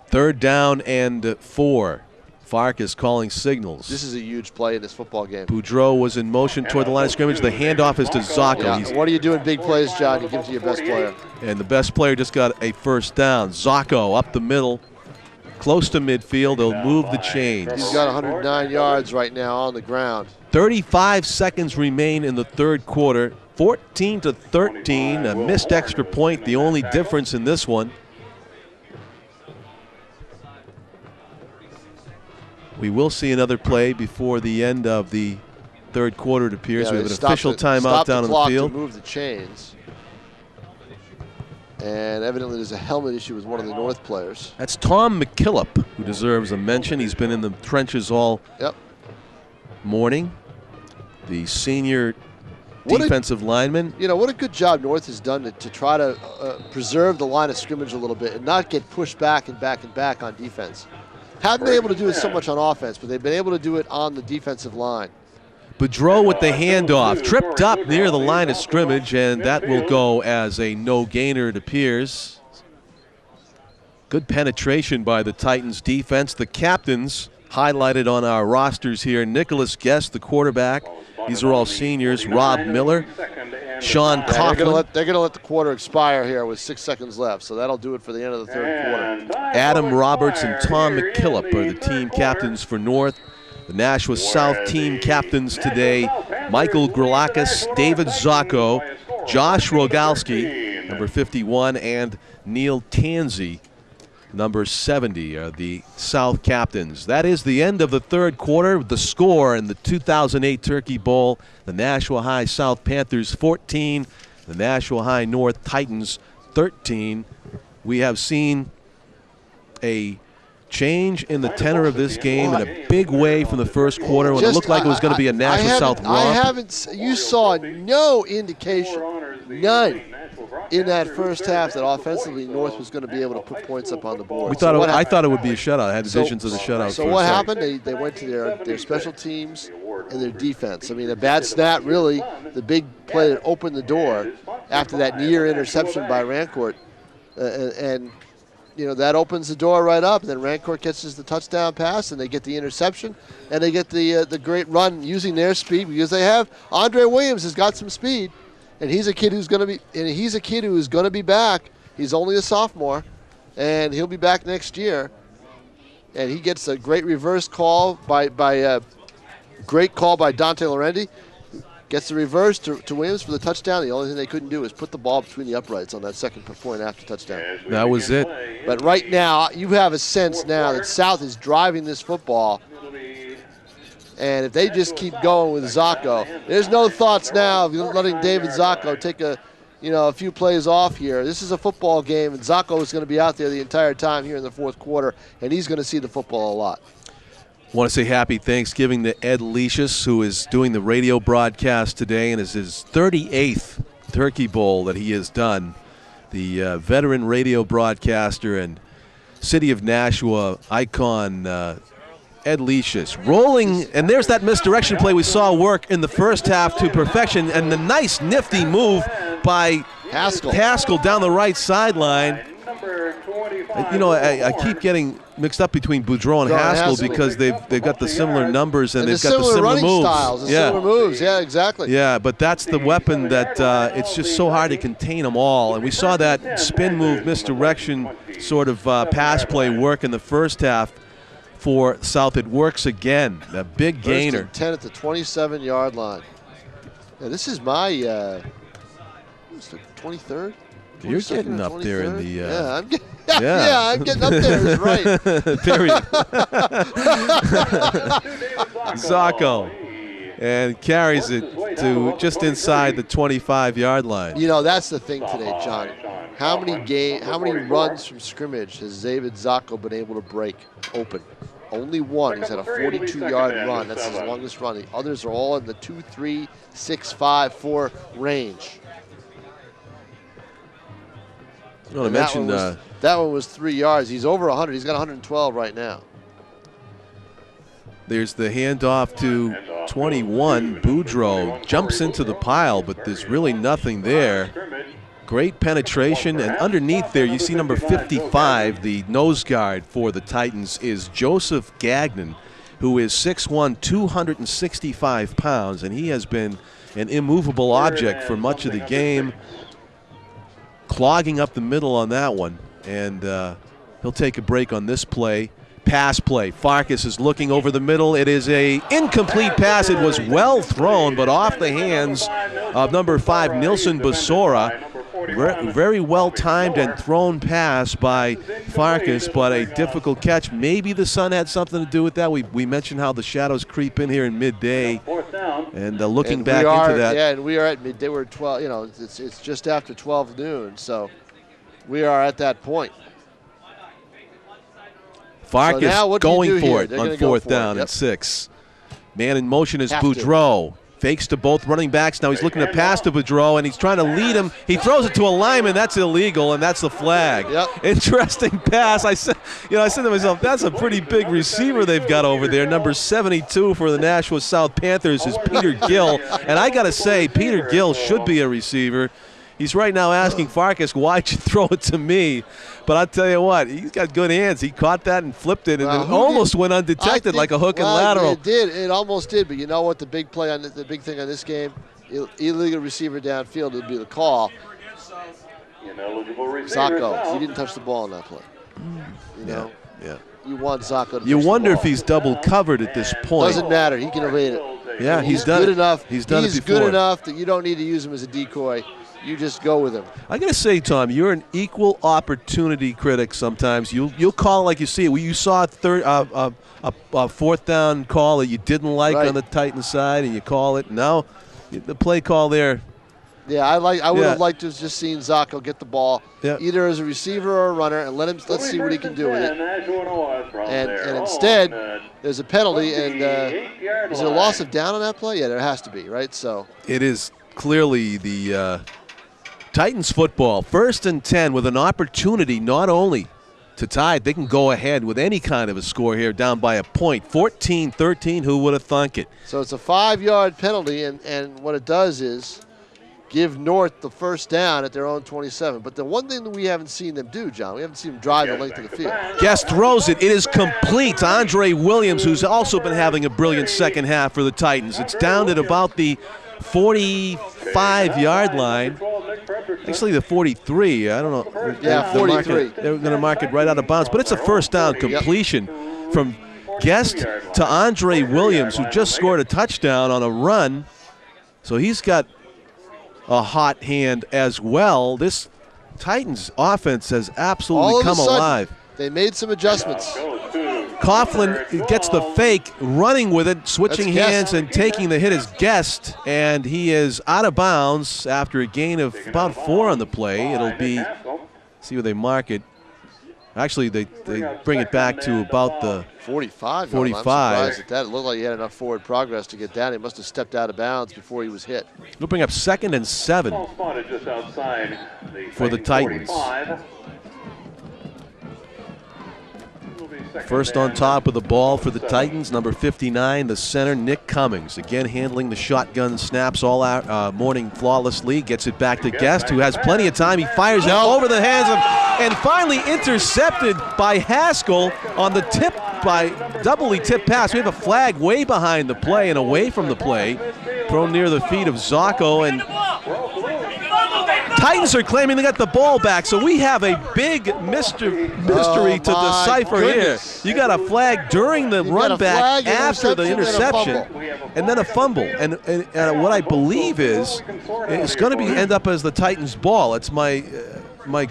3rd down and 4. Farkas calling signals. This is a huge play in this football game. Boudreau was in motion toward the line of scrimmage. The handoff is to Zacco. Yeah. What do you do in big plays, John? He gives you your best player. And the best player just got a first down. Zacco up the middle, close to midfield. They'll move the chains. He's got 109 yards right now on the ground. 35 seconds remain in the third quarter. 14-13, a missed extra point, the only difference in this one. We will see another play before the end of the third quarter, it appears. We have an official timeout down on the field. To move the chains. And evidently there's a helmet issue with one of the North players. That's Tom McKillop, who deserves a mention. He's been in the trenches all morning. The senior defensive lineman. You know, what a good job North has done to try to preserve the line of scrimmage a little bit and not get pushed back and back and back on defense. Haven't been able to do it so much on offense, but they've been able to do it on the defensive line. Boudreau with the handoff, tripped up near the line of scrimmage, and that will go as a no-gainer, it appears. Good penetration by the Titans defense. The captains highlighted on our rosters here. Nicholas Guest, the quarterback. These are all seniors. Rob Miller, Sean Coughlin. They're going to let the quarter expire here with 6 seconds left, so that'll do it for the end of the third quarter. Adam Roberts and Tom McKillop are the team captains for North. The Nashua South team captains today, Michael Gralakis, David Zacco, Josh Rogalski, number 51, and Neil Tansey, number 70, are the South captains. That is the end of the third quarter. The score in the 2008 Turkey Bowl, the Nashua High South Panthers 14, the Nashua High North Titans 13. We have seen a change in the tenor of this game in a big way from the first quarter when it looked like it was going to be a Nashua South romp. You saw no indication, none, in that first half that offensively North was going to be able to put points up on the board. I thought it would be a shutout. I had visions of the shutout. So what happened? They went to their special teams and their defense. I mean, a bad snap, really, the big play that opened the door after that near interception by Rancourt. And you know, that opens the door right up, and then Rancourt catches the touchdown pass, and they get the interception, and they get the great run using their speed, because they have Andre Williams has got some speed, and he's a kid who's going to be back. He's only a sophomore, and he'll be back next year. And he gets a great reverse call great call by Dante Lorendi. Gets the reverse to Williams for the touchdown. The only thing they couldn't do is put the ball between the uprights on that second point after touchdown. That was it. But right now, you have a sense now that South is driving this football. And if they just keep going with Zacco, there's no thoughts now of letting David Zacco take a few plays off here. This is a football game, and Zacco is going to be out there the entire time here in the fourth quarter, and he's going to see the football a lot. I want to say happy Thanksgiving to Ed Leishus, who is doing the radio broadcast today, and is his 38th Turkey Bowl that he has done. The veteran radio broadcaster and City of Nashua icon, Ed Leishus. Rolling, and there's that misdirection play we saw work in the first half to perfection, and the nice nifty move by Haskell down the right sideline. You know, I keep getting mixed up between Boudreau and Haskell because they've got the similar numbers and they've got the similar running moves. Styles, similar moves. Yeah, exactly. Yeah, but that's the weapon that it's just so hard to contain them all. And we saw that spin move, misdirection sort of pass play work in the first half for South. It works again. A big gainer. 10 at the 27-yard line. Yeah, this is my 23rd. You're getting up there in the. I'm getting up there. Right. Period. Zacco, and carries it to just inside the 25-yard line. You know, that's the thing today, John. How many runs from scrimmage has David Zacco been able to break open? Only one. He's had a 42-yard run. That's his longest run. The others are all in the 2, 3, 6, 5, 4 range. I mentioned that one was 3 yards. He's over 100. He's got 112 right now. There's the handoff to 21. Boudreau jumps into the pile, but there's really nothing there. Great penetration, and underneath there you see number 55, the nose guard for the Titans, is Joseph Gagnon, who is 6'1", 265 pounds, and he has been an immovable object for much of the game. Clogging up the middle on that one, and he'll take a break on this play. pass play. Farkas is looking over the middle. It is a incomplete pass. It was well thrown, but off the hands of number 5, Nilsson Basora. Very well timed and thrown pass by Farkas, but a difficult catch. Maybe the sun had something to do with that. We mentioned how the shadows creep in here in midday, and looking back into that. Yeah, and we are at midday. We're 12. You know, it's just after 12 noon, so we are at that point. Farkas so going for it on fourth down and 6. Man in motion is Boudreau. Fakes to both running backs. Now he's looking to pass to Boudreau, and he's trying to lead him. He throws it to a lineman. That's illegal, and that's the flag. Yep. Interesting pass. I said to myself, that's a pretty big receiver they've got over there. Number 72 for the Nashua South Panthers is Peter Gill, and I got to say, Peter Gill should be a receiver. He's right now asking Farkas, why'd you throw it to me? But I'll tell you what, he's got good hands. He caught that and flipped it, and it almost went undetected like a hook and lateral. It did. It almost did. But you know what? The big thing on this game, illegal receiver downfield would be the call. Zacco, he didn't touch the ball on that play. You know? Yeah. You want Zacco to You touch wonder the if ball. he's double covered at this point. Doesn't matter. He can evade it. Yeah, he's done good it. enough. He's done it before. Good enough that you don't need to use him as a decoy. You just go with him. I got to say, Tom, you're an equal opportunity critic sometimes. You'll call it like you see it. You saw a fourth down call that you didn't like on the Titans side, and you call it. Now, the play call there. Yeah, I would have liked to have just seen Zacco get the ball, Yeah. either as a receiver or a runner, and let's see what he can do with it. And instead, there's a penalty, and is there a loss of down on that play? Yeah, there has to be, right? So it is clearly the Titans football. 1st and 10 with an opportunity not only to tie, they can go ahead with any kind of a score here, down by a point. 14-13, who would have thunk it? So it's a 5-yard penalty, and what it does is give North the first down at their own 27. But the one thing that we haven't seen them do, John, we haven't seen them drive the length of the field. Guest throws it. It is complete. Andre Williams, who's also been having a brilliant second half for the Titans. It's down at about the 45-yard line. Actually, the 43. I don't know. Yeah, 43. They're going to mark it right out of bounds. But it's a first down completion from Guest to Andre Williams, who just scored a touchdown on a run. So he's got a hot hand as well. This Titans offense has absolutely come alive. They made some adjustments. Coughlin gets the fake, running with it, switching hands and taking the hit as Guest, and he is out of bounds after a gain of about 4 on the play. It'll be, see where they mark it. Actually, they bring it back to about the 45. 45. I'm surprised at that. It looked like he had enough forward progress to get down. He must have stepped out of bounds before he was hit. We'll bring up 2nd and 7 for the Titans. First on top of the ball for the Titans, number 59, the center, Nick Cummings. Again, handling the shotgun snaps all out, morning flawlessly. Gets it back to Guest, who has plenty of time. He fires it over the hands of, and finally intercepted by Haskell on the tip, by doubly tipped pass. We have a flag way behind the play and away from the play, thrown near the feet of Zacco, and Titans are claiming they got the ball back, so we have a big mystery to decipher here. You got a flag during the run back after the interception, and then a fumble. And what I believe is it's going to end up as the Titans' ball. It's my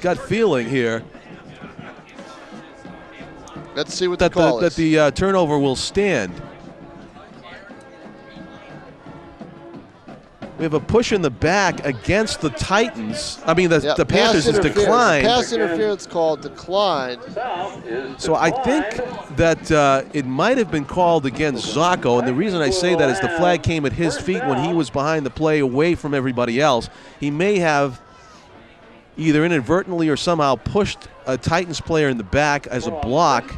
gut feeling here. Let's see what the call is. That the turnover will stand. We have a push in the back against the Titans. I mean, the Panthers has declined. Pass interference call declined. So I think that it might have been called against Zacco, and the reason I say that is the flag came at his feet when he was behind the play away from everybody else. He may have either inadvertently or somehow pushed a Titans player in the back as a block,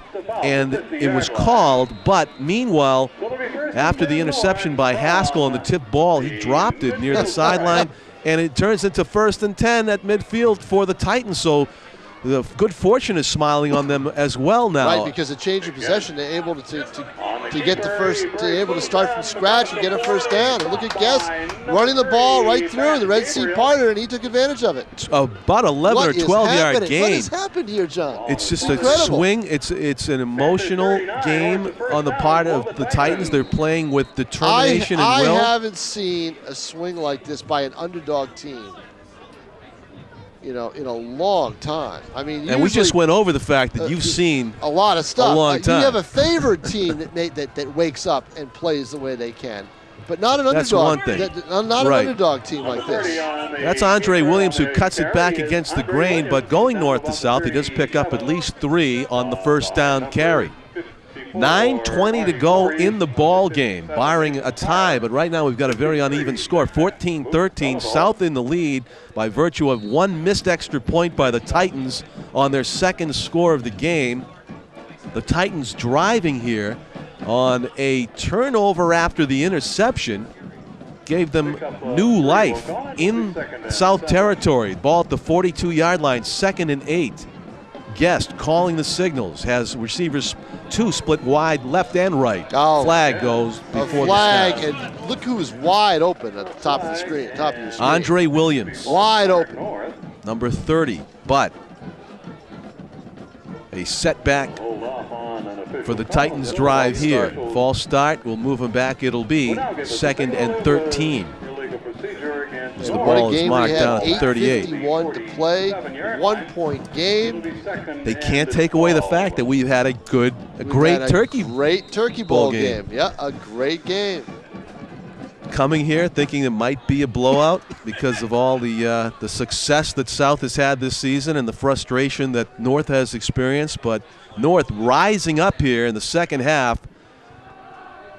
and it was called, but meanwhile, after the interception by Haskell on the tip ball, he dropped it near the sideline, and it turns into 1st and 10 at midfield for the Titans. So the good fortune is smiling on them as well now. Right, because a change of possession, they're able to to get the first, to be able to start from scratch and get a first down. And look at Guest running the ball right through the Red Sea parter, and he took advantage of it. About 11 What or is 12-yard happening? gain. What has happened here, John? It's just Incredible. a swing. It's an emotional game on the part of the Titans. They're playing with determination and will. I haven't seen a swing like this by an underdog team, in a long time. I mean, and we just went over the fact that you've seen a lot of stuff. a long time. You have a favored team that wakes up and plays the way they can, but not an That's underdog. one thing. Not Right. an underdog team like this. That's Andre Williams, who cuts it back against the grain, but going north to south, he does pick up at least 3 on the first down carry. 9:20 to go in the ball game, barring a tie, but right now we've got a very uneven score. 14-13, South in the lead by virtue of 1 missed extra point by the Titans on their second score of the game. The Titans driving here on a turnover after the interception gave them new life in South territory. Ball at the 42-yard line, 2nd and 8. Guest calling the signals, has receivers 2 split wide left and right. Oh. Flag goes A before flag, the snap. and look who's wide open at the top of the screen, top of your screen. Andre Williams, Wide open. number 30, but a setback for the Titans drive here. False start will move him back. It'll be 2nd and 13. As the ball is marked down at 38. 8:51 to play, 1-point game. They can't take away the fact that we've had a great turkey Great turkey bowl bowl game. game. Yeah, a great game. coming here thinking it might be a blowout because of all the success that South has had this season and the frustration that North has experienced. But North rising up here in the second half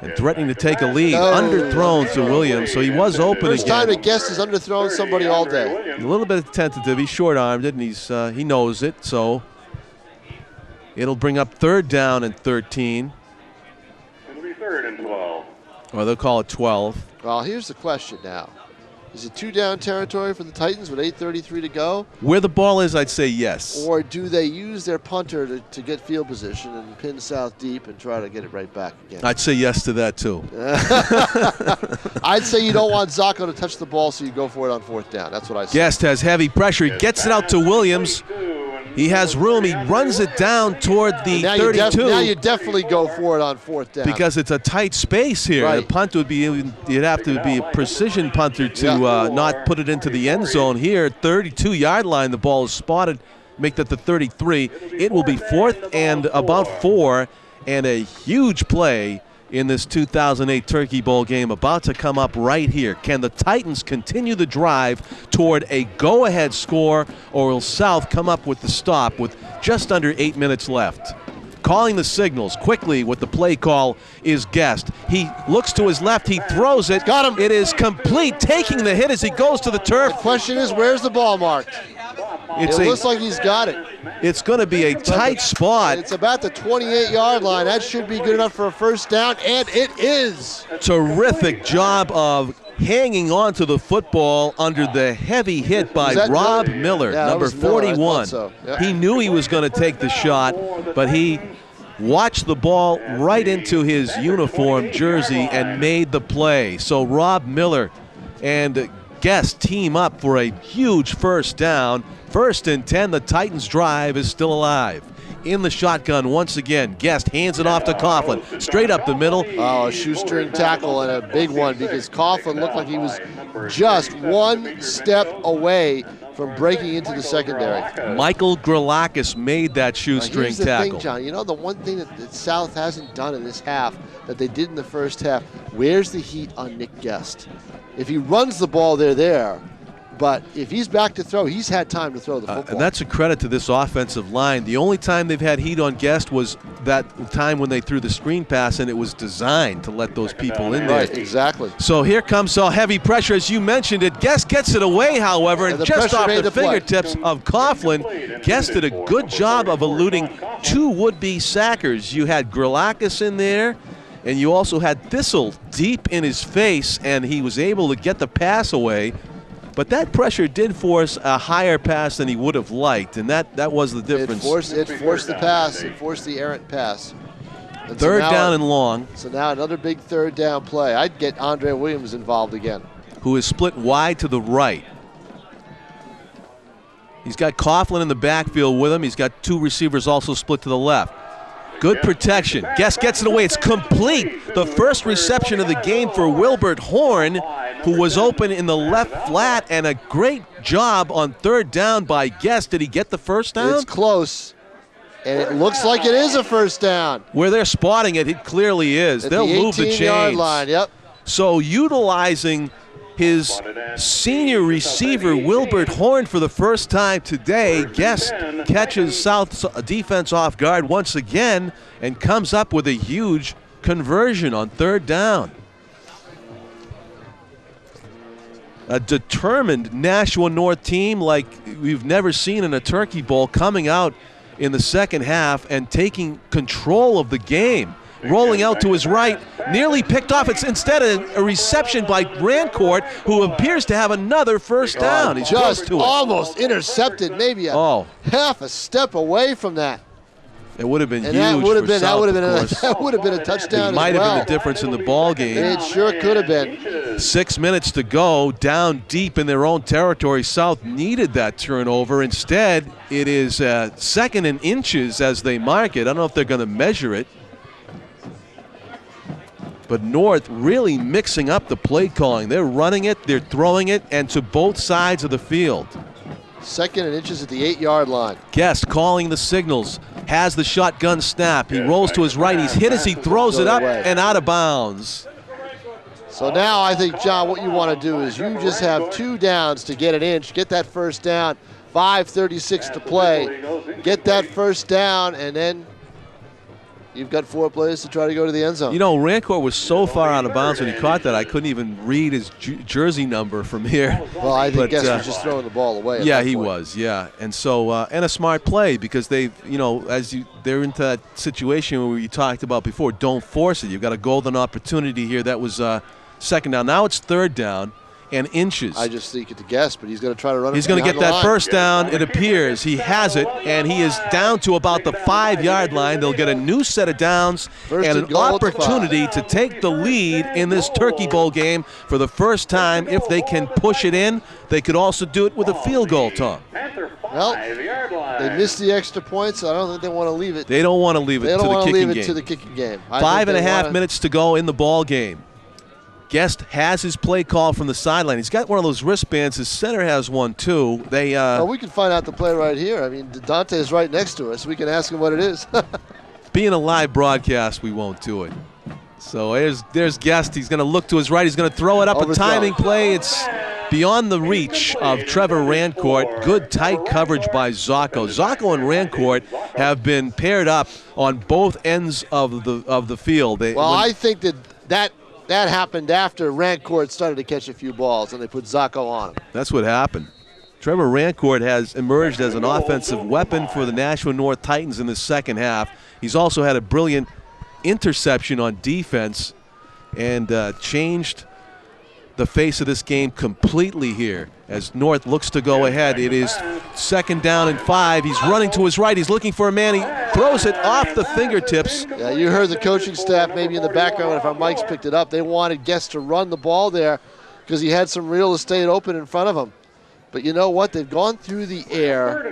and threatening to take a lead. Underthrown to Williams, so he was open First again. time a guest has underthrown somebody all day. A little bit tentative. He's short-armed it, and he knows it. So it'll bring up 3rd down and 13. It'll be 3rd and 12. Or they'll call it 12. Well, here's the question now. Is it 2-down territory for the Titans with 8:33 to go? Where the ball is, I'd say yes. Or do they use their punter to get field position and pin South deep and try to get it right back again? I'd say yes to that, too. I'd say you don't want Zacco to touch the ball, so you go for it on 4th down. That's what I say. Guest has heavy pressure. He gets it out to Williams. He has room. He runs it down toward the Now 32. now you definitely go for it on 4th down. Because it's a tight space here. Right. The punt would be, you'd have to be a precision punter to not put it into the end zone here. 32-yard line, the ball is spotted, make that the 33. It will be 4th and about 4, and a huge play in this 2008 Turkey Bowl game about to come up right here. Can the Titans continue the drive toward a go-ahead score, or will South come up with the stop with just under 8 minutes left? Calling the signals quickly with the play call is Guest. He looks to his left. He throws it. Got him. It is complete, taking the hit as he goes to the turf. The question is, where's the ball marked? It's It looks like he's got it. It's going to be a tight spot. It's about the 28-yard line. That should be good enough for a first down, and it is. Terrific job of hanging on to the football under the heavy hit by Was that Rob Miller? Miller, Yeah, that number was Miller. I thought 41. so. Yep. He knew he was going to take the shot, but he watched the ball right into his uniform jersey and made the play. So Rob Miller and Guest team up for a huge first down. 1st and 10, the Titans drive is still alive. In the shotgun once again, Guest hands it off to Coughlin. Straight up the middle. Oh, a shoestring tackle and a big one, because Coughlin looked like he was just 1 step away from breaking into the secondary. Michael Grillakis made that shoestring Here's the tackle. thing, John. You know, the one thing that South hasn't done in this half that they did in the first half, where's the heat on Nick Guest? If he runs the ball, they're there. But if he's back to throw, he's had time to throw the football. And that's a credit to this offensive line. The only time they've had heat on Guest was that time when they threw the screen pass, and it was designed to let those people in there. Right, exactly. So here comes all heavy pressure, as you mentioned it. Guest gets it away, however, and the just pressure off made the the play. fingertips of Coughlin. Guest did a good job of eluding 2 would-be sackers. You had Grillakis in there, and you also had Thistle deep in his face, and he was able to get the pass away. But that pressure did force a higher pass than he would have liked, and that was the difference. It forced the pass. It forced the errant pass. And Third so now, down and long. So now another big third down play. I'd get Andre Williams involved again. Who is split wide to the right. He's got Coughlin in the backfield with him. He's got two receivers also split to the left. Good protection. Guest gets it away. It's complete. The first reception of the game for Wilbert Horn, who was open in the left flat, and a great job on third down by Guest. Did he get the first down? It's close, and it looks like it is a first down. Where they're spotting it, it clearly is. They'll move the 18-yard chains. line, yep. So utilizing his senior receiver, Wilbert Horn, for the first time today. Guest catches South's defense off guard once again and comes up with a huge conversion on third down. A determined Nashua North team like we've never seen in a Turkey Bowl, coming out in the second half and taking control of the game. Rolling out to his right, nearly picked off. It's instead a reception by Rancourt, who appears to have another first down. He's close Just to it. almost intercepted, maybe half a step away from that. It would have been And huge that would have for been South, of that would have been a touchdown. It might as well. have been the difference in the ball game. It sure could have been. 6 minutes to go, down deep in their own territory. South needed that turnover. Instead, it is second and inches as they mark it. I don't know if they're going to measure it. But North really mixing up the play calling. They're running it, they're throwing it, and to both sides of the field. Second and inches at the 8-yard line. Guest calling the signals, has the shotgun snap. He rolls to his right, he's hit as he throws it up and out of bounds. So now I think, John, what you want to do is you just have 2 downs to get an inch, get that first down, 5:36 to play, get that first down, and then you've got 4 plays to try to go to the end zone. You know, Rancourt was so far out of bounds when he caught that, I couldn't even read his jersey number from here. Well, I think Guest was just throwing the ball away. Yeah, he was. Yeah, and so and a smart play, because they're into that situation where you talked about before. Don't force it. You've got a golden opportunity here. That was second down. Now it's third down and inches. I just think it's a guess, but he's going to try to run it. He's going to get that first down. It appears he has it, and he is down to about the 5-yard line. They'll get a new set of downs and an opportunity to take the lead in this Turkey Bowl game for the first time. If they can push it in, they could also do it with a field goal, Tom. Well, they missed the extra point, so I don't think they want to leave it. They don't want to leave it to the kicking game. They don't want to leave it to the kicking game. 5.5 minutes to go in the ball game. Guest has his play call from the sideline. He's got one of those wristbands. His center has one too. Well, we can find out the play right here. I mean, Dante is right next to us. We can ask him what it is. Being a live broadcast, we won't do it. So there's Guest. He's going to look to his right. He's going to throw it up. A timing play. It's beyond the reach of Trevor Rancourt. Good tight coverage by Zacco. Zacco and Rancourt have been paired up on both ends of the field. I think that happened after Rancourt started to catch a few balls, and they put Zacco on him. That's what happened. Trevor Rancourt has emerged as an offensive weapon for the Nashua North Titans in the second half. He's also had a brilliant interception on defense and changed the face of this game completely here as North looks to go ahead. It is second down and 5. He's running to his right. He's looking for a man. He throws it off the fingertips. Yeah, you heard the coaching staff maybe in the background if our mics picked it up. They wanted Guest to run the ball there because he had some real estate open in front of him. But you know what? They've gone through the air.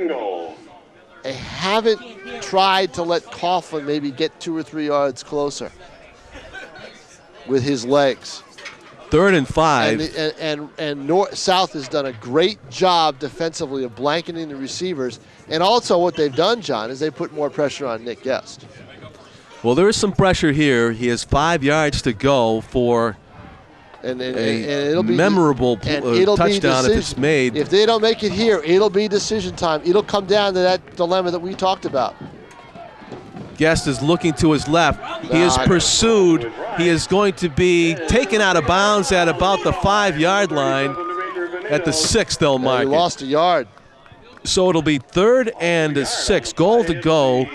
They haven't tried to let Coughlin maybe get 2 or 3 yards closer with his legs. Third and 5. And South has done a great job defensively of blanketing the receivers. And also what they've done, John, is they put more pressure on Nick Guest. Well, there is some pressure here. He has 5 yards to go for and it'll be memorable touchdown if it's made. If they don't make it here, it'll be decision time. It'll come down to that dilemma that we talked about. Guest is looking to his left. He is pursued. He is going to be taken out of bounds at about the 5-yard line. At the 6, they'll mark it. He lost a yard. So it'll be 3rd and 6. Goal to go.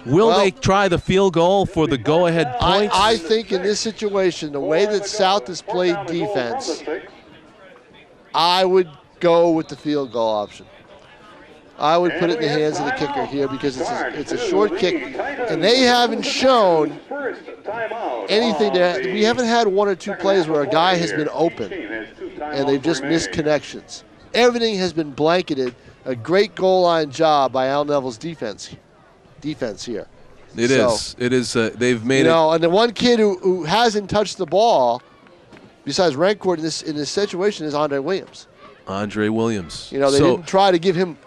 Will they try the field goal for the go-ahead points? I think in this situation, the way that South has played defense, I would go with the field goal option. I would put it in the hands of the kicker here because it's a short kick, and they haven't shown anything there. We haven't had one or two plays where a guy has been open, and they've just missed connections. Everything has been blanketed. A great goal line job by Al Neville's defense here. It is. They've made it. And the one kid who hasn't touched the ball, besides Rancourt in this situation, is Andre Williams. Andre Williams. They didn't try to give him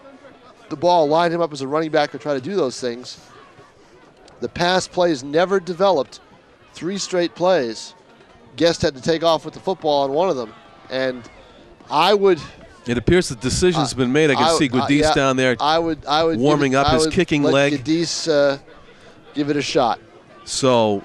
the ball, line him up as a running back, or try to do those things. The pass plays never developed. 3 straight plays. Guest had to take off with the football on one of them, and I would. It appears the decision's been made. I can see Guidis down there. I would warming up his kicking leg. Guidis give it a shot. So,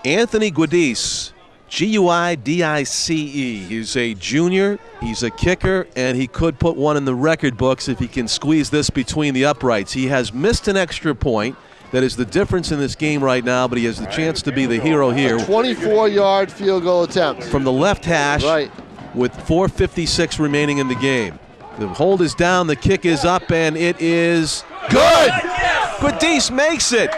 Anthony Guidis, Guidice. He's a junior. He's a kicker, and he could put one in the record books if he can squeeze this between the uprights. He has missed an extra point. That is the difference in this game right now, but he has the chance to be the hero here. A 24-yard field goal attempt. From the left hash, right, with 4:56 remaining in the game. The hold is down, the kick is up, and it is good! Guidis makes it!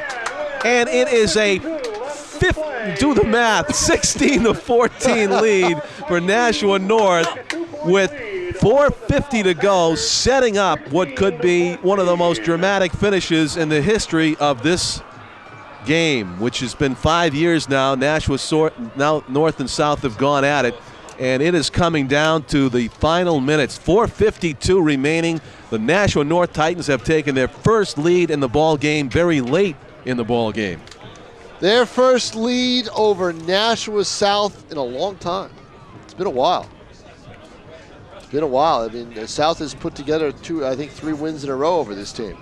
And it is a, do the math, 16-14 lead for Nashua North with 4:50 to go, setting up what could be one of the most dramatic finishes in the history of this game, which has been 5 years now. Nashua now North and South have gone at it, and it is coming down to the final minutes. 4:52 remaining. The Nashua North Titans have taken their first lead in the ball game very late in the ball game. Their first lead over Nashua South in a long time. It's been a while. I mean, South has put together 3 wins in a row over this team.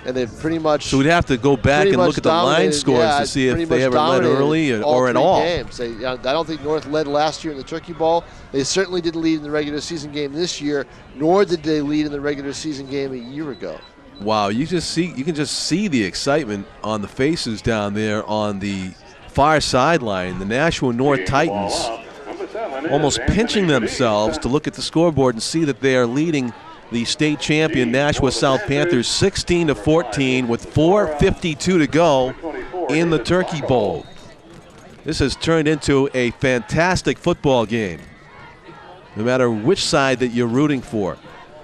And they've pretty much. So we'd have to go back and look at the line scores to see if they ever led early or at all. Games. I don't think North led last year in the Turkey Bowl. They certainly didn't lead in the regular season game this year, nor did they lead in the regular season game a year ago. Wow, you can just see the excitement on the faces down there on the far sideline. The Nashua North Titans almost pinching themselves to look at the scoreboard and see that they are leading the state champion Nashua South Panthers 16-14 with 4:52 to go in the Turkey Bowl. This has turned into a fantastic football game, no matter which side that you're rooting for.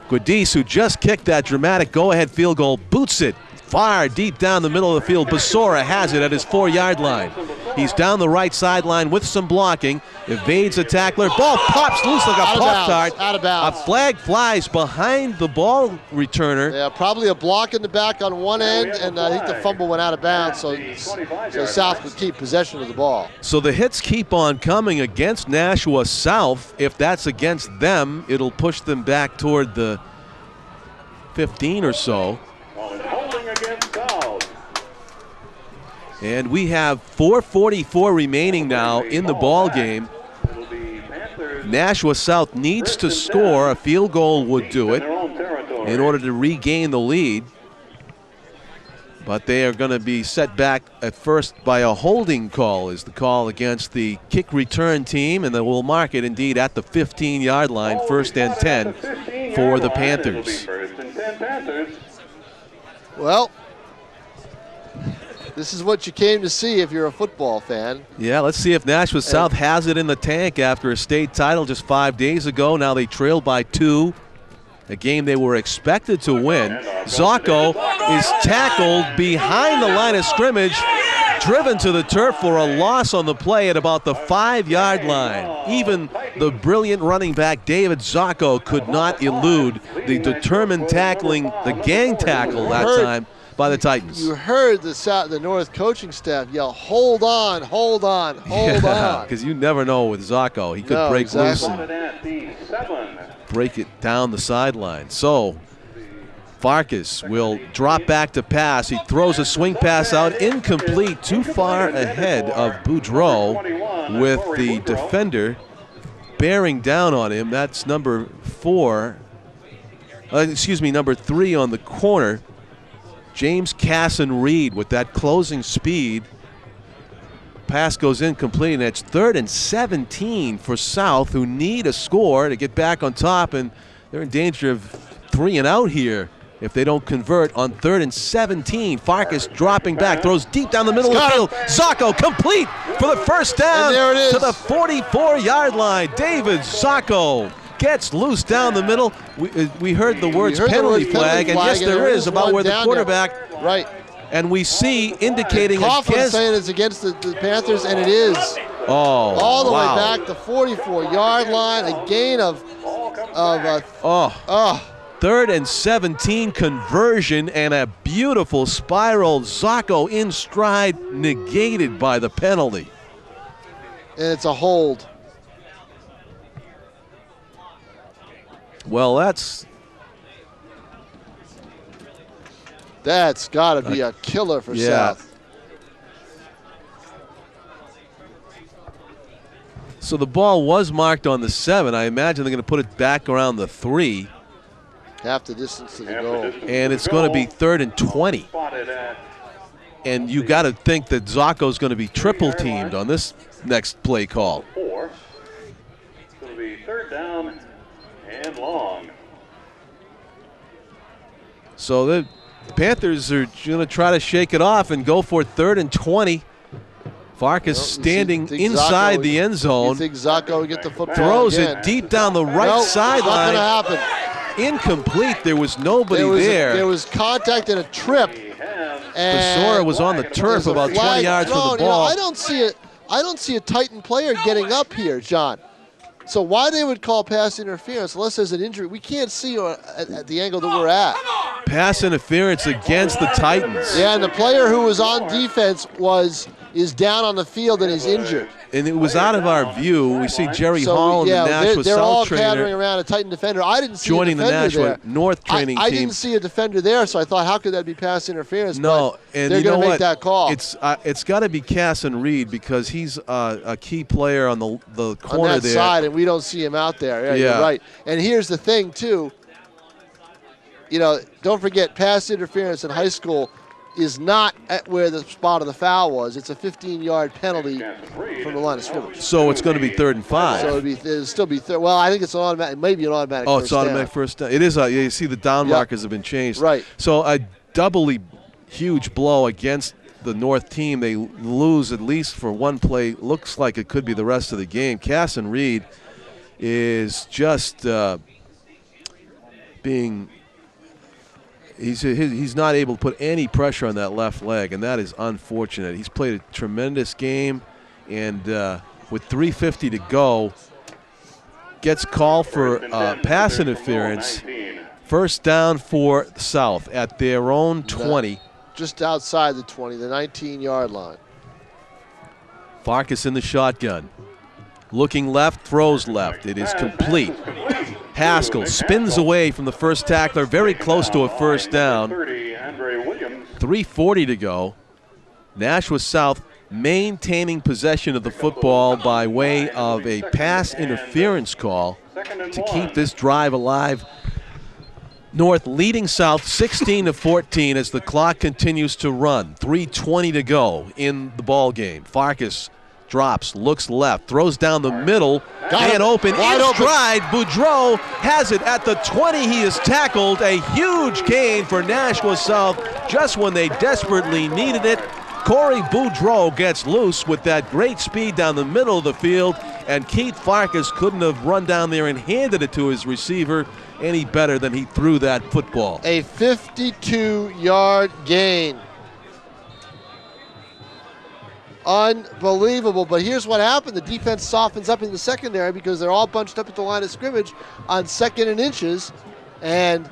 Guidis, who just kicked that dramatic go-ahead field goal, boots it far deep down the middle of the field. Basora has it at his 4-yard line. He's down the right sideline with some blocking, evades a tackler. Ball pops loose like a Pop-Tart. Out of bounds. A flag flies behind the ball returner. Yeah, probably a block in the back on one end, and I think the fumble went out of bounds, so South would keep possession of the ball. So the hits keep on coming against Nashua South. If that's against them, it'll push them back toward the 15 or so. And we have 4:44 remaining now in the ball game. Nashua South needs to score. A field goal would do it in order to regain the lead. But they are going to be set back at first by a holding call, is the call against the kick return team, and they will mark it indeed at the 15-yard line, 1st and 10 for the Panthers. Well, this is what you came to see if you're a football fan. Yeah, let's see if Nashua South has it in the tank after a state title just 5 days ago. Now they trail by 2. A game they were expected to win. Zacco is tackled behind the line of scrimmage, driven to the turf for a loss on the play at about the 5-yard line. Even the brilliant running back David Zacco could not elude the determined tackling, the gang tackle that time by the Titans. You heard the North coaching staff yell, "Hold on, hold on, hold on." Because you never know with Zacco. He could break loose and break it down the sideline. So Farkas will drop back to pass. He throws a swing pass out, incomplete, too far ahead of Boudreau, with the defender bearing down on him. That's number 3 on the corner. James Casson Reed with that closing speed. Pass goes incomplete, and it's 3rd and 17 for South, who need a score to get back on top, and they're in danger of 3 and out here if they don't convert on 3rd and 17. Farkas dropping back, throws deep down the middle of the field. Zacco complete for the first down And there it is. to the 44-yard line. David Zacco gets loose down the middle. We heard the words penalty flag, and yes, there is about where the quarterback. Right. And we see indicating Coughlin against. saying it's against the Panthers, and it is. Oh, All the wow. way back, the 44-yard line, a gain of 3rd and 17 conversion and a beautiful spiral. Zacco in stride, negated by the penalty. and it's a hold. Well, that's got to be a killer for South. So the ball was marked on the 7. I imagine they're going to put it back around the 3. Half the distance to the goal. And it's going to be 3rd and 20. And you got to think that Zacco's going to be triple teamed on this next play call. It's going to be 3rd down and long. So the Panthers are going to try to shake it off and go for 3rd and 20. Farkas standing inside the end zone. You think Zacco would get the football Throws again? it deep down the right sideline. Not going to happen. Incomplete. There was nobody there. There was contact and a trip. Besora was on the turf about 20 yards from the ball. I don't see a Titan player getting up here, John. So why they would call pass interference unless there's an injury? We can't see at the angle that we're at. Pass interference against the Titans. Yeah, and the player who was on defense is down on the field and is injured. And it was out of our view. We see Jerry Hall and the Nashua they're all South gathering trainer around a Titan defender. I didn't see joining a the defender Nashua there. North training I team. didn't see a defender there, so I thought, how could that be pass interference? No, but and they're you know going to make what? that call. It's got to be Casson Reed because he's a key player on the corner on that there. side, and we don't see him out there. Yeah, Yeah. You're right. And here's the thing, too. You know, don't forget, pass interference in high school is not at where the spot of the foul was. It's a 15-yard penalty from the line of scrimmage. So it's going to be 3rd and 5. So it'll still be third. Well, I think it's an automatic, maybe an automatic. Oh, it's automatic first down. It is. You see the down Yep. markers have been changed. Right. So a doubly huge blow against the North team. They lose at least for one play. Looks like it could be the rest of the game. Casson Reed is just being. He's not able to put any pressure on that left leg, and that is unfortunate. He's played a tremendous game, and with 3:50 to go, gets called for pass interference. First down for South at their own 20. Just outside the 20, the 19-yard line. Farkas in the shotgun. Looking left, throws left. It is complete. Haskell spins away from the first tackler, very close to a first down. 3:40 to go. Nashua South maintaining possession of the football by way of a pass interference call to keep this drive alive. North leading South 16-14 as the clock continues to run. 3:20 to go in the ball game. Farkas drops, looks left, throws down the middle, and open in stride. Boudreau has it at the 20. He is tackled. A huge gain for Nashua South just when they desperately needed it. Corey Boudreau gets loose with that great speed down the middle of the field, and Keith Farkas couldn't have run down there and handed it to his receiver any better than he threw that football. A 52-yard gain. Unbelievable. But here's what happened. The defense softens up in the secondary because they're all bunched up at the line of scrimmage on 2nd and inches. And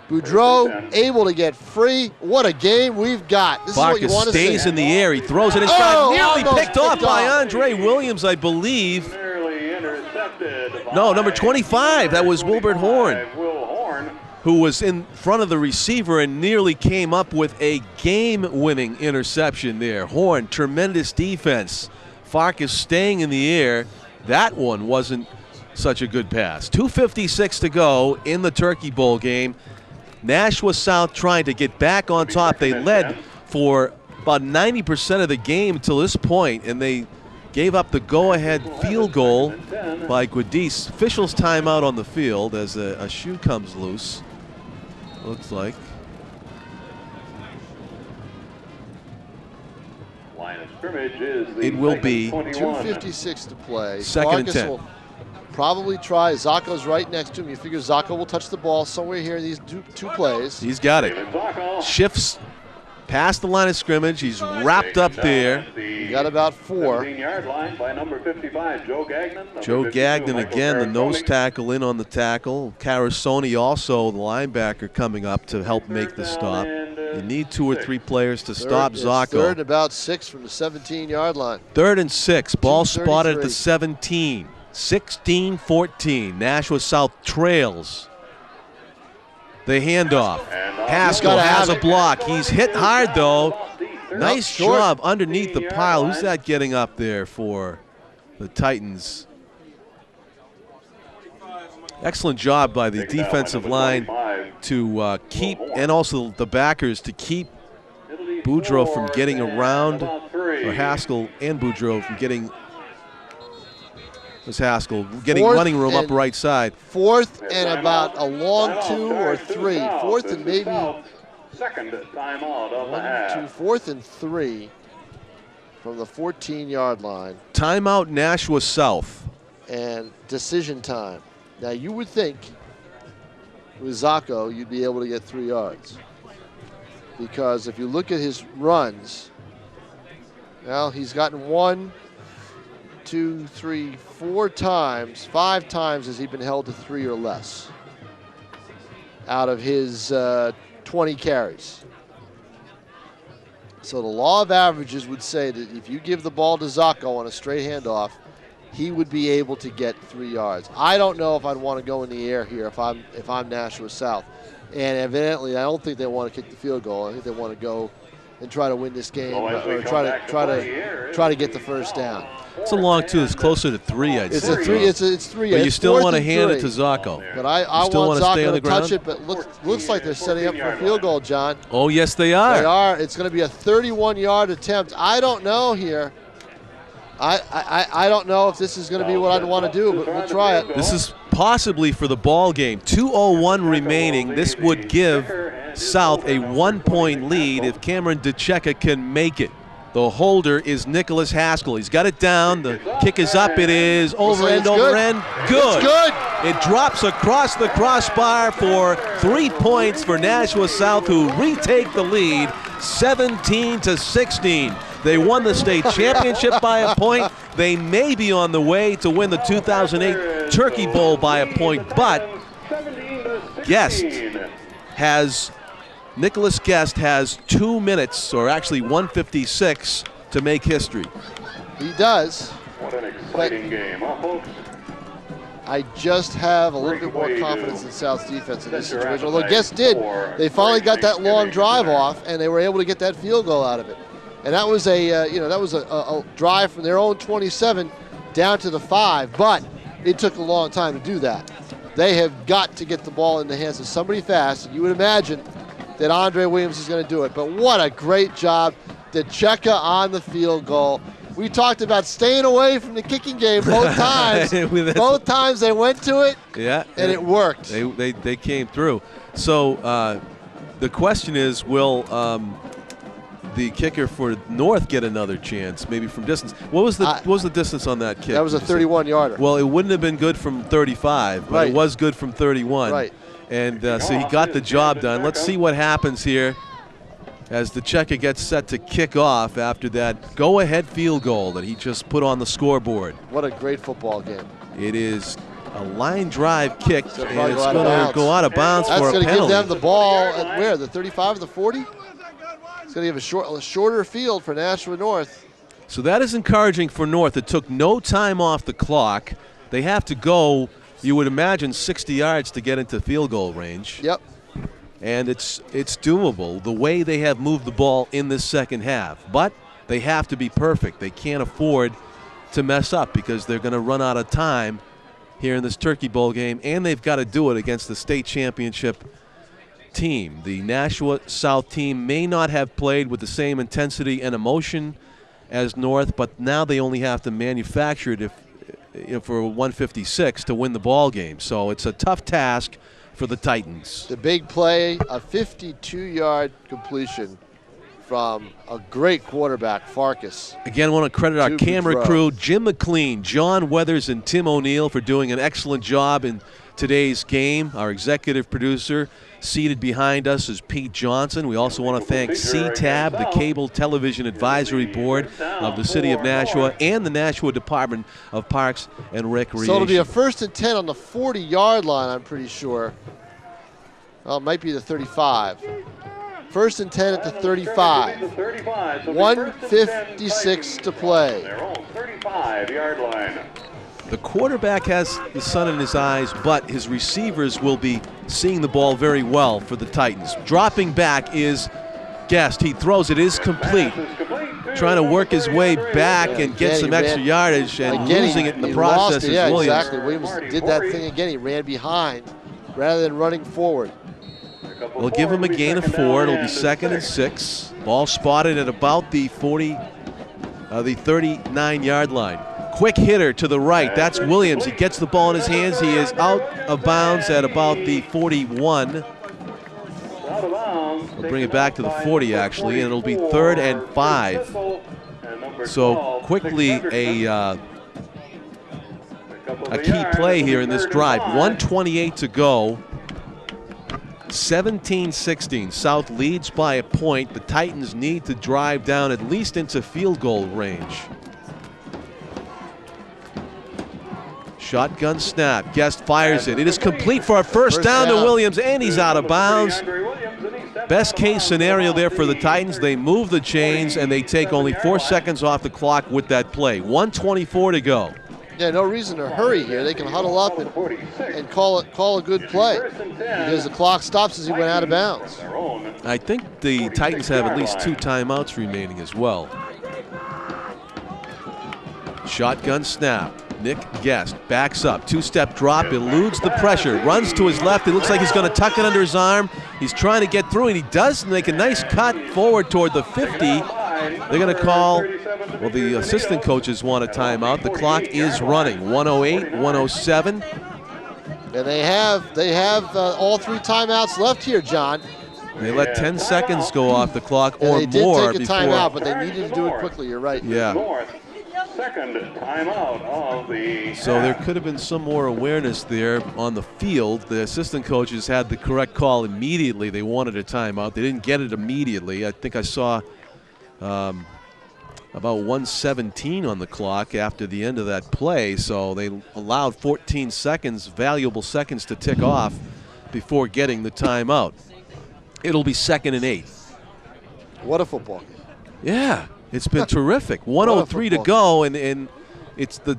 Boudreau able to get free. What a game we've got. This Farkas is what you want to see. stays in the air. He throws it inside. Nearly picked off by Andre Williams, I believe. No, number 25. That was Wilbert Horn, who was in front of the receiver and nearly came up with a game-winning interception there. Horn, tremendous defense. Farkas staying in the air. That one wasn't such a good pass. 2:56 to go in the Turkey Bowl game. Nashua South trying to get back on top. They led for about 90% of the game until this point, and they gave up the go-ahead field goal by Guadis. Officials timeout on the field as a shoe comes loose. Looks like. scrimmage is the It will be 2:56 to play. Second and Marcus 10. will probably try. Zacco's right next to him. You figure Zacco will touch the ball somewhere here in these two plays. He's got it. Shifts past the line of scrimmage. He's wrapped up there. He got about 4. 17-yard line by number 55, Joe Gagnon. Joe Gagnon again, the nose tackle in on the tackle. Carasoni also, the linebacker, coming up to help make the stop. You need 2 or 3 players to stop Zacco. Third and about 6 from the 17-yard line. 3rd and 6. Ball 2:33. spotted at the 17. 16-14. Nashua South trails. The handoff. Haskell has a block. He's hit hard, though. Nice job underneath the pile. Who's that getting up there for the Titans? Excellent job by the defensive line to keep, and also the backers to keep Boudreaux from getting around, or Haskell and Boudreaux from getting, running room up right side. 4th and about a long 2 or 3. 4th and maybe second timeout of the half. 4th and 3 from the 14-yard line. Timeout Nashua South. And decision time. Now you would think with Zacco you'd be able to get 3 yards. Because if you look at his runs, well, he's gotten 1, 2, 3, 4 times, 5 times has he been held to 3 or less out of his 20 carries. So the law of averages would say that if you give the ball to Zacco on a straight handoff, he would be able to get 3 yards. I don't know if I'd want to go in the air here if I'm Nashua South. And evidently, I don't think they want to kick the field goal. I think they want to go and try to win this game, or try to get the first down. It's a long 2. It's closer to 3, I'd say. It's 3. But you It's still 4th want to and hand 3. it to Zacco. But I still want wanna stay on Zacco the to touch ground? it, but looks like they're setting up for a field goal, John. Oh, yes, they are. They are. It's going to be a 31-yard attempt. I don't know here. I don't know if this is going to be what I'd want to do, but we'll try it. This is possibly for the ball game. 2:01 remaining. This would give South a 1-point lead if Cameron DeCecca can make it. The holder is Nicholas Haskell. He's got it down. The kick is up. It is over end, over end. Good. It's good. It drops across the crossbar for 3 points for Nashua South, who retake the lead 17-16. They won the state championship by a point. They may be on the way to win the 2008 Turkey Bowl by a point, but Nicholas Guest has 2 minutes, or actually 1:56, to make history. He does. What an exciting game, huh, folks? I just have a little bit more confidence in South's defense in this situation. Although Guest did. They finally got that long drive off, and they were able to get that field goal out of it. And that was a drive from their own 27 down to the 5, but it took a long time to do that. They have got to get the ball in the hands of somebody fast. You would imagine that Andre Williams is going to do it. But what a great job. DeCecca on the field goal. We talked about staying away from the kicking game both times. Both times they went to it, and it worked. They came through. So the question is, will the kicker for North get another chance, maybe from distance? What was the distance on that kick? That was a 31-yarder. Well, it wouldn't have been good from 35, but it was good from 31. Right. And so he got the job done. Let's see what happens here as DeCecca gets set to kick off after that go-ahead field goal that he just put on the scoreboard. What a great football game. It is a line drive kick, and it's going to go out of bounds for a penalty. That's going to give them the ball at where? The 35 or the 40? It's going to give a shorter field for Nashua North. So that is encouraging for North. It took no time off the clock. They have to go, you would imagine, 60 yards to get into field goal range. Yep. And it's doable the way they have moved the ball in this second half. But they have to be perfect. They can't afford to mess up because they're going to run out of time here in this Turkey Bowl game, and they've got to do it against the state championship team. The Nashua South team may not have played with the same intensity and emotion as North, but now they only have to manufacture it for 156 to win the ball game. So it's a tough task for the Titans. The big play, a 52-yard completion from a great quarterback, Farkas. Again, I want to credit our Two camera throws. crew, Jim McLean, John Weathers, and Tim O'Neill for doing an excellent job in today's game. Our executive producer, seated behind us, is Pete Johnson. We also want to thank CTAB, the Cable Television Advisory Board of the City of Nashua, and the Nashua Department of Parks and Recreation. So it'll be a 1st and 10 on the 40-yard line, I'm pretty sure. Well, it might be the 35. 1st and 10 at the 35. 1:56 to play. Their own 35-yard line. The quarterback has the sun in his eyes, but his receivers will be seeing the ball very well for the Titans. Dropping back is Guest. He throws it, is complete. Trying to work his way back and get some extra yardage, and losing it in the process is yeah, Williams. exactly. Williams did that thing again. He ran behind rather than running forward. We'll give him a gain of 4. It'll be 2nd and 6. Ball spotted at about the 39-yard line. Quick hitter to the right. That's Williams. He gets the ball in his hands. He is out of bounds at about the 41. We'll bring it back to the 40, actually, and it'll be 3rd and 5. So quickly a key play here in this drive. 1:28 to go. 17-16. South leads by a point. The Titans need to drive down at least into field goal range. Shotgun snap. Guest fires it. It is complete for a first down to Williams, and he's out of bounds. Best case scenario there for the Titans. They move the chains, and they take only 4 seconds off the clock with that play. 1:24 to go. Yeah, no reason to hurry here. They can huddle up and call a good play because the clock stops as he went out of bounds. I think the Titans have at least 2 timeouts remaining as well. Shotgun snap. Nick Guest backs up, 2-step drop, eludes the pressure, runs to his left. It looks like he's going to tuck it under his arm. He's trying to get through, and he does make a nice cut forward toward the 50. They're going to call, well, the assistant coaches want a timeout. The clock is running, 1:08, 1:07. And they have all 3 timeouts left here, John. They let 10 seconds go off the clock or more. They did take a before. timeout, but they needed to do it quickly. You're right. Yeah. Second timeout of the So there could have been some more awareness there on the field. The assistant coaches had the correct call immediately. They wanted a timeout. They didn't get it immediately. I think I saw about 1:17 on the clock after the end of that play. So they allowed 14 seconds, valuable seconds, to tick off before getting the timeout. It'll be 2nd and 8. What a football game. Yeah. It's been terrific. 1:03 to go, and it's the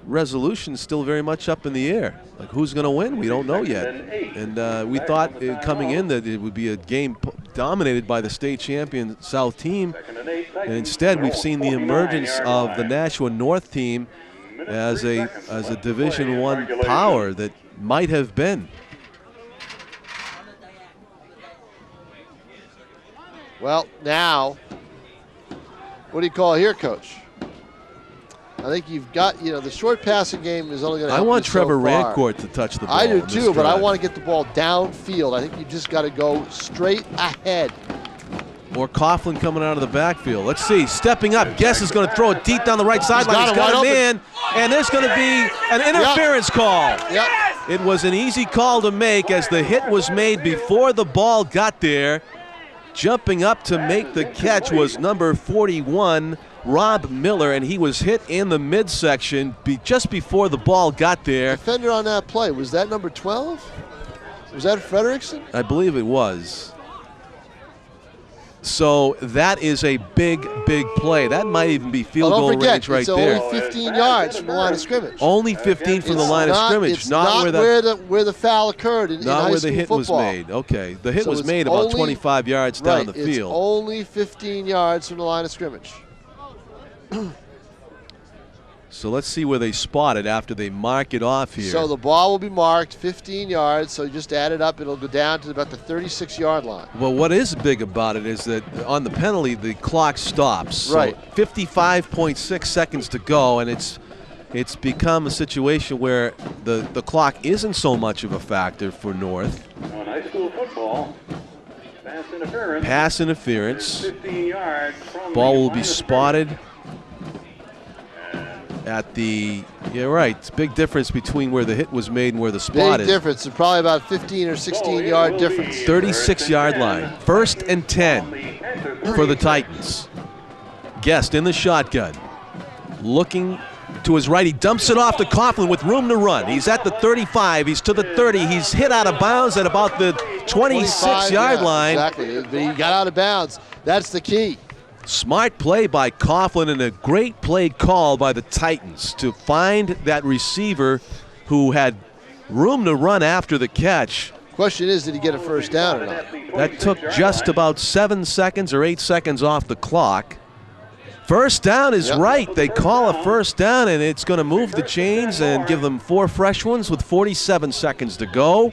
resolution is still very much up in the air. Like, who's going to win? We don't know yet. And we thought coming in that it would be a game dominated by the state champion South team, and instead we've seen the emergence of the Nashua North team as a Division I power that might have been. Well, now, what do you call it here, Coach? I think you've got, the short passing game is only going to help I want you Trevor so far. Rancourt to touch the ball. I do in this too, but I drive. want to get the ball downfield. I think you just got to go straight ahead. Or Coughlin coming out of the backfield. Let's see. Stepping up. Guess is going to throw it deep down the right sideline. He's got him in, and there's going to be an interference call. Yep. It was an easy call to make as the hit was made before the ball got there. Jumping up to make the catch was number 41, Rob Miller, and he was hit in the midsection just before the ball got there. Defender on that play, was that number 12? Was that Frederickson? I believe it was. So that is a big, big play. That might even be field goal range right there. It's only 15 yards from the line of scrimmage. Only 15 from the line of scrimmage. It's not where the foul occurred in high school football. Not where the hit was made. Okay. The hit was made about 25 yards down the field. It's only 15 yards from the line of scrimmage. So let's see where they spot it after they mark it off here. So the ball will be marked 15 yards, so you just add it up. It'll go down to about the 36-yard line. Well, what is big about it is that on the penalty, the clock stops. Right. So 55.6 seconds to go, and it's become a situation where the clock isn't so much of a factor for North. On high school football, Pass interference. 15 yards from Ball the will be line of spotted at the, yeah, right. It's a big difference between where the hit was made and where the spot Big is. difference. It's probably about 15 or 16-yard difference. 36-yard line. 1st and 10 for the Titans. Guest in the shotgun. Looking to his right. He dumps it off to Coughlin with room to run. He's at the 35. He's to the 30. He's hit out of bounds at about the 26-yard line. Exactly. But he got out of bounds. That's the key. Smart play by Coughlin and a great play call by the Titans to find that receiver who had room to run after the catch. Question is, did he get a first down or not? That took just about 7 seconds or 8 seconds off the clock. First down is right. They call a first down, and it's going to move the chains and give them 4 fresh ones with 47 seconds to go.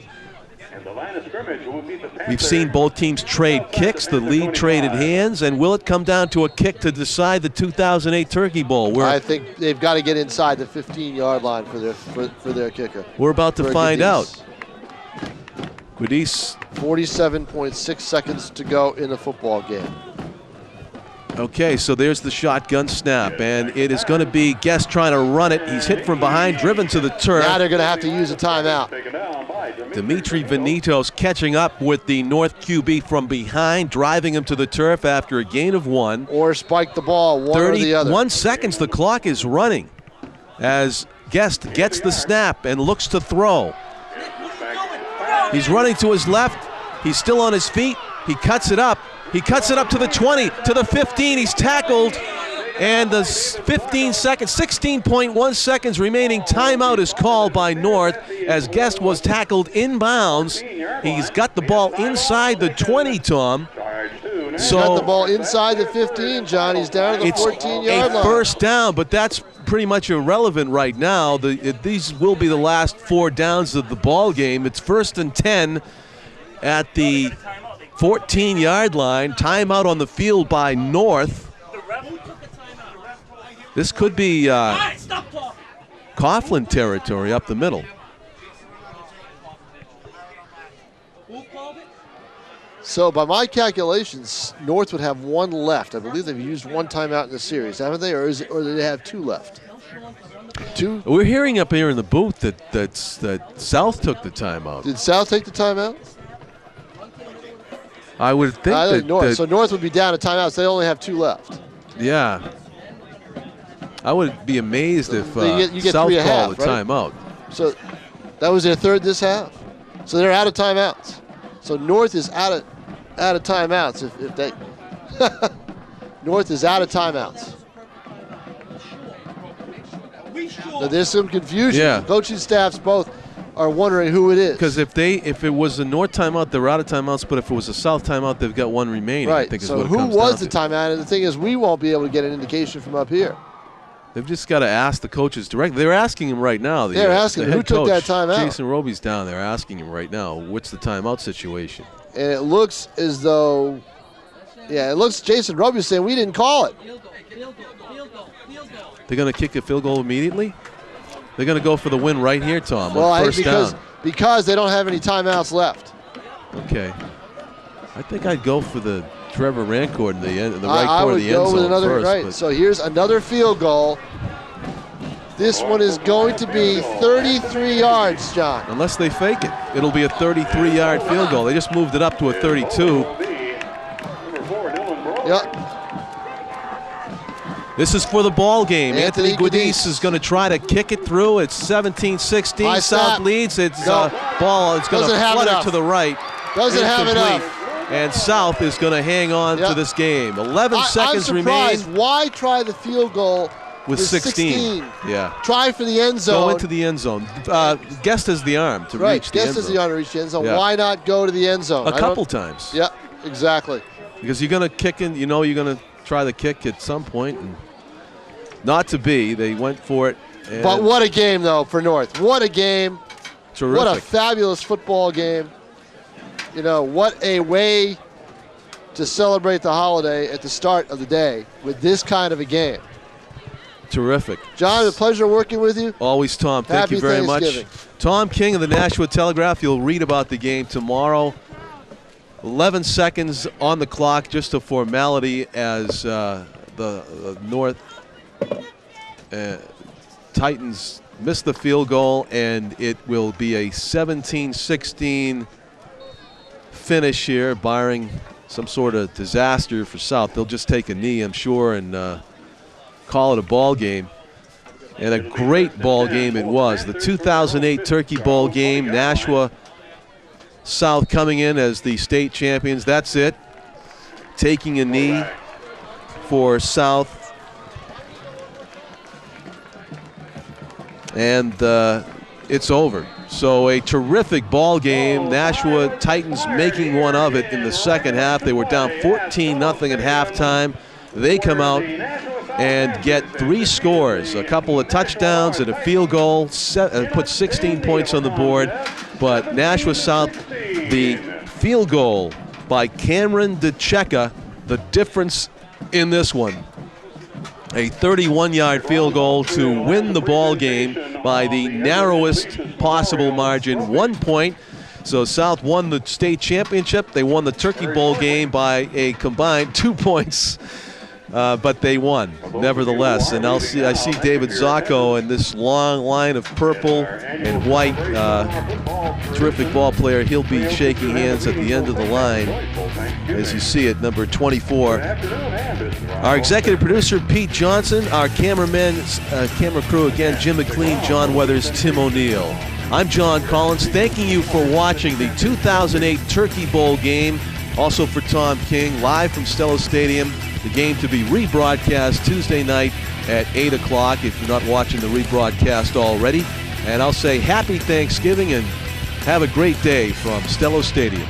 We've seen both teams trade kicks. The lead traded hands, and will it come down to a kick to decide the 2008 Turkey Bowl? I think they've got to get inside the 15-yard line for their kicker. We're about to find out. Gudice. 47.6 seconds to go in the football game. Okay, so there's the shotgun snap, and it is going to be Guest trying to run it. He's hit from behind, driven to the turf. Now they're going to have to use a timeout. Dimitri Venitos catching up with the North QB from behind, driving him to the turf after a gain of 1. Or spike the ball, one or the other. 31 seconds, the clock is running as Guest gets the snap and looks to throw. He's running to his left. He's still on his feet. He cuts it up. He cuts it up to the 20, to the 15. He's tackled, and the 16.1 seconds remaining timeout is called by North as Guest was tackled inbounds. He's got the ball inside the 20, Tom. He's got the ball inside the 15, John. He's down to the 14-yard line. It's a first down, but that's pretty much irrelevant right now. These will be the last 4 downs of the ball game. It's 1st and 10 at the 14-yard line. Timeout on the field by North. This could be Coughlin territory up the middle. So by my calculations, North would have 1 left. I believe they've used 1 timeout in the series, haven't they? Or do they have 2 left? 2? We're hearing up here in the booth that South took the timeout. Did South take the timeout? I would think that North. So North would be down a timeout, so they only have 2 left. Yeah. I would be amazed if you get South 3 and a half, called a timeout. So that was their 3rd this half. So they're out of timeouts. So North is out of timeouts. If they North is out of timeouts. Now there's some confusion. Yeah. Coaching staffs both are wondering who it is. Because if it was a North timeout, they're out of timeouts. But if it was a South timeout, they've got 1 remaining. Right. I think is so what it who comes was down the to. timeout? And the thing is, we won't be able to get an indication from up here. They've just got to ask the coaches directly. They're asking him right now. They're asking the who head took that coach, timeout. Jason Roby's down there asking him right now, what's the timeout situation? And it looks as though, Jason Roby's saying we didn't call it. They're going to kick a field goal immediately? They're going to go for the win right here, Tom, Well, on first down. Because they don't have any timeouts left. Okay. I think I'd go for the Trevor Rancourt in the right corner of the end I would go zone with another, first. right. But So here's another field goal. This one is going to be 33 yards, John. unless they fake it, it'll be a 33-yard field goal. They just moved it up to a 32. Yep. This is for the ball game. Anthony Gudice Gudice is going to try to kick it through. It's 17-16. High South snap. leads. It's No. ball. It's going to Doesn't have flutter enough. to the right. Doesn't have Incomplete. enough. And South is going to hang on to Yep. this game. 11 seconds I'm remain surprised. Why try the field goal with 16. Yeah. Try for the end zone. Go into the end zone. Guest has the arm to right. reach the Guess end is zone. the honor to reach the end zone. Yeah. Why not go to the end zone? A couple times. Yep, exactly. Because you're going to kick in, you're going to try the kick at some point. And not to be. They went for it. And But what a game, though, for North. What a game. terrific. What a fabulous football game. You know, what a way to celebrate the holiday at the start of the day with this kind of a game. Terrific. John, a pleasure working with you. Always, Tom. Thank Happy you very much. Thanksgiving. Tom King of the Nashua Telegraph. You'll read about the game tomorrow. 11 seconds on the clock, just a formality as the North Titans miss the field goal, and it will be a 17-16 finish here, barring some sort of disaster for South. They'll just take a knee, I'm sure, and call it a ball game. And a great ball game it was. The 2008 Turkey Bowl game, Nashua South coming in as the state champions. That's it. Taking a knee for South. And it's over. So a terrific ball game. Nashua Titans making one of it in the second half. They were down 14-0 at halftime. They come out and get 3 scores, a couple of touchdowns and a field goal, put 16 points on the board. But Nashua South, the field goal by Cameron DeCecca, the difference in this one. A 31-yard field goal to win the ball game by the narrowest possible margin, 1 point. So South won the state championship. They won the Turkey Bowl game by a combined 2 points. But they won, nevertheless. And I see David Zacco and this long line of purple and white. Terrific ball player. He'll be shaking hands at the end of the line, as you see it, number 24. Our executive producer, Pete Johnson. Our cameraman, camera crew, again, Jim McLean, John Weathers, Tim O'Neill. I'm John Collins, thanking you for watching the 2008 Turkey Bowl game. Also for Tom King, live from Stello Stadium. The game to be rebroadcast Tuesday night at 8 o'clock if you're not watching the rebroadcast already. And I'll say happy Thanksgiving and have a great day from Stello Stadium.